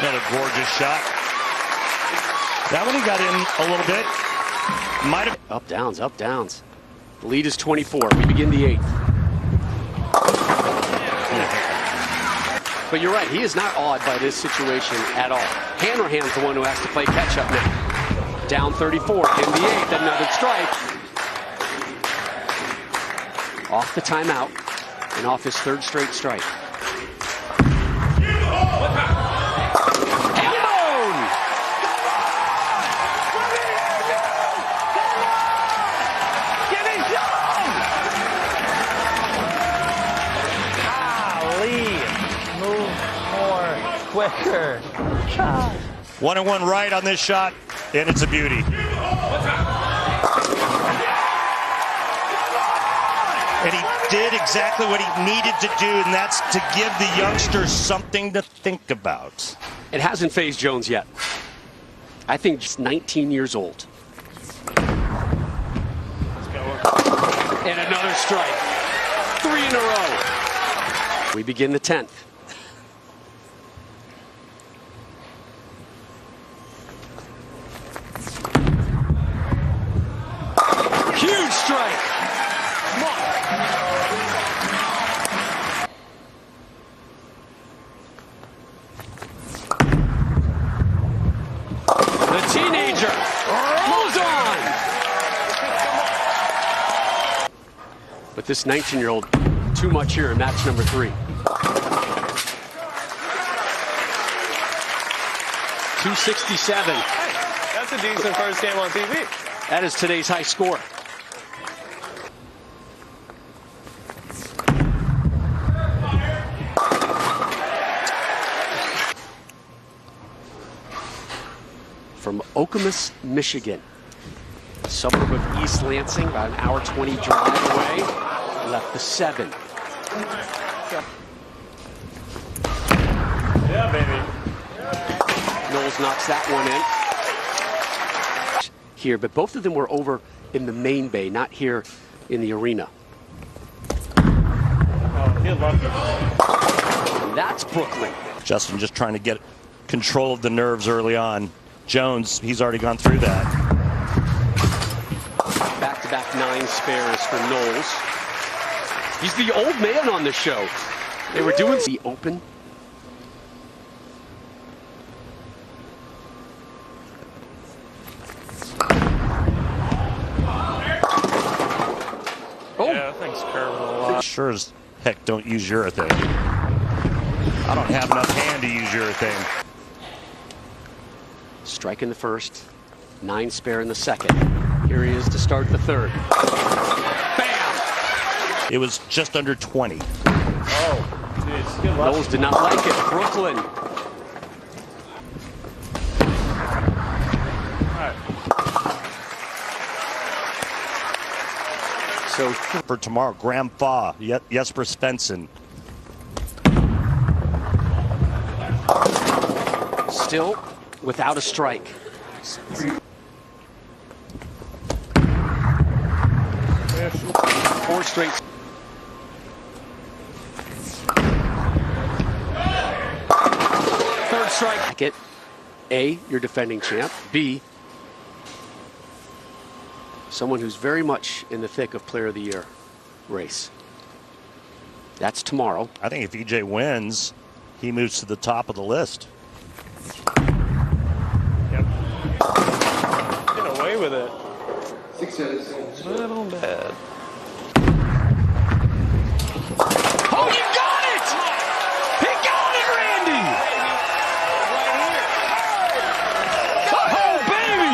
Another gorgeous shot. That one he got in a little bit. Might have. Up, downs, up, downs. The lead is 24. We begin the 8th. But you're right, he is not awed by this situation at all. Hanrahan's the one who has to play catch-up now. Down 34, in the 8th, another strike. Off the timeout, and off his 3rd straight strike. Quicker. 1-1 right on this shot, and it's a beauty. And he did exactly what he needed to do, and that's to give the youngsters something to think about. It hasn't fazed Jones yet. I think just 19 years old. And another strike. 3 in a row. We begin the 10th. Huge strike. Come on. The teenager rolls on. But this 19-year-old, too much here in match number 3. 267. That's a decent first game on TV. That is today's high score. From Okemos, Michigan, a suburb of East Lansing, about an hour 20 drive away, left the 7. Yeah, baby. Knowles knocks that one in. Here, but both of them were over in the main bay, not here in the arena. Oh, he loved it. And that's Brooklyn. Justin just trying to get control of the nerves early on. Jones, he's already gone through that. Back-to-back 9 spares for Knowles. He's the old man on the show. They were doing the open. Oh. Yeah, that thing's curving a lot. Sure as heck don't use urethane. I don't have enough hand to use urethane. Strike in the first, 9 spare in the second. Here he is to start the 3rd. Bam! It was just under 20. Oh, geez. Good luck. Knowles did not like it. Brooklyn. So for tomorrow, Graham Faw, Jesper Svensson. Still without a strike. 4 straight. Third strike. Get A, your defending champ. B, someone who's very much in the thick of Player of the Year race. That's tomorrow. I think if EJ wins, he moves to the top of the list. Yep. Get away with it. 6 minutes. Little bad. Oh, you got it! He got it, Randy! Oh, baby!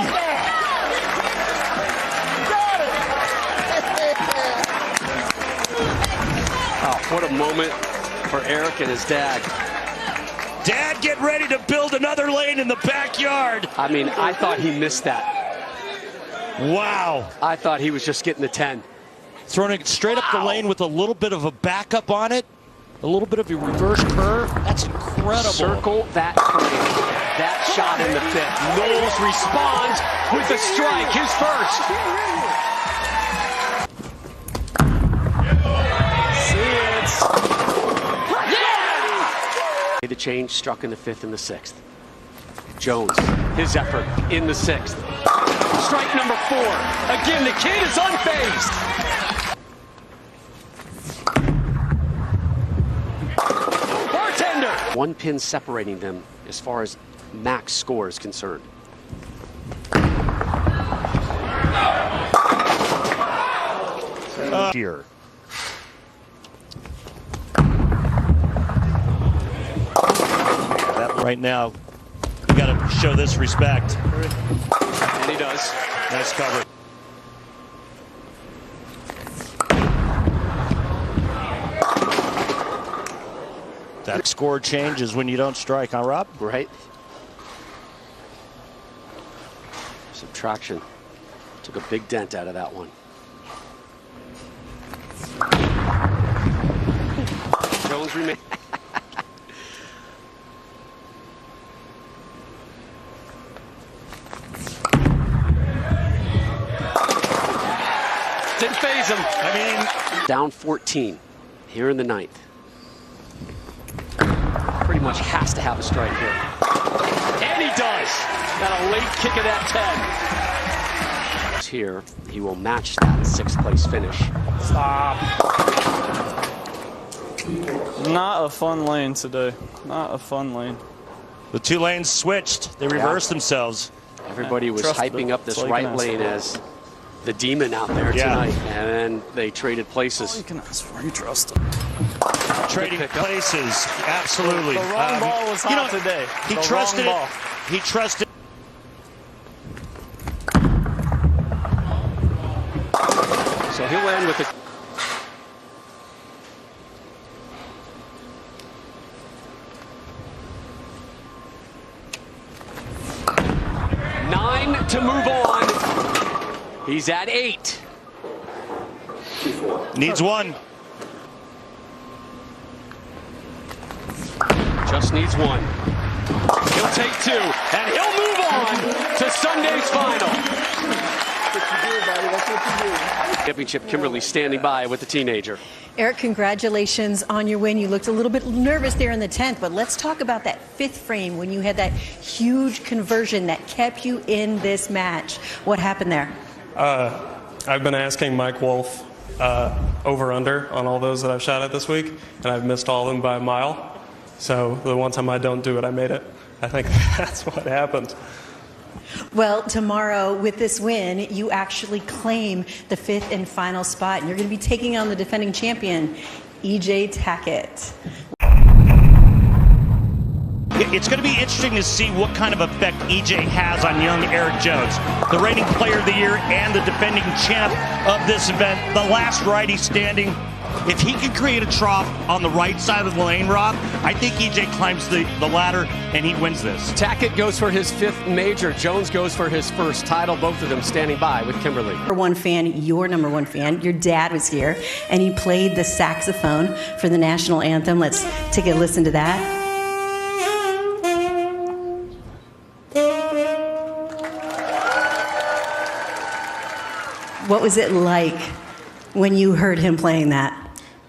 What a moment for Eric and his dad. Dad, get ready to build another lane in the backyard. I mean, I thought he missed that. Wow. I thought he was just getting the 10. Throwing it straight up the lane with a little bit of a backup on it. A little bit of a reverse curve. That's incredible. Circle that frame. That shot in the 5th. Knowles responds with the strike, his first. Yeah! The change struck in the 5th and the 6th. Jones, his effort in the 6th. Strike number 4. Again, the kid is unfazed. Bartender! 1 pin separating them as far as max score is concerned. Here. That right now, you got to show this respect. And he does. Nice cover. That score changes when you don't strike, huh, Rob? Right. Subtraction. Took a big dent out of that one. Jones remains. Didn't phase him. I mean, down 14 here in the 9th. Pretty much has to have a strike here. And he does. Got a late kick of that 10. Here, he will match that 6th place finish. Stop. Not a fun lane today. Not a fun lane. The 2 lanes switched. They reversed themselves. Everybody was hyping up this right lane as the demon out there tonight, and then they traded places. All you can ask for, you trust him. Trading places, absolutely. The wrong ball was hot today. He trusted it. He trusted. So he'll end with a. Nine to move on. He's at 8. Needs 1. Just needs 1. He'll take 2, and he'll move on to Sunday's final. Championship, Kimberly standing by with the teenager. Eric, congratulations on your win. You looked a little bit nervous there in the 10th, but let's talk about that 5th frame when you had that huge conversion that kept you in this match. What happened there? I've been asking Mike Wolf over-under on all those that I've shot at this week, and I've missed all of them by a mile. So the one time I don't do it, I made it. I think that's what happened. Well, tomorrow with this win, you actually claim the 5th and final spot, and you're going to be taking on the defending champion, EJ Tackett. It's going to be interesting to see what kind of effect EJ has on young Eric Jones, the reigning player of the year and the defending champ of this event, the last righty standing. If he can create a trough on the right side of the lane, Rob, I think EJ climbs the ladder and he wins this. Tackett goes for his 5th major. Jones goes for his 1st title. Both of them standing by with Kimberly. Number 1 fan, your number 1 fan, your dad was here, and he played the saxophone for the national anthem. Let's take a listen to that. What was it like when you heard him playing that?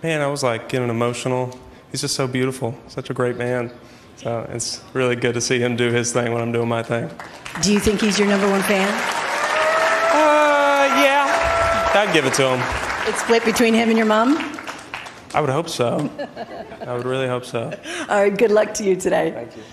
Man, I was like getting emotional. He's just so beautiful, such a great man. So it's really good to see him do his thing when I'm doing my thing. Do you think he's your number 1 fan? Yeah, I'd give it to him. It's split between him and your mom? I would hope so. I would really hope so. All right, good luck to you today. Thank you.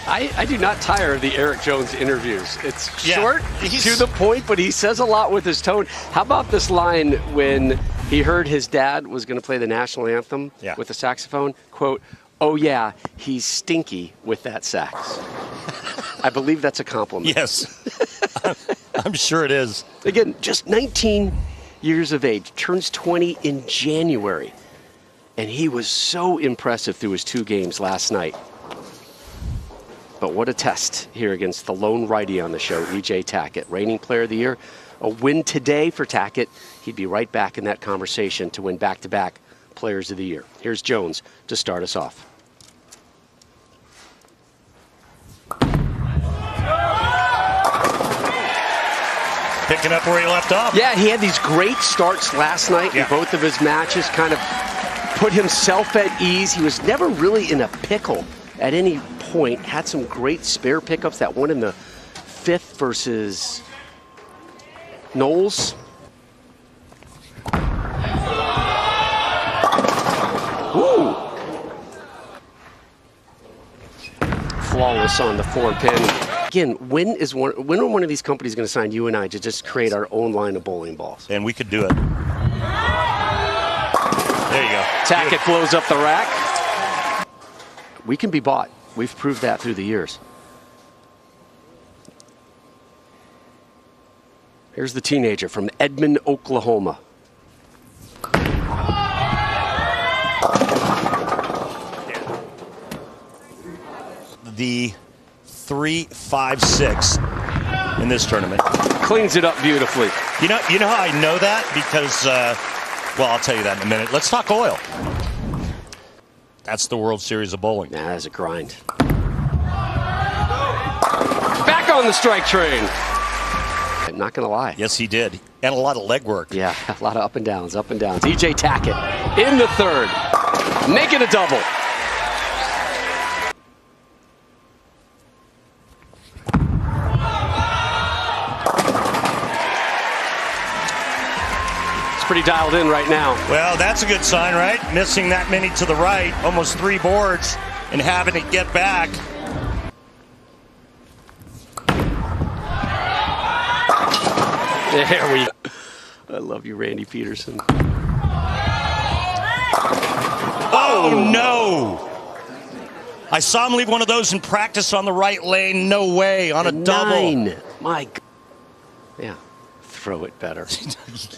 I do not tire of the Eric Jones interviews. It's short, to the point, but he says a lot with his tone. How about this line when he heard his dad was going to play the national anthem with the saxophone? Quote, "Oh yeah, he's stinky with that sax." I believe that's a compliment. Yes, I'm sure it is. Again, just 19 years of age, turns 20 in January. And he was so impressive through his 2 games last night. But what a test here against the lone righty on the show, E.J. Tackett. Reigning Player of the Year. A win today for Tackett. He'd be right back in that conversation to win back-to-back Players of the Year. Here's Jones to start us off. Picking up where he left off. Yeah, he had these great starts last night in both of his matches, kind of put himself at ease. He was never really in a pickle at any point. Had some great spare pickups. That one in the 5th versus Knowles. Ooh. Flawless on the 4-pin. Again, when are one of these companies going to sign you and I to just create our own line of bowling balls? And we could do it. There you go. Tackett blows up the rack. We can be bought. We've proved that through the years. Here's the teenager from Edmond, Oklahoma. The 3-5-6 in this tournament. Cleans it up beautifully. You know how I know that? Because, well, I'll tell you that in a minute. Let's talk oil. That's the World Series of Bowling. Nah, that's a grind. Back on the strike train. I'm not going to lie. Yes, he did. And a lot of leg work. Yeah, a lot of up and downs, up and downs. E.J. Tackett in the 3rd. Make it a double. Pretty dialed in right now. Well, that's a good sign, right? Missing that many to the right, almost 3 boards, and having it get back. There we go. I love you, Randy Peterson. Oh, no! I saw him leave one of those in practice on the right lane. No way, on a double. 9. My God. Yeah. Throw it better.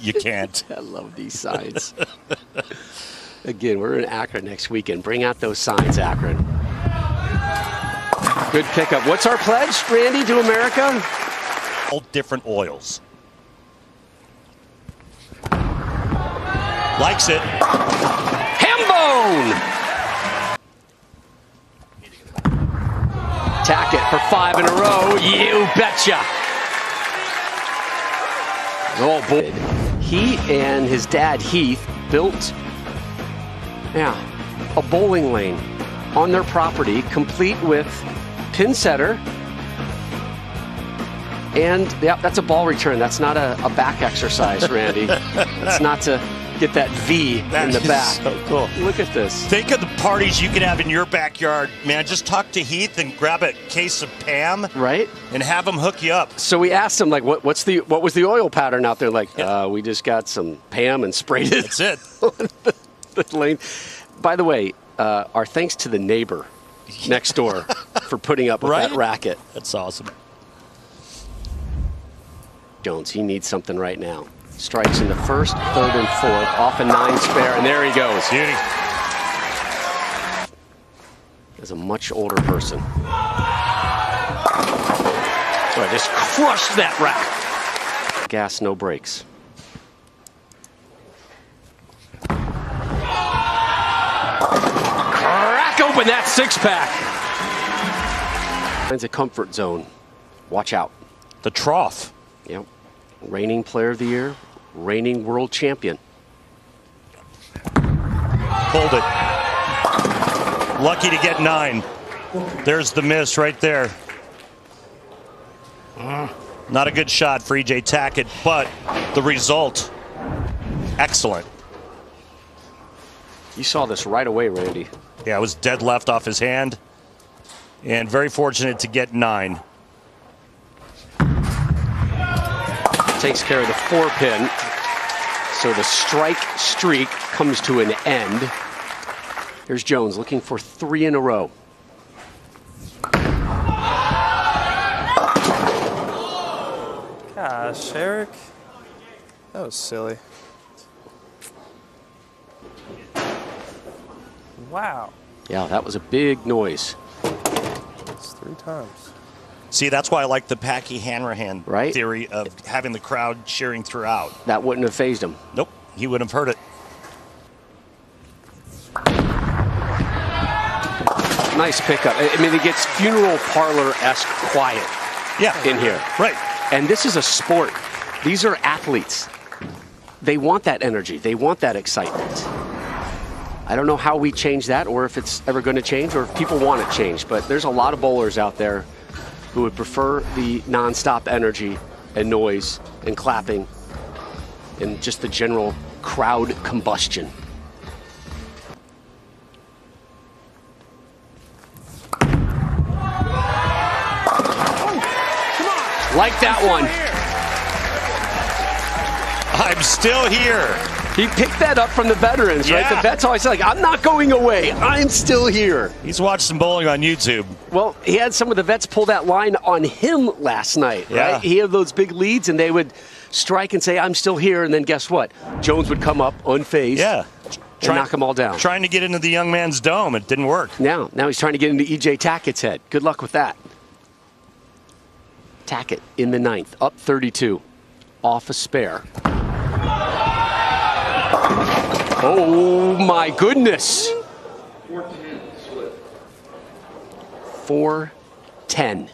You can't. I love these signs. Again, we're in Akron next weekend. Bring out those signs, Akron. Good pickup. What's our pledge, Randy, to America? All different oils. Likes it. Hambone! Tackett for 5 in a row. You betcha. Oh boy. He and his dad Heath built a bowling lane on their property, complete with pin setter. And that's a ball return. That's not a back exercise, Randy. That's not to get that V in the back. So cool. Look at this. Think of the parties you could have in your backyard, man. Just talk to Heath and grab a case of Pam, right? And have him hook you up. So we asked him, like, what was the oil pattern out there? Like, we just got some Pam and sprayed it. That's it. the lane. By the way, our thanks to the neighbor next door for putting up with that racket. That's awesome. Jones, he needs something right now. Strikes in the 1st, 3rd, and 4th. Off a 9 spare, and there he goes. Beauty. As a much older person. So I just crushed that rack. Gas, no brakes. Crack open that 6-pack. Finds a comfort zone. Watch out. The trough. Yep. Reigning Player of the Year, reigning world champion. Hold it. Lucky to get 9. There's the miss right there. Not a good shot for E.J. Tackett, but the result, excellent. You saw this right away, Randy. Yeah, it was dead left off his hand, and very fortunate to get 9. Takes care of the 4-pin, so the strike streak comes to an end. Here's Jones looking for 3 in a row. Gosh, Eric. That was silly. Wow. Yeah, that was a big noise. It's 3 times. See, that's why I like the Packy Hanrahan theory of having the crowd cheering throughout. That wouldn't have phased him. Nope, he wouldn't have heard it. Nice pickup. I mean, it gets funeral parlor-esque quiet in here. Right. And this is a sport. These are athletes. They want that energy. They want that excitement. I don't know how we change that or if it's ever going to change or if people want it changed, but there's a lot of bowlers out there who would prefer the nonstop energy and noise and clapping and just the general crowd combustion. Like that one. I'm still here. He picked that up from the veterans, right? The vets always say, like, I'm not going away. I'm still here. He's watched some bowling on YouTube. Well, he had some of the vets pull that line on him last night, right? He had those big leads, and they would strike and say, I'm still here. And then guess what? Jones would come up unfazed and knock them all down. Trying to get into the young man's dome. It didn't work. Now he's trying to get into E.J. Tackett's head. Good luck with that. Tackett in the 9th, up 32, off a spare. Oh my goodness. 4-10 split. 4-10.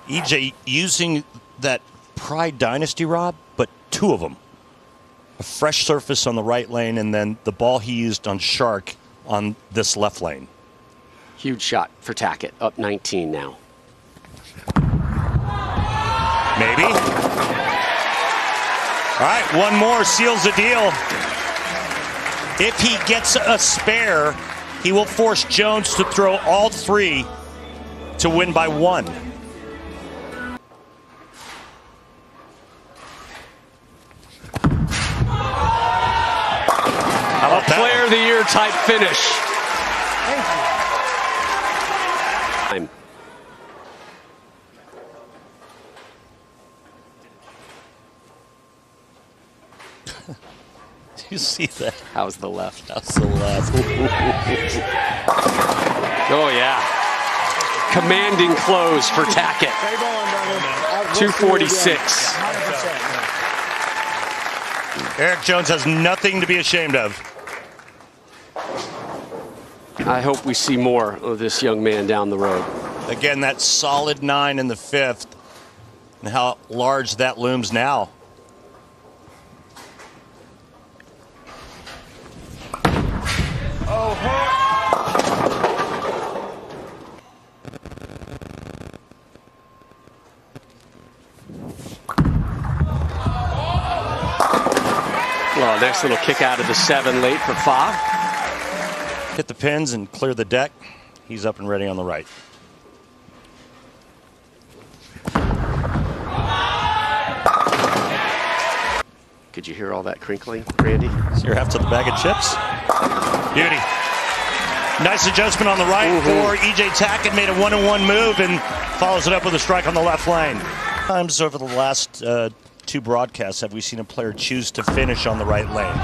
EJ using that Pride Dynasty, Rob, but 2 of them. A fresh surface on the right lane, and then the ball he used on Shark on this left lane. Huge shot for Tackett, up 19 now. Maybe. All right, one more seals the deal. If he gets a spare, he will force Jones to throw all 3 to win by 1. A player of the year type finish. Thank you. You see that? How's the left? How's the left? Oh, yeah. Commanding close for Tackett. 246. Eric Jones has nothing to be ashamed of. I hope we see more of this young man down the road. Again, that solid 9 in the 5th. And how large that looms now. Well, nice little kick out of the 7 late for Wsob. Hit the pins and clear the deck. He's up and ready on the right. Could you hear all that crinkling, Randy? So you're half to the bag of chips. Beauty. Nice adjustment on the right for E.J. Tackett. Made a 1-1 move and follows it up with a strike on the left lane. Times over the last 2 broadcasts have we seen a player choose to finish on the right lane?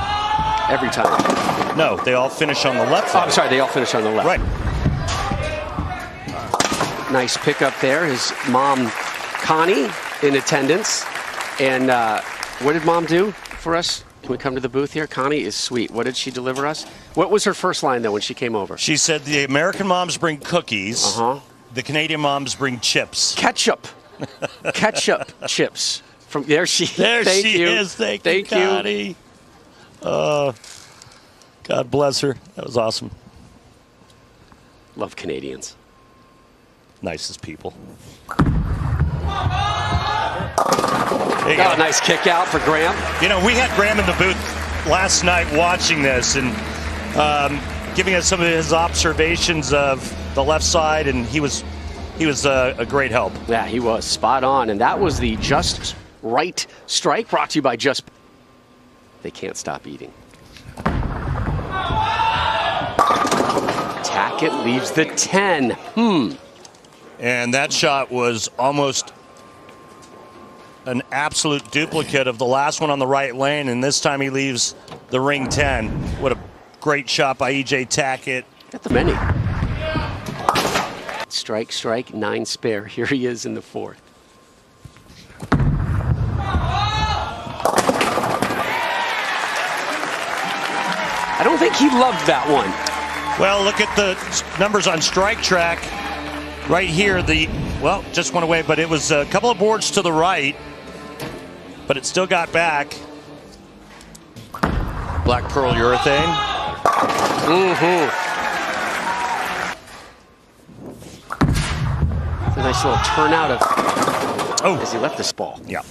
Every time. No, they all finish on the left lane. Oh, I'm sorry, they all finish on the left. Right. Nice pickup there. His mom, Connie, in attendance. And what did Mom do for us? Can we come to the booth here? Connie is sweet. What did she deliver us? What was her first line, though, when she came over? She said the American moms bring cookies. The Canadian moms bring chips. Ketchup. Ketchup chips. From there she Thank you. Is. Thank you, Connie. God bless her. That was awesome. Love Canadians. Nicest people. Nice kick out for Graham. You know, we had Graham in the booth last night watching this and giving us some of his observations of the left side, and he was a great help. Yeah, he was spot on, and that was the Just Right strike brought to you by Just. They can't stop eating. Tackett leaves the 10. And that shot was almost an absolute duplicate of the last one on the right lane, and this time he leaves the ring 10. What a great shot by E.J. Tackett. Got the many. Strike, strike, 9 spare. Here he is in the 4th. I don't think he loved that one. Well, look at the numbers on Strike Track. Right here, just went away, but it was a couple of boards to the right, but it still got back. Black Pearl urethane. A nice little turnout of as he left this ball. Yeah.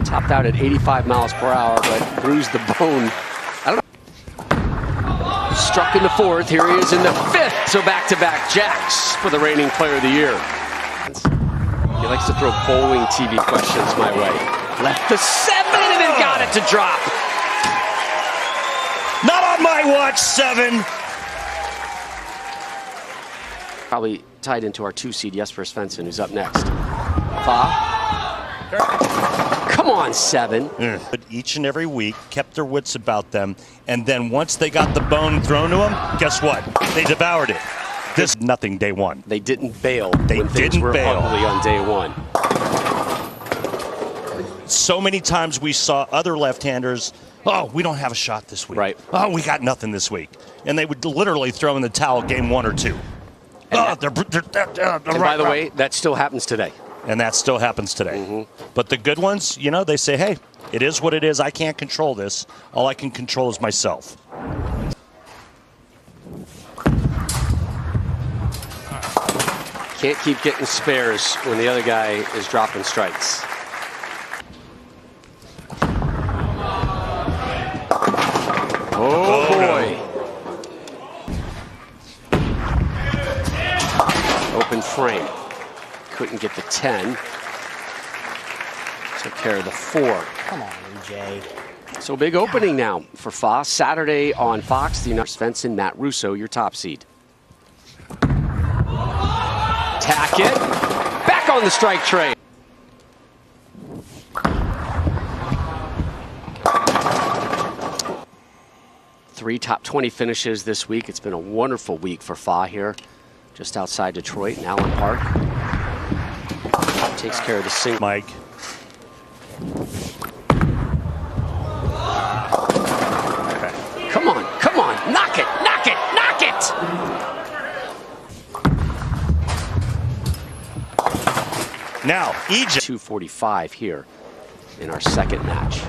Topped out at 85 miles per hour, but bruised the bone. I don't know. Struck in the 4th. Here he is in the 5th. So back-to-back jacks for the reigning player of the year. He likes to throw bowling TV questions my way. Left the 7 and then got it to drop. Not on my watch, 7. Probably tied into our 2 seed, Jesper Svensson, who's up next. Fa. Come on, 7. But each and every week, kept their wits about them, and then once they got the bone thrown to them, guess what? They devoured it. This nothing day one. They didn't bail. They didn't bail ugly on day 1. So many times we saw other left-handers. Oh, we don't have a shot this week. Right. Oh, we got nothing this week, and they would literally throw in the towel game 1 or 2. And by the way, that still happens today. And that still happens today. But the good ones, they say, hey, it is what it is. I can't control this. All I can control is myself. Can't keep getting spares when the other guy is dropping strikes. Oh, boy. Open frame. Couldn't get the 10. Took care of the 4. Come on, EJ. So big opening now for Fa. Saturday on Fox, the United Svensson, Matt Russo, your top seed. Tackett. Back on the strike train. Three top 20 finishes this week. It's been a wonderful week for Fa here, just outside Detroit in Allen Park. Takes care of the single. Mike. Come on, come on, knock it, knock it, knock it! Now, EJ. 2:45 here in our second match.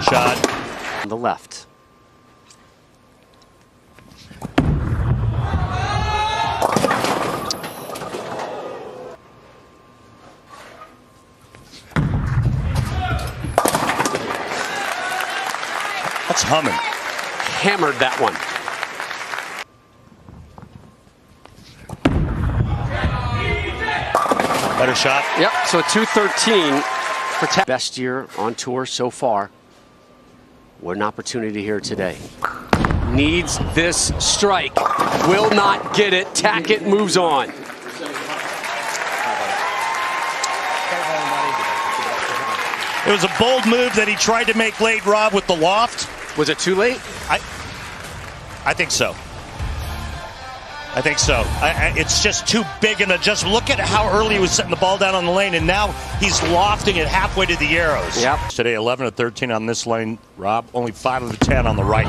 Shot. On the left. That's humming. Hammered that one. Better shot. Yep, so 213 for best year on tour so far. What an opportunity here today. Needs this strike. Will not get it. Tackett moves on. It was a bold move that he tried to make late, Rob, with the loft. Was it too late? I think so. I think so. It's just too big, and just look at how early he was setting the ball down on the lane, and now he's lofting it halfway to the arrows. Yep. Today, 11 of 13 on this lane, Rob. Only 5 of 10 on the right.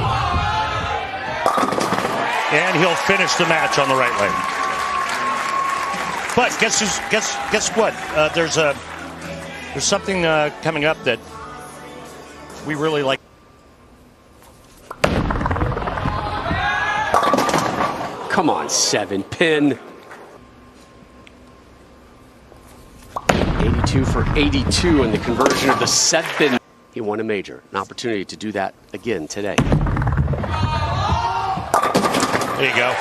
And he'll finish the match on the right lane. But guess what? There's something coming up that we really like. Come on, 7 pin. 82 for 82 in the conversion of the 7. He won a major. An opportunity to do that again today. There you go.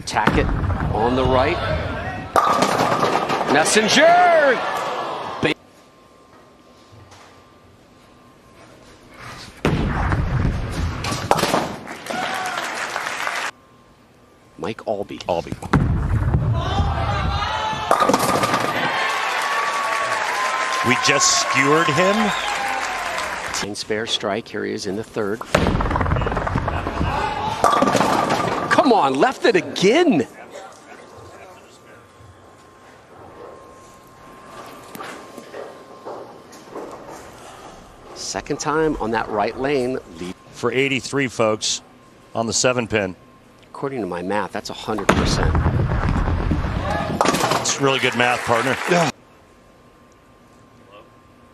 Tackett on the right. Messenger! Mike Albee. We just skewered him. Team spare strike. Here he is in the third. Come on, left it again. Second time on that right lane. Lead. For 83, folks, on the 7-pin. According to my math, that's 100%. It's really good math, partner.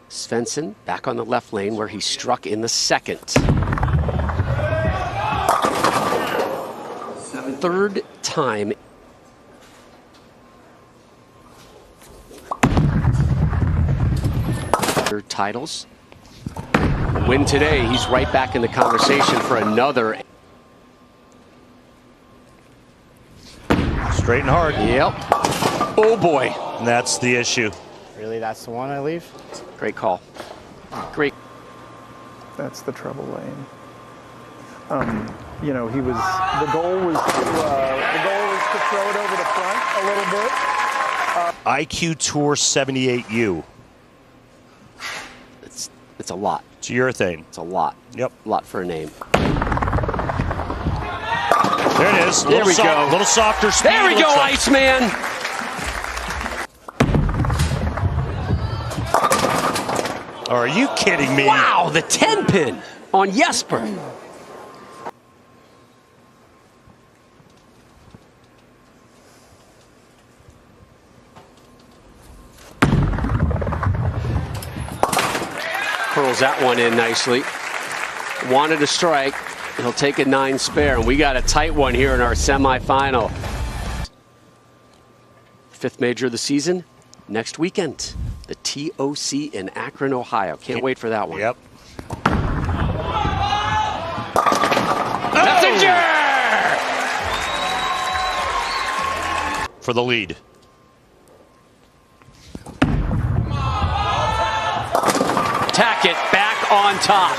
Svensson back on the left lane where he struck in the second. Third time. Third titles. Win today, he's right back in the conversation for another. Straight and hard. Yep. Oh boy. And that's the issue. Really, that's the one I leave? Great call. Great. That's the trouble lane. You know, the goal was to throw it over the front a little bit. IQ Tour 78U. It's a lot. It's urethane. It's a lot. Yep. A lot for a name. There it is. There we go. A little softer speed. There we go, Iceman. Are you kidding me? Wow, the 10-pin on Jesper. Curls that one in nicely. Wanted a strike. He'll take a 9 spare, and we got a tight one here in our semifinal. 5th major of the season next weekend. The TOC in Akron, Ohio. Can't wait for that one. Yep. Messenger! For the lead. Tackett back on top.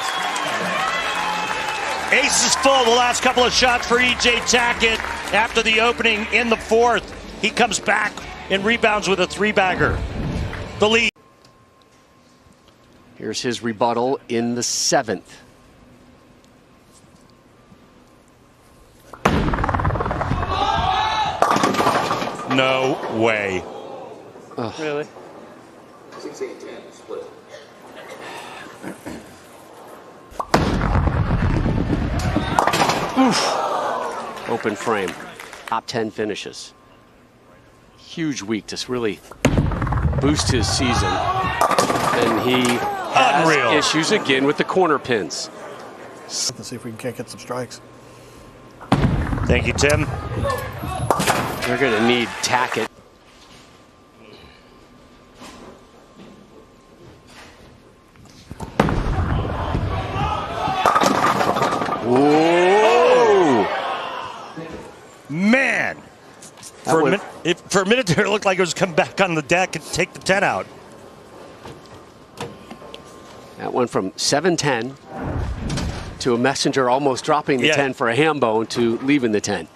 Ace is full. The last couple of shots for E.J. Tackett after the opening in the 4th. He comes back and rebounds with a 3-bagger. The lead. Here's his rebuttal in the 7th. No way. Ugh. Really? 16-10 split. Oof. Open frame. Top 10 finishes. Huge week to really boost his season. And he has issues again with the corner pins. Let's see if we can't get some strikes. Thank you, Tim. They're going to need Tackett. Whoa! Man! For a minute there, it looked like it was come back on the deck and take the 10 out. That went from 7-10 to a Messenger almost dropping the 10 for a ham bone to leaving the 10.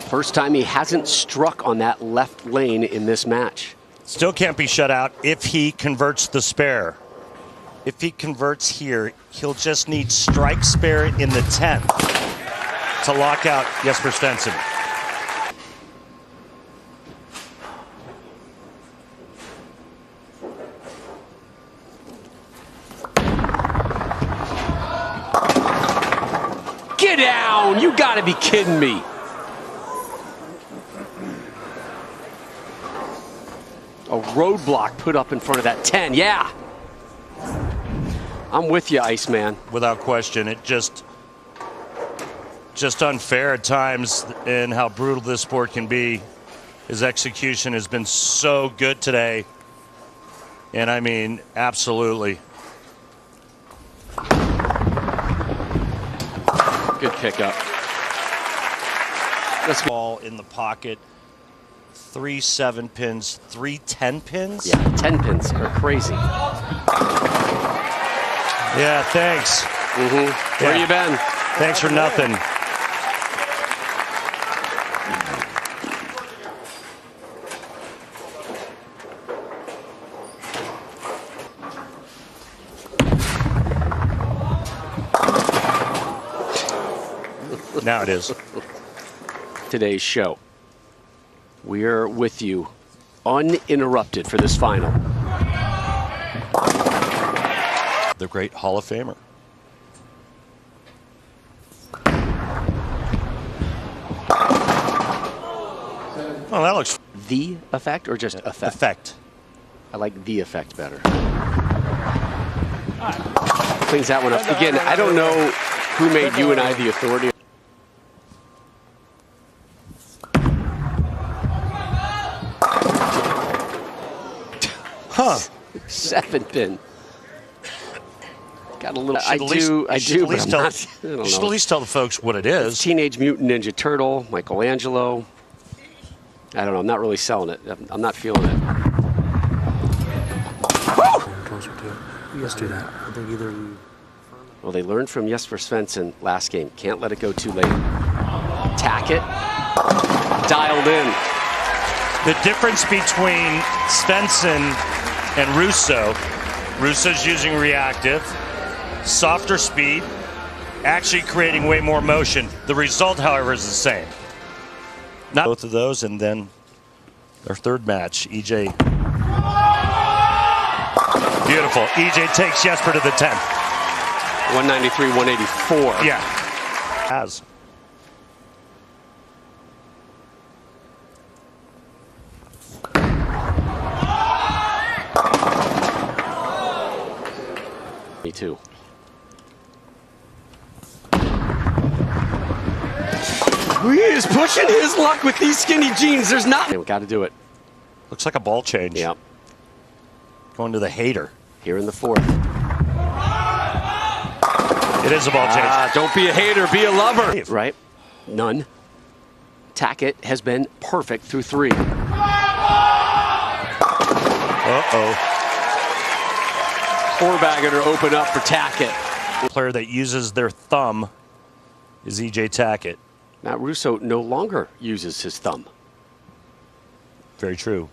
First time he hasn't struck on that left lane in this match. Still can't be shut out if he converts the spare. If he converts here, he'll just need strike spare in the 10th to lock out Jesper Svensson. Get down! You gotta be kidding me. A roadblock put up in front of that 10, yeah. I'm with you, Iceman. Without question, it just unfair at times in how brutal this sport can be. His execution has been so good today. And I mean, absolutely. Good pickup. Let's ball in the pocket. 3 7-pins, 3 10-pins. Yeah, 10 pins are crazy. Yeah, thanks. Where you been? Thanks for nothing. Now it is. Today's show. We're with you uninterrupted for this final. The great Hall of Famer. Oh, that looks... The effect or just effect? Effect. I like the effect better. Cleans that one up. Again, I don't know who made you and I the authority. Huh. 7-pin. Got a little. I You should do, at but I'm not, I don't you should know. at least tell the folks what it is. Teenage Mutant Ninja Turtle, Michelangelo. I don't know. I'm not really selling it. I'm not feeling it. Closer to it. Let's do that. I think either. Well, they learned from Jesper Svensson last game. Can't let it go too late. Tack it. Dialed in. The difference between Svensson and Russo, Russo's using reactive, softer speed, actually creating way more motion. The result, however, is the same. Not both of those, and then their third match, EJ. Beautiful. EJ takes Jesper to the 10th. 193, 184. Yeah. Has. Me too. He is pushing his luck with these skinny jeans. There's not. We got to do it. Looks like a ball change. Yeah. Going to the hater. Here in the fourth. It is a ball change. Don't be a hater, be a lover. Right? None. Tackett has been perfect through 3. Uh-oh. Horvager to open up for Tackett. The player that uses their thumb is EJ Tackett. Matt Russo no longer uses his thumb. Very true.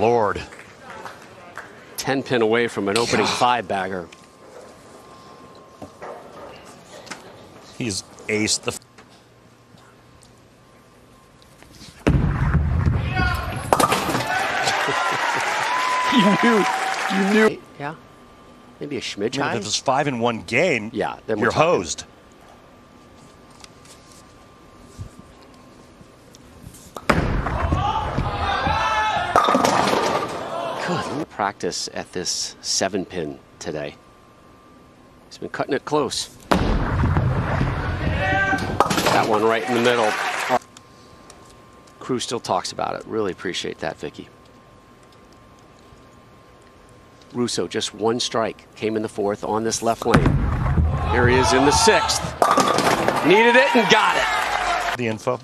Lord. 10-pin away from an opening 5-bagger. He's aced the... You knew. Yeah. Maybe a schmidge high. If it was 5 in one game, yeah, then you're hosed. Good practice at this 7-pin today. He's been cutting it close. That one right in the middle. Crew still talks about it. Really appreciate that, Vicky. Russo, just one strike, came in the 4th on this left lane. Here he is in the 6th. Needed it and got it. The info.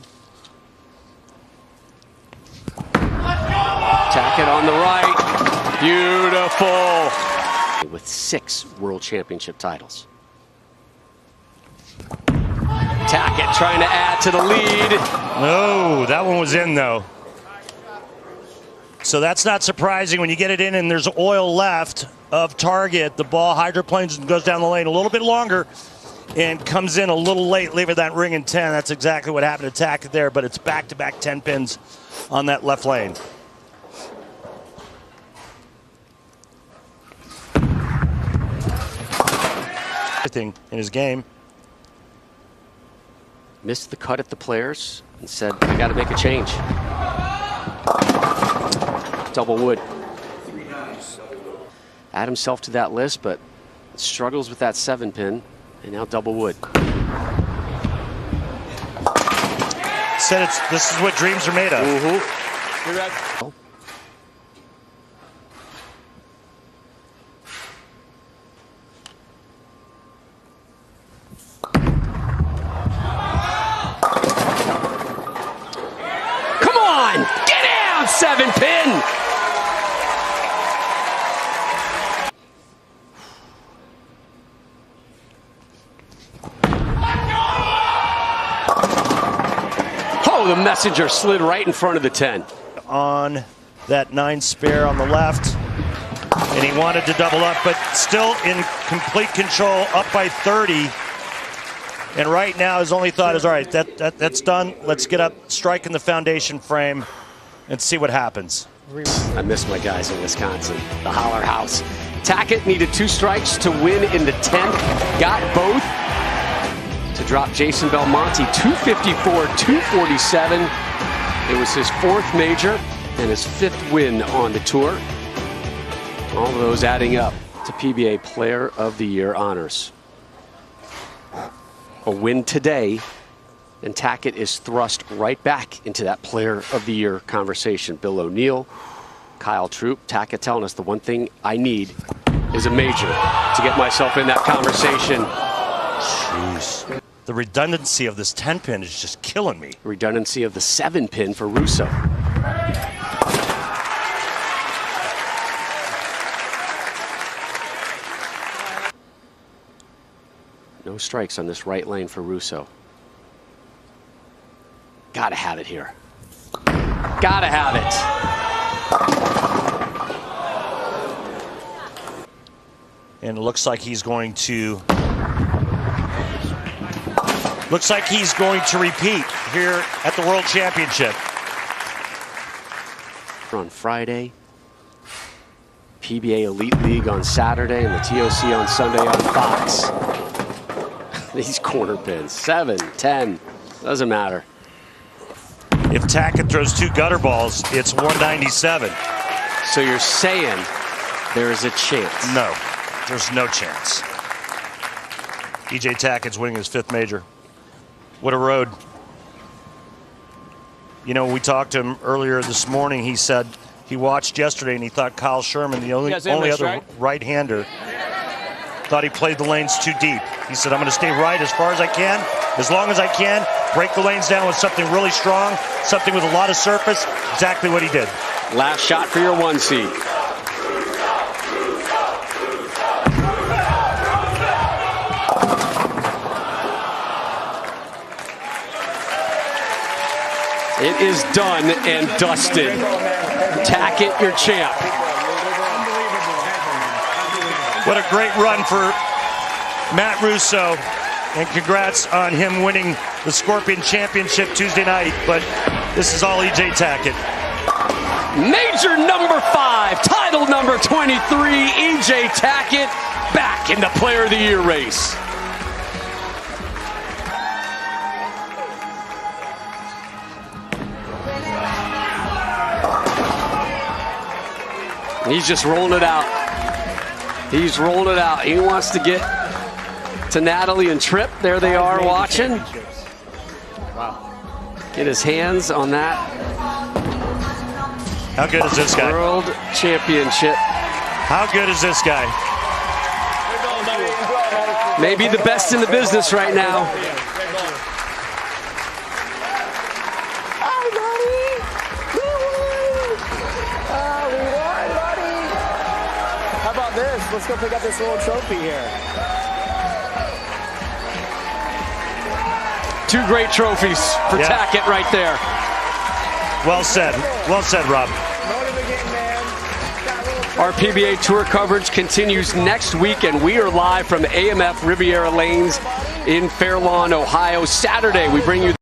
Tackett on the right. Beautiful. With 6 World Championship titles. Tackett trying to add to the lead. No, that one was in, though. So that's not surprising when you get it in and there's oil left of target. The ball hydroplanes and goes down the lane a little bit longer and comes in a little late, leaving that ring in 10. That's exactly what happened to Tackett there, but it's back-to-back 10 pins on that left lane. Everything in his game. Missed the cut at the players and said, I got to make a change. Double wood. Add himself to that list, but struggles with that 7-pin, and now double wood. Said this is what dreams are made of. Come on, get down, 7-pin. Oh, the messenger slid right in front of the 10. On that 9 spare on the left. And he wanted to double up, but still in complete control, up by 30. And right now his only thought is, all right, that's done. Let's get up, strike in the foundation frame, and see what happens. I miss my guys in Wisconsin, the Holler House. Tackett needed 2 strikes to win in the 10th. Got both to drop Jason Belmonte 254-247. It was his 4th major and his 5th win on the tour. All of those adding up to PBA Player of the Year honors. A win today, and Tackett is thrust right back into that Player of the Year conversation. Bill O'Neill, Kyle Troop, Tackett telling us the one thing I need is a major to get myself in that conversation. Jeez. The redundancy of this 10-pin is just killing me. Redundancy of the 7-pin for Russo. No strikes on this right lane for Russo. Gotta have it here. Gotta have it. And it looks like he's going to repeat here at the World Championship. On Friday, PBA Elite League on Saturday, and the TOC on Sunday on Fox. These corner pins, 7, 10, doesn't matter. If Tackett throws 2 gutter balls, it's 197. So you're saying there is a chance? No, there's no chance. EJ Tackett's winning his 5th major. What a road. You know, we talked to him earlier this morning. He said he watched yesterday and he thought Kyle Sherman, the only other right-hander, thought he played the lanes too deep. He said, I'm going to stay right as far as I can, as long as I can, break the lanes down with something really strong, something with a lot of surface. Exactly what he did. Last shot for your 1 seed. It is done and dusted. Tackett, your champ. What a great run for Matt Russo, and congrats on him winning the Scorpion Championship Tuesday night, but this is all EJ Tackett. Major number 5, title number 23, EJ Tackett back in the Player of the Year race. He's just rolling it out. He's rolling it out. He wants to get to Natalie and Tripp. There they are watching. Wow. Get his hands on that. How good is this guy? World Championship. How good is this guy? Maybe the best in the business right now. Let's go pick up this little trophy here. 2 great trophies for Tackett right there. Well said. Well said, Rob. Our PBA Tour coverage continues next week, and we are live from AMF Riviera Lanes in Fair Lawn, Ohio. Saturday, we bring you